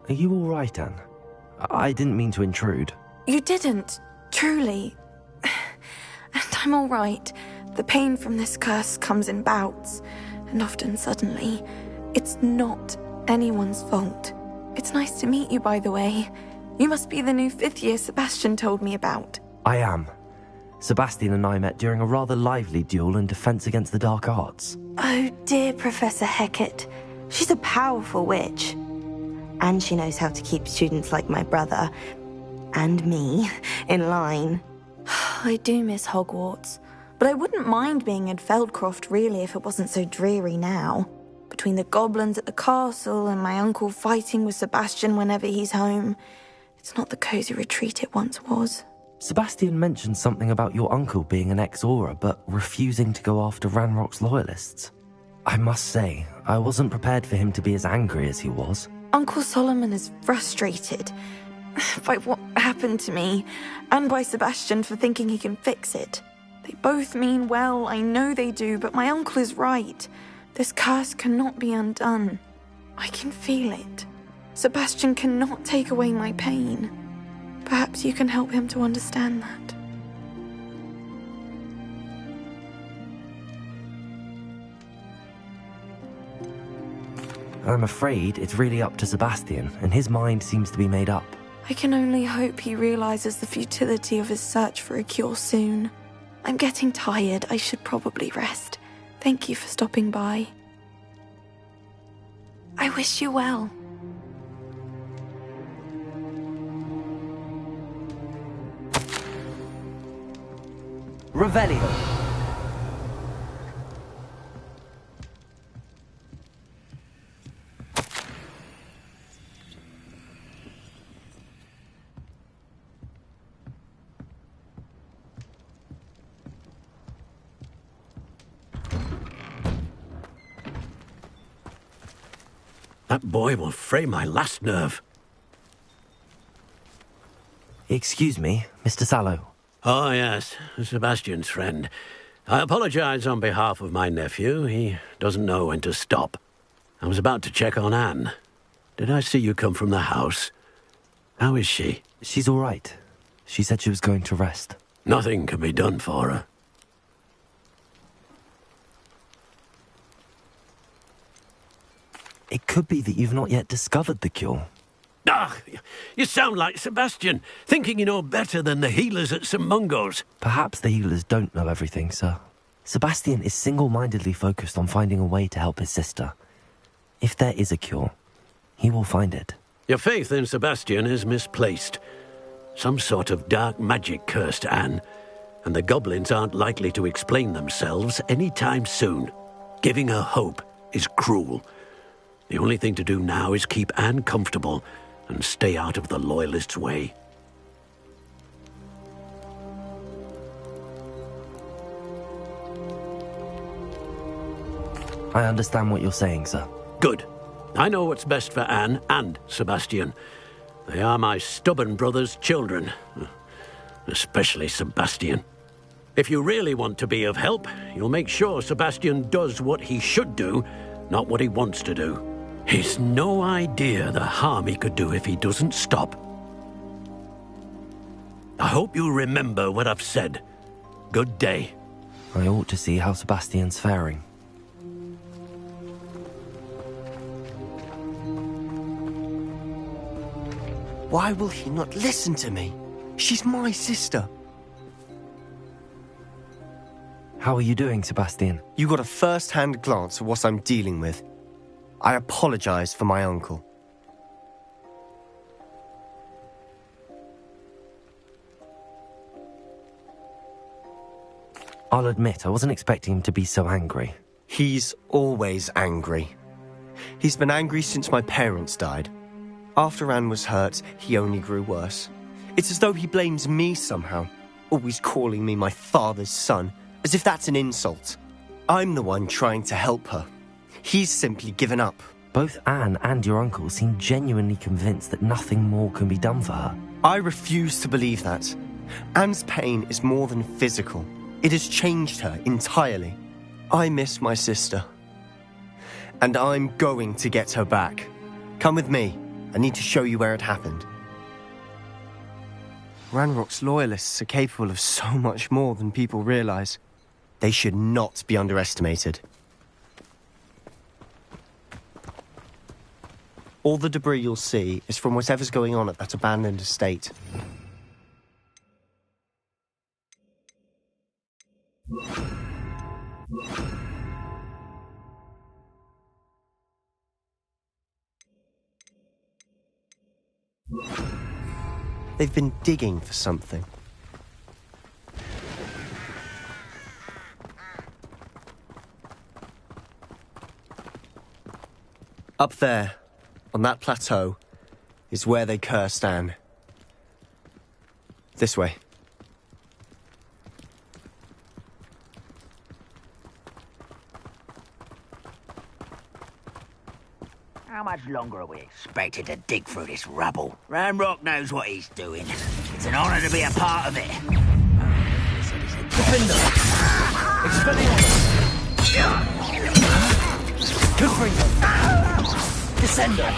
A: Are you all right, Anne? I didn't mean to intrude.
S: You didn't, truly. And I'm all right. The pain from this curse comes in bouts, and often suddenly. It's not anyone's fault. It's nice to meet you, by the way. You must be the new 5th year Sebastian told me about.
A: I am. Sebastian and I met during a rather lively duel in defense against the dark arts.
U: Oh dear, Professor Hecat. She's a powerful witch. And she knows how to keep students like my brother, and me, in line.
S: I do miss Hogwarts, but I wouldn't mind being in Feldcroft really if it wasn't so dreary now. Between the goblins at the castle and my uncle fighting with Sebastian whenever he's home, it's not the cosy retreat it once was.
A: Sebastian mentioned something about your uncle being an ex-Auror, but refusing to go after Ranrock's loyalists. I must say, I wasn't prepared for him to be as angry as he was.
S: Uncle Solomon is frustrated by what happened to me, and by Sebastian for thinking he can fix it. They both mean well, I know they do, but my uncle is right. This curse cannot be undone. I can feel it. Sebastian cannot take away my pain. Perhaps you can help him to understand that.
A: I'm afraid it's really up to Sebastian, and his mind seems to be made up.
S: I can only hope he realizes the futility of his search for a cure soon. I'm getting tired. I should probably rest. Thank you for stopping by. I wish you well.
A: Revelio.
I: That boy will fray my last nerve.
A: Excuse me, Mr. Sallow.
I: Oh, yes, Sebastian's friend. I apologize on behalf of my nephew. He doesn't know when to stop. I was about to check on Anne. Did I see you come from the house? How is she?
A: She's all right. She said she was going to rest.
I: Nothing can be done for her.
A: It could be that you've not yet discovered the cure.
I: Ah, you sound like Sebastian, thinking you know better than the healers at St. Mungo's.
A: Perhaps the healers don't know everything, sir. Sebastian is single-mindedly focused on finding a way to help his sister. If there is a cure, he will find it.
I: Your faith in Sebastian is misplaced. Some sort of dark magic cursed Anne, and the goblins aren't likely to explain themselves anytime soon. Giving her hope is cruel. The only thing to do now is keep Anne comfortable and stay out of the Loyalists' way.
A: I understand what you're saying, sir.
I: Good. I know what's best for Anne and Sebastian. They are my stubborn brother's children. Especially Sebastian. If you really want to be of help, you'll make sure Sebastian does what he should do, not what he wants to do. He's no idea the harm he could do if he doesn't stop. I hope you remember what I've said. Good day.
A: I ought to see how Sebastian's faring.
R: Why will he not listen to me? She's my sister.
A: How are you doing, Sebastian?
R: You got a first-hand glance at what I'm dealing with. I apologize for my uncle.
A: I'll admit, I wasn't expecting him to be so angry.
R: He's always angry. He's been angry since my parents died. After Anne was hurt, he only grew worse. It's as though he blames me somehow, always calling me my father's son, as if that's an insult. I'm the one trying to help her. He's simply given up.
A: Both Anne and your uncle seem genuinely convinced that nothing more can be done for her.
R: I refuse to believe that. Anne's pain is more than physical. It has changed her entirely. I miss my sister. And I'm going to get her back. Come with me. I need to show you where it happened. Ranrock's loyalists are capable of so much more than people realize. They should not be underestimated. All the debris you'll see is from whatever's going on at that abandoned estate. They've been digging for something. Up there, on that plateau, is where they cursed Anne. This way.
C: How much longer are we expected to dig through this rubble? Ramrock knows what he's doing. It's an honor to be a part of it.
T: Defender! Expelliarmus! Confringo! Descender!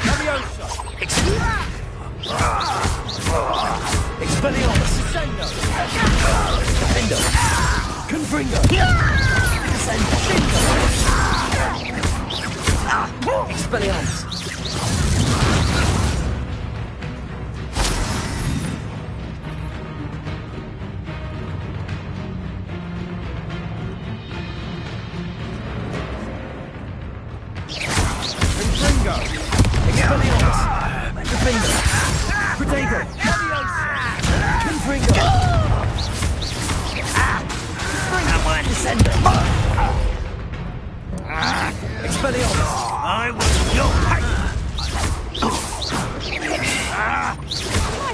T: Leviosa! Expelliarmus! Descendo! Defender! Confringo! Descendo! Expelliarmus! Confringo! Expelliarmus! Defender! Protego! Confringo! Descender! Expelliarmus!
C: I will your pain!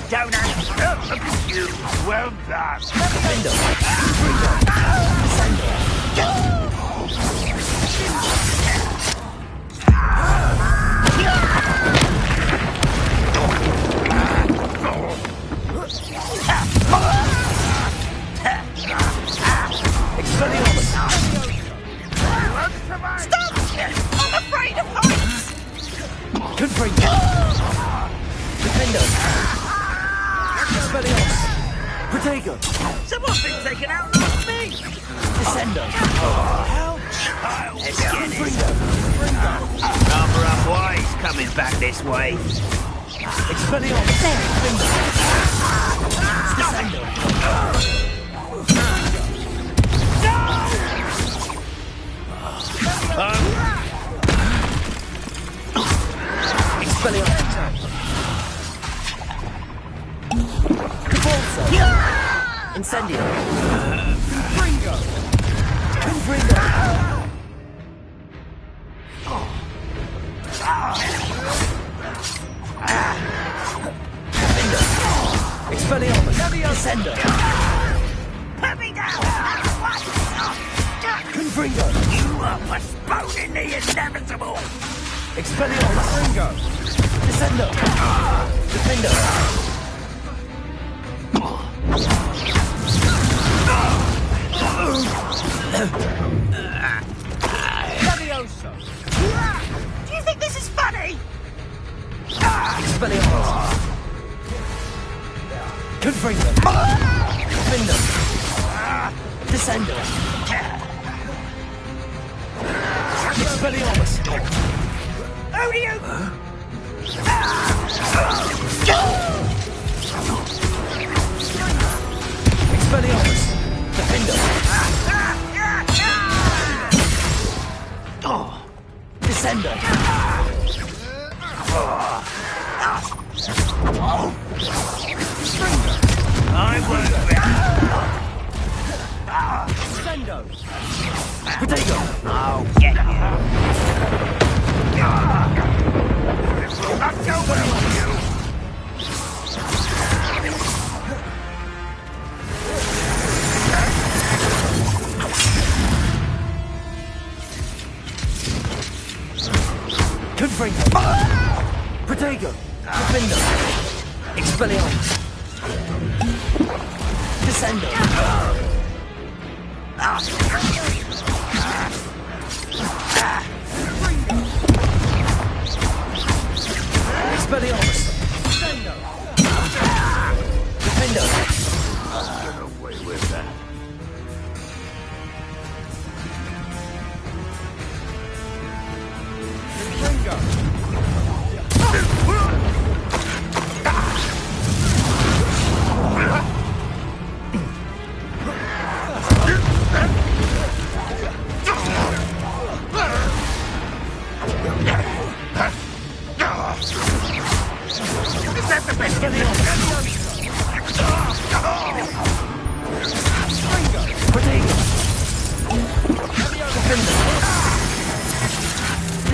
C: Don't have look at you! Well done!
T: Defender! Confringo! Descender! Expelliarmus!
C: Stop! I'm afraid of heights!
T: Confringo! Defender! Expelliarmus! Protego!
C: Someone's been taken out like me!
T: Descender!
C: Let's get it! Number up wise coming back this way.
T: Expelliarmus! Descender! Expelliarmus! Cabalso! Incendio! Confringo! Confringo! Defender! Expelliarmus! Descender!
C: Put me down!
T: Confringo!
C: You are postponing the inevitable!
T: Expelliarmus! Confringo! Descender! Defender!
C: Leviosa! Do you think this is funny?
T: Expelliarmus! Confringo! Defender! Descender! Expelliarmus!
C: Who do you...
T: Expelliarmus! Defender! Descender!
C: I won't be...
T: Descendo! Protego!
C: I'll get you. Not go well with you.
T: Confringo! Protego! Defender! Expelliarmus! Descender! Expelliarmus! Descendo!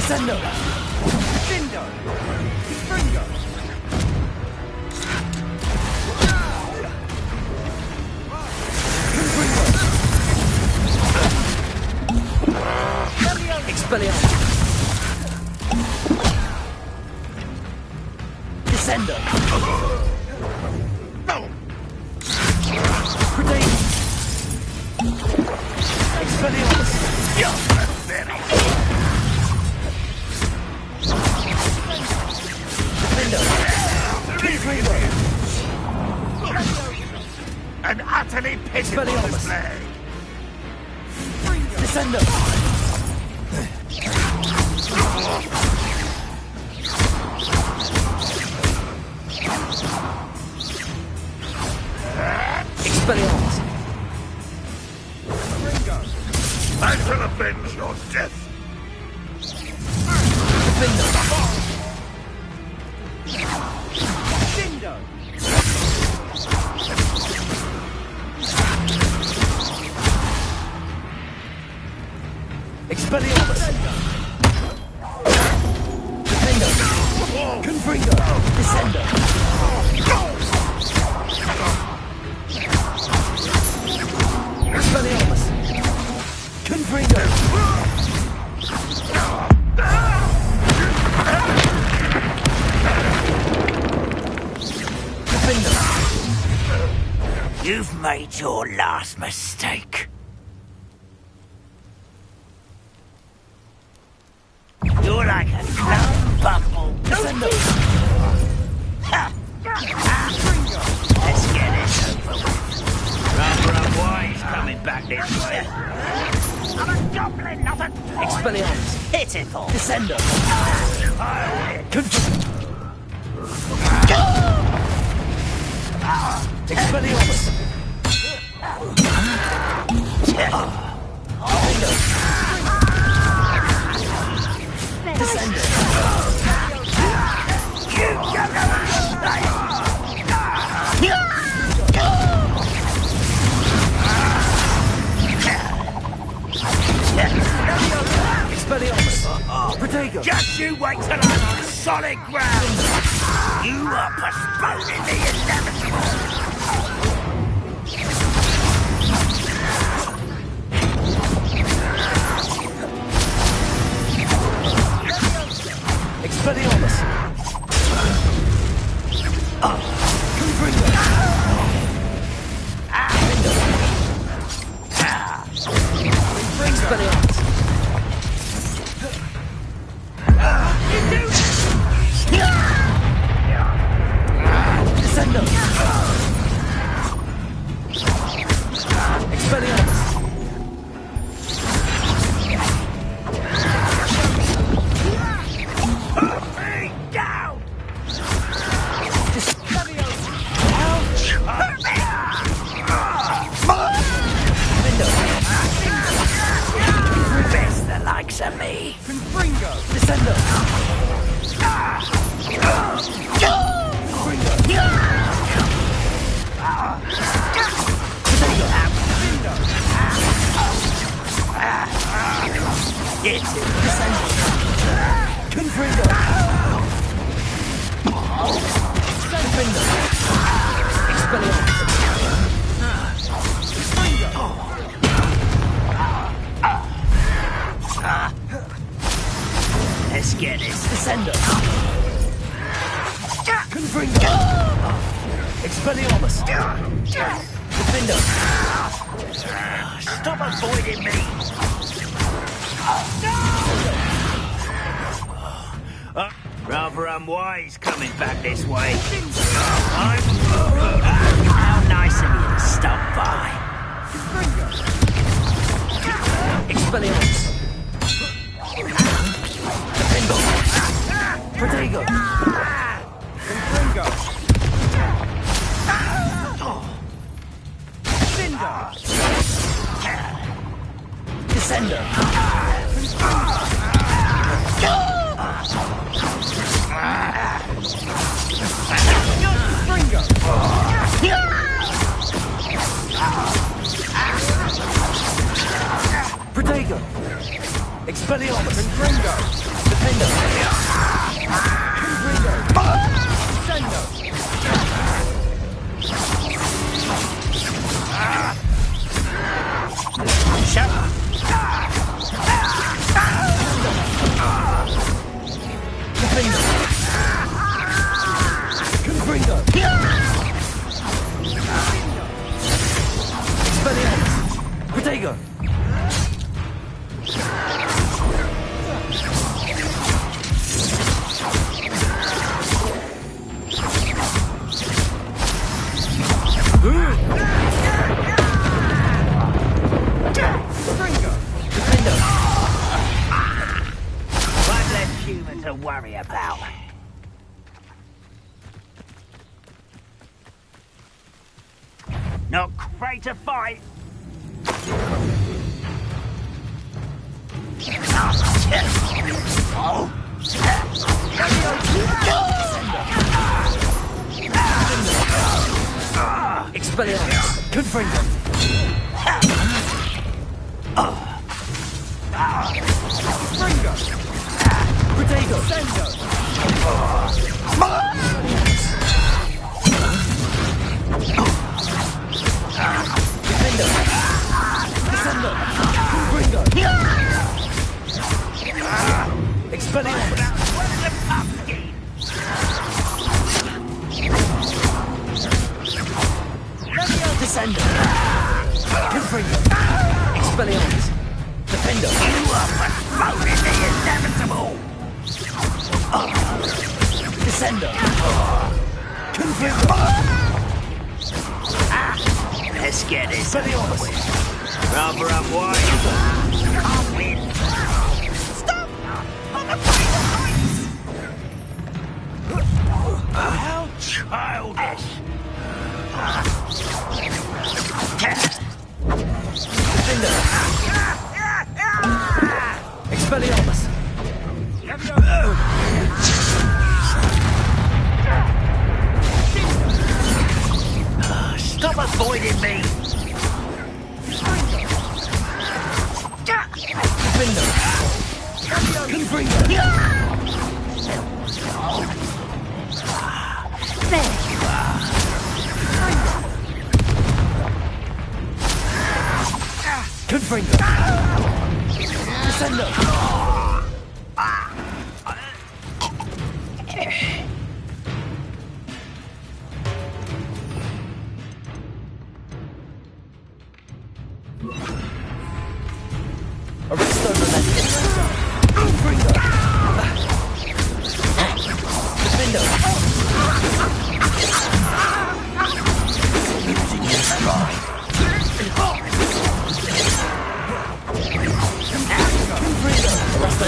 T: Descendo! Dindo! Fringo!
J: Expelliarmus! Descendo! Expelliarmus!
E: An utterly pitiful display.
J: Descendo! Expelliarmus!
E: I shall avenge your death.
K: Dindo!
J: Expelliarmus! Defendo! Confringo! Descendo! Expelliarmus! Confringo! Defendo!
C: You've made your last mistake. You're like a clown bumble.
J: Descendo!
C: Let's get it over with. Rather unwise coming back this way. I'm a goblin, not a toy.
J: Expelliarmus!
C: Pitiful.
J: Descendo! Expelliarmus! Descendo! Expelliarmus! Protego!
C: Just you wait till I'm on solid ground. You are postponing the inevitable.
J: Expelliarmus! Confringo! Expelliarmus! Descendo! Expelliarmus!
C: Down! Best the likes of me.
K: Confringo!
J: Descendo!
C: It's
J: Confringo! Confringo! Expelliarmus!
C: Let's get this.
J: Descendo! Confringo! Expelliarmus! Defendo!
C: Stop avoiding me. Rather unwise coming back this way. How nice of you to stop by.
J: Expelliarmus! Defendo! Protego!
K: Confringo! Dindo!
J: Descendo!
K: Fringo!
J: Protego! Expelliarmus!
T: Expelliarmus! Confringo! Defendo! Confringo! Sendo!
C: Shut up!
T: Defendo! Confringo! Expelliarmus! Protego!
C: One less human to worry about. Not afraid to fight.
T: Expelliarmus! Confringo! Confringo! Protego! Sendo! Defendo! Sendo! Confringo! Expelliarmus! Descendo! Confringo! Expelliarmus! Defendo!
C: You are postponing the inevitable!
T: Descendo! Confringo!
C: Let's get it.
T: Expelliarmus!
C: Rather unwise. I'll win. Stop! I'm afraid of heights! How childish!
T: Defendo! Expelliarmus!
C: Stop avoiding me!
T: Defendo! Confringo!
O: There you
T: are! Confringo! Descendo! Arresto Momentum! Confringo! Defendo! Losing your stride! Confringo! Arresto Momentum!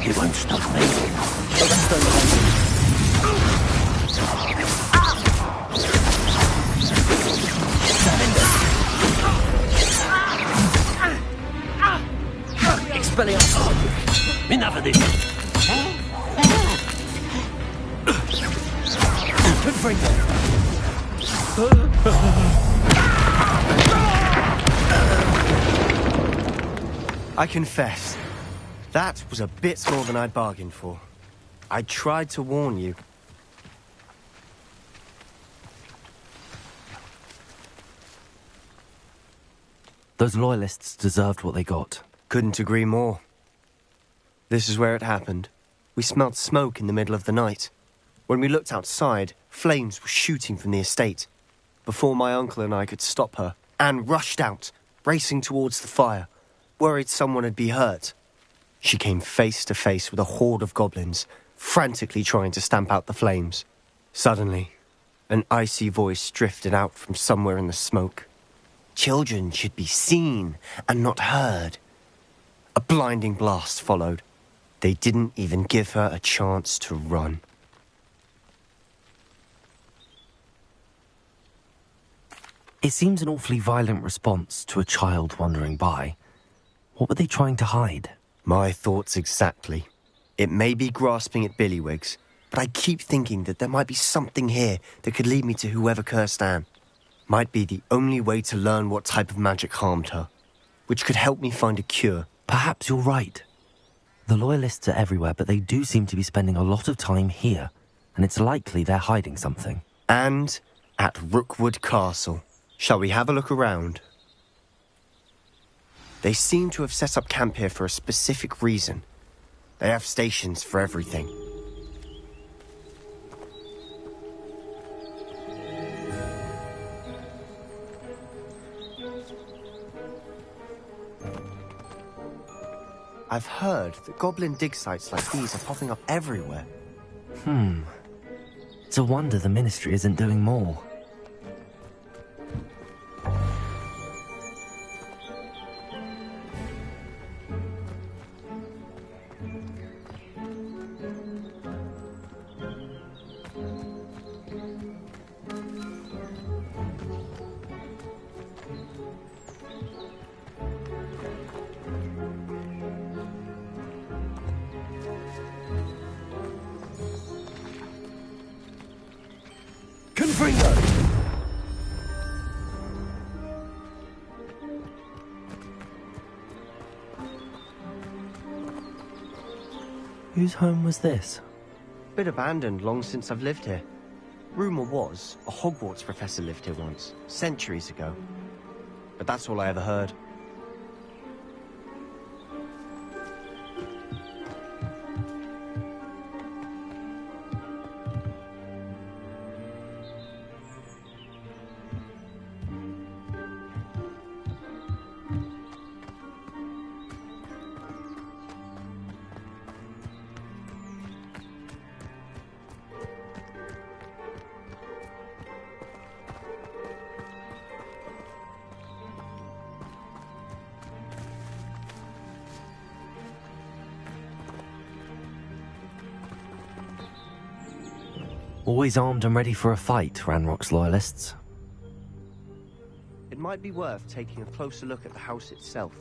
A: It won't stop me.
T: Arresto Momentum! Expelliarmus!
A: Enough of this.
T: Confringo!
R: I confess, that was a bit more than I'd bargained for. I tried to warn you.
A: Those loyalists deserved what they got.
R: Couldn't agree more. This is where it happened. We smelled smoke in the middle of the night. When we looked outside, flames were shooting from the estate. Before my uncle and I could stop her, Anne rushed out, racing towards the fire, worried someone had been hurt. She came face to face with a horde of goblins, frantically trying to stamp out the flames. Suddenly, an icy voice drifted out from somewhere in the smoke. Children should be seen and not heard. A blinding blast followed. They didn't even give her a chance to run.
A: It seems an awfully violent response to a child wandering by. What were they trying to hide?
R: My thoughts exactly. It may be grasping at billywhigs, but I keep thinking that there might be something here that could lead me to whoever cursed Anne. Might be the only way to learn what type of magic harmed her, which could help me find a cure.
A: Perhaps you're right. The Loyalists are everywhere, but they do seem to be spending a lot of time here, and it's likely they're hiding something.
R: And at Rookwood Castle. Shall we have a look around? They seem to have set up camp here for a specific reason. They have stations for everything. I've heard that goblin dig sites like these are popping up everywhere.
A: It's a wonder the Ministry isn't doing more. Whose home was this?
R: Bit abandoned long since I've lived here. Rumour was, a Hogwarts professor lived here once, centuries ago. But that's all I ever heard.
A: Always armed and ready for a fight, Ranrock's Loyalists.
R: It might be worth taking a closer look at the house itself.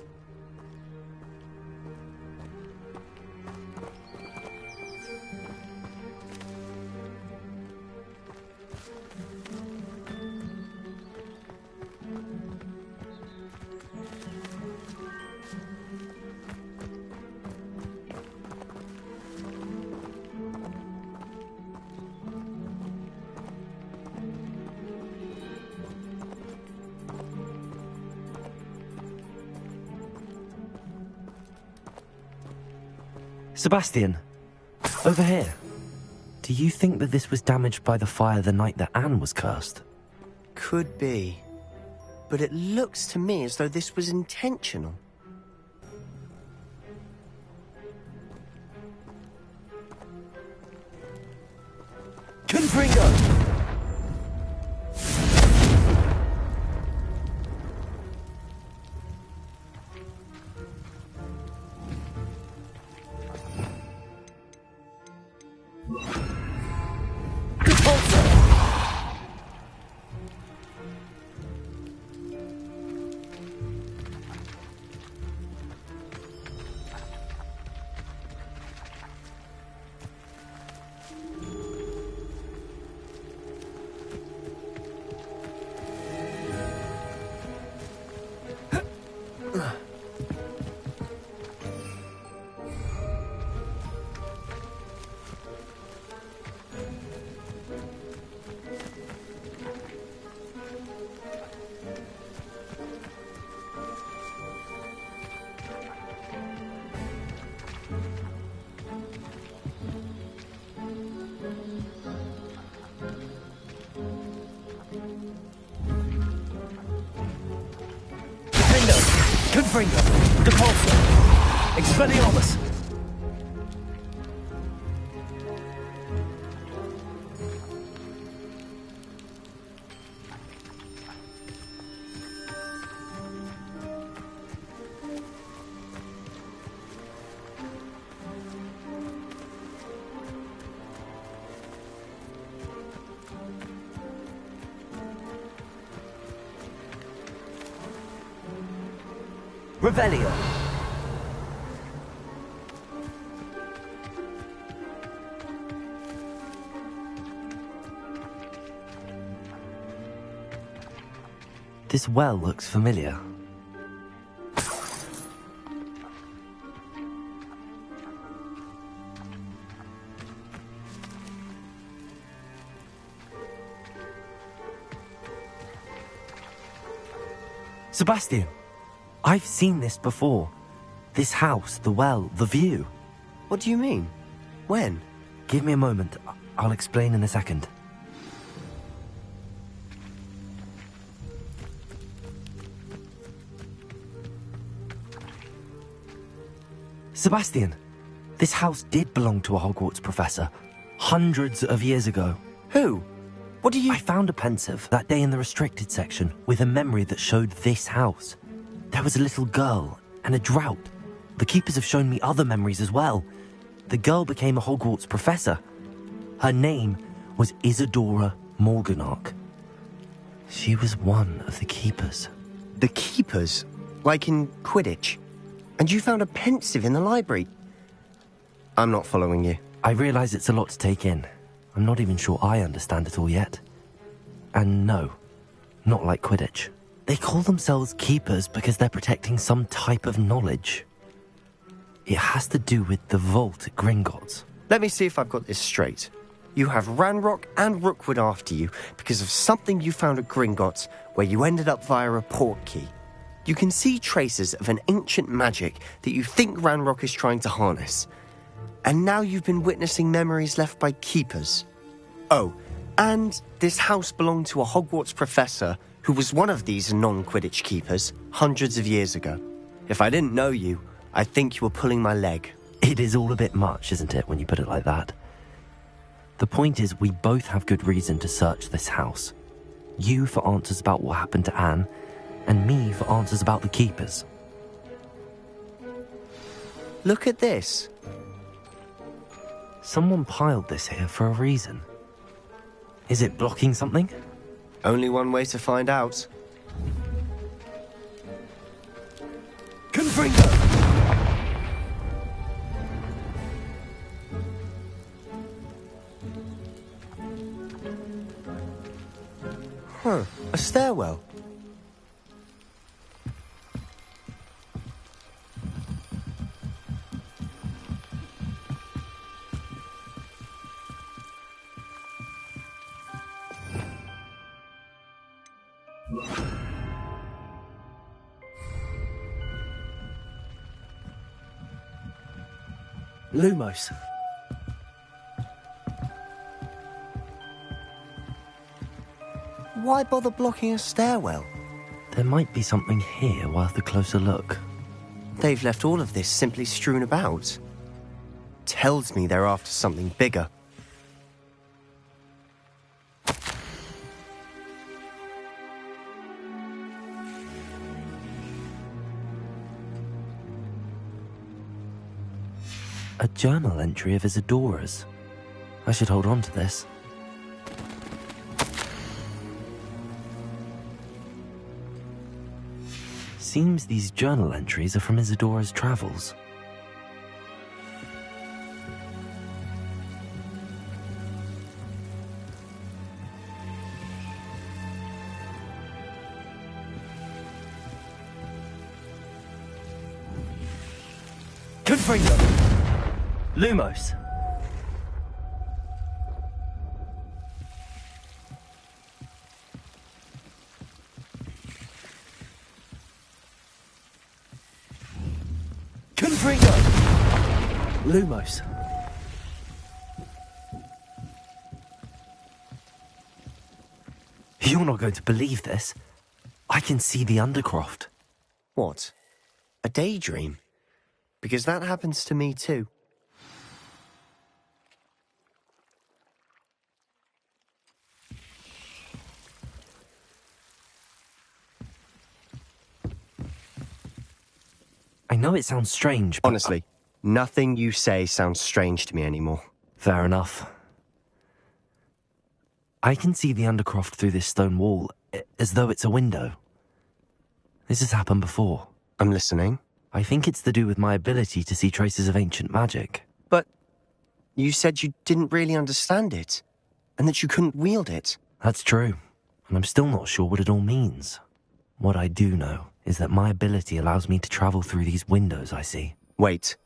A: Sebastian, over here. Do you think that this was damaged by the fire the night that Anne was cursed?
R: Could be. But it looks to me as though this was intentional.
T: Confringo!
C: Confringo! Depulso! Expelliarmus! Revelio.
A: This well looks familiar. Sebastian, I've seen this before. This house, the well, the view.
R: What do you mean? When?
A: Give me a moment. I'll explain in a second. Sebastian, this house did belong to a Hogwarts professor, hundreds of years ago.
R: Who? What do you...
A: I found a pensive that day in the restricted section with a memory that showed this house. There was a little girl and a drought. The keepers have shown me other memories as well. The girl became a Hogwarts professor. Her name was Isadora Morganach. She was one of the keepers.
R: The keepers? Like in Quidditch? And you found a pensive in the library? I'm not following you.
A: I realize it's a lot to take in. I'm not even sure I understand it all yet. And no, not like Quidditch. They call themselves keepers because they're protecting some type of knowledge. It has to do with the vault at Gringotts.
R: Let me see if I've got this straight. You have Ranrock and Rookwood after you because of something you found at Gringotts where you ended up via a portkey. You can see traces of an ancient magic that you think Ranrock is trying to harness. And now you've been witnessing memories left by keepers. Oh, and this house belonged to a Hogwarts professor who was one of these non-Quidditch keepers hundreds of years ago. If I didn't know you, I think you were pulling my leg.
A: It is all a bit much, isn't it, when you put it like that? The point is, we both have good reason to search this house. You for answers about what happened to Anne, and me for answers about the keepers.
R: Look at this.
A: Someone piled this here for a reason. Is it blocking something?
R: Only one way to find out.
T: Confringo!
R: Huh, a stairwell.
A: Lumos.
R: Why bother blocking a stairwell?
A: There might be something here worth a closer look.
R: They've left all of this simply strewn about. Tells me they're after something bigger.
A: A journal entry of Isadora's. I should hold on to this. Seems these journal entries are from Isadora's travels.
T: Confringo!
A: Lumos.
T: Confringo!
A: Lumos. You're not going to believe this. I can see the Undercroft.
R: What? A daydream? Because that happens to me too.
A: I know it sounds strange, but...
R: Honestly, nothing you say sounds strange to me anymore.
A: Fair enough. I can see the Undercroft through this stone wall, as though it's a window. This has happened before.
R: I'm listening.
A: I think it's to do with my ability to see traces of ancient magic.
R: But you said you didn't really understand it, and that you couldn't wield it.
A: That's true, and I'm still not sure what it all means. What I do know is that my ability allows me to travel through these windows I see.
R: Wait.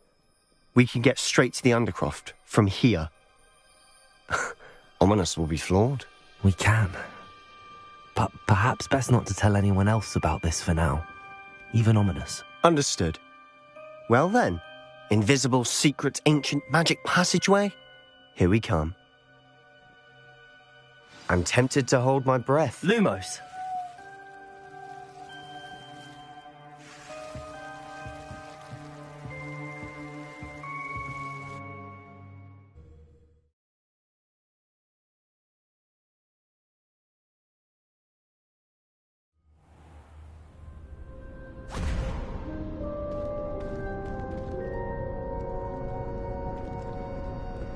R: We can get straight to the Undercroft from here. Ominous will be flawed.
A: We can. But perhaps best not to tell anyone else about this for now. Even Ominous.
R: Understood. Well then, invisible, secret, ancient magic passageway? Here we come. I'm tempted to hold my breath.
M: Lumos.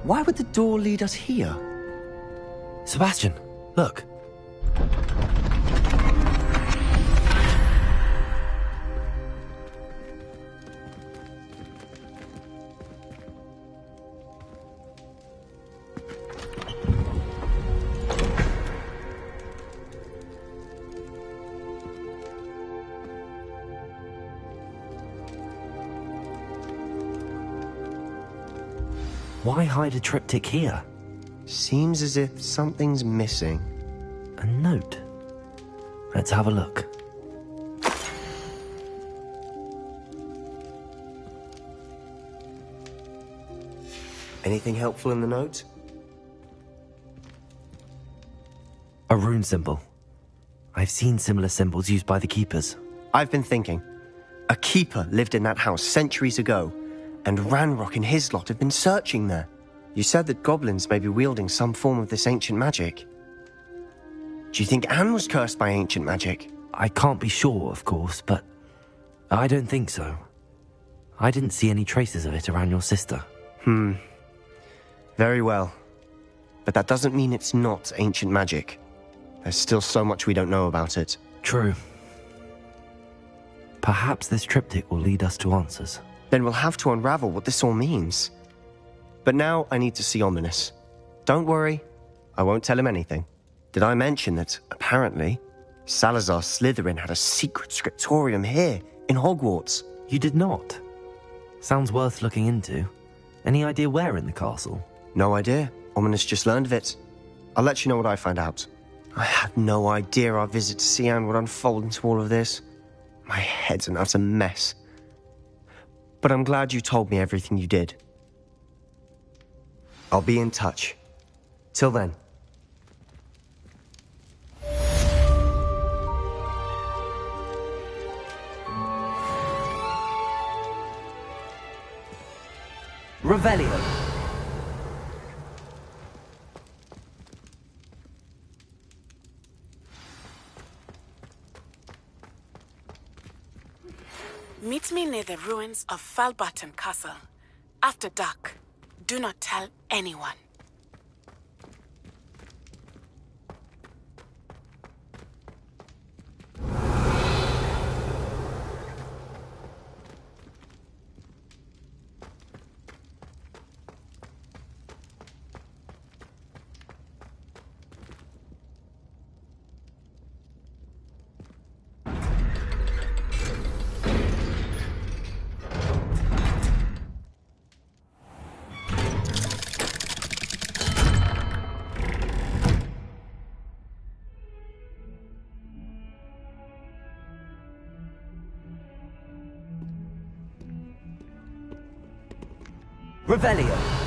R: Why would the door lead us here?
A: Sebastian, look. Why hide a triptych here?
R: Seems as if something's missing.
A: A note. Let's have a look.
R: Anything helpful in the note?
A: A rune symbol. I've seen similar symbols used by the keepers.
R: I've been thinking. A keeper lived in that house centuries ago, and Ranrock and his lot have been searching there. You said that goblins may be wielding some form of this ancient magic. Do you think Anne was cursed by ancient magic?
A: I can't be sure, of course, but I don't think so. I didn't see any traces of it around your sister.
R: Very well. But that doesn't mean it's not ancient magic. There's still so much we don't know about it.
A: True. Perhaps this triptych will lead us to answers.
R: Then we'll have to unravel what this all means. But now I need to see Ominous. Don't worry, I won't tell him anything. Did I mention that, apparently, Salazar Slytherin had a secret scriptorium here, in Hogwarts?
A: You did not? Sounds worth looking into. Any idea where in the castle?
R: No idea. Ominous just learned of it. I'll let you know what I find out. I had no idea our visit to Sian would unfold into all of this. My head's an utter mess. But I'm glad you told me everything you did. I'll be in touch. Till then.
M: Revelio.
H: Meet me near the ruins of Falbarton Castle. After dark. Do not tell anyone.
M: Revelio.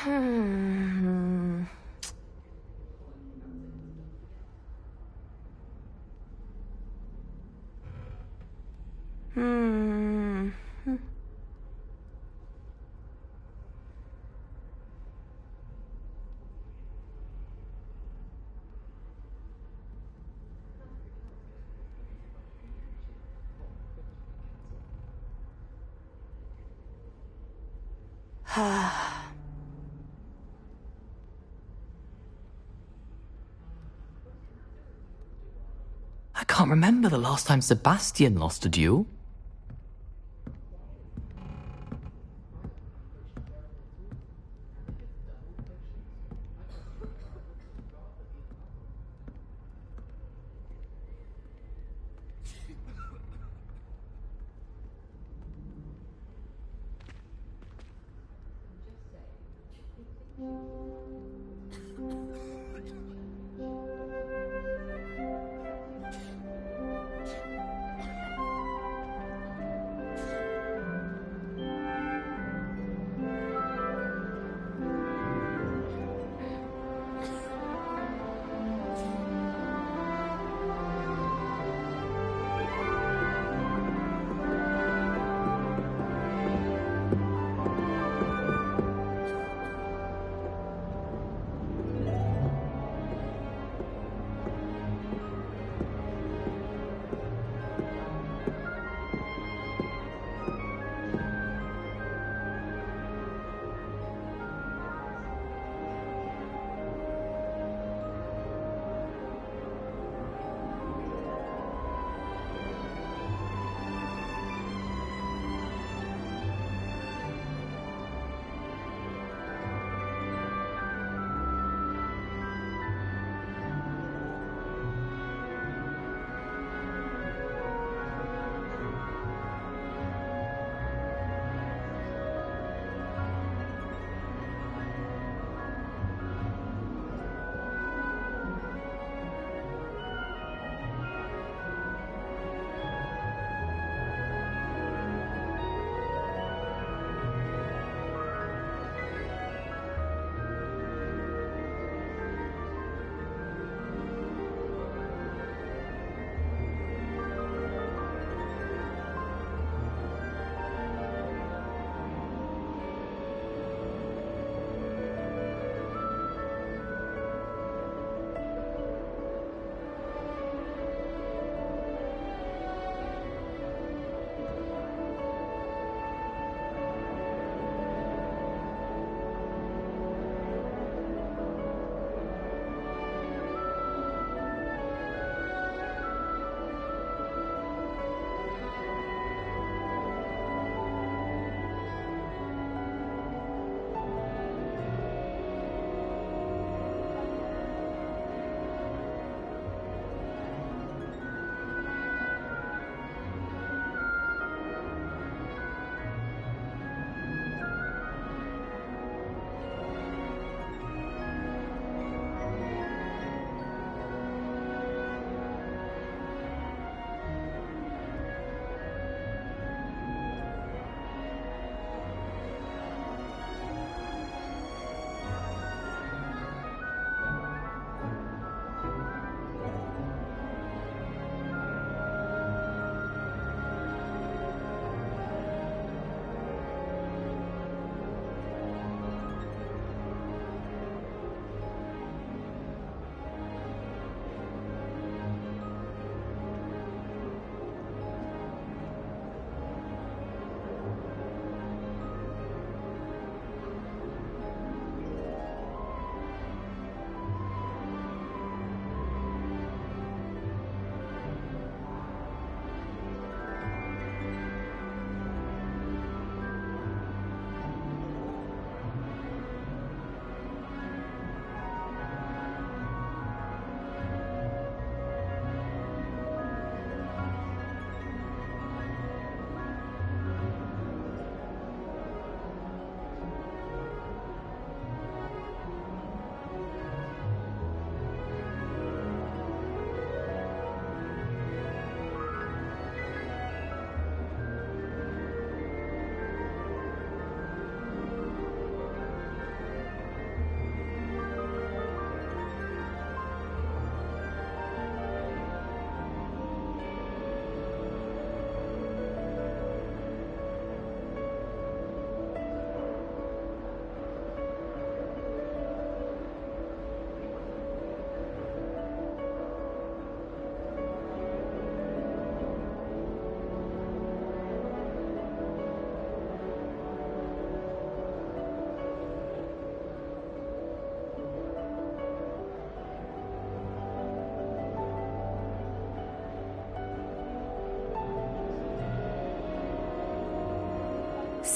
L: I can't remember the last time Sebastian lost a duel.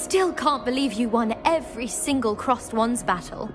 G: still can't believe you won every single Crossed Wands battle.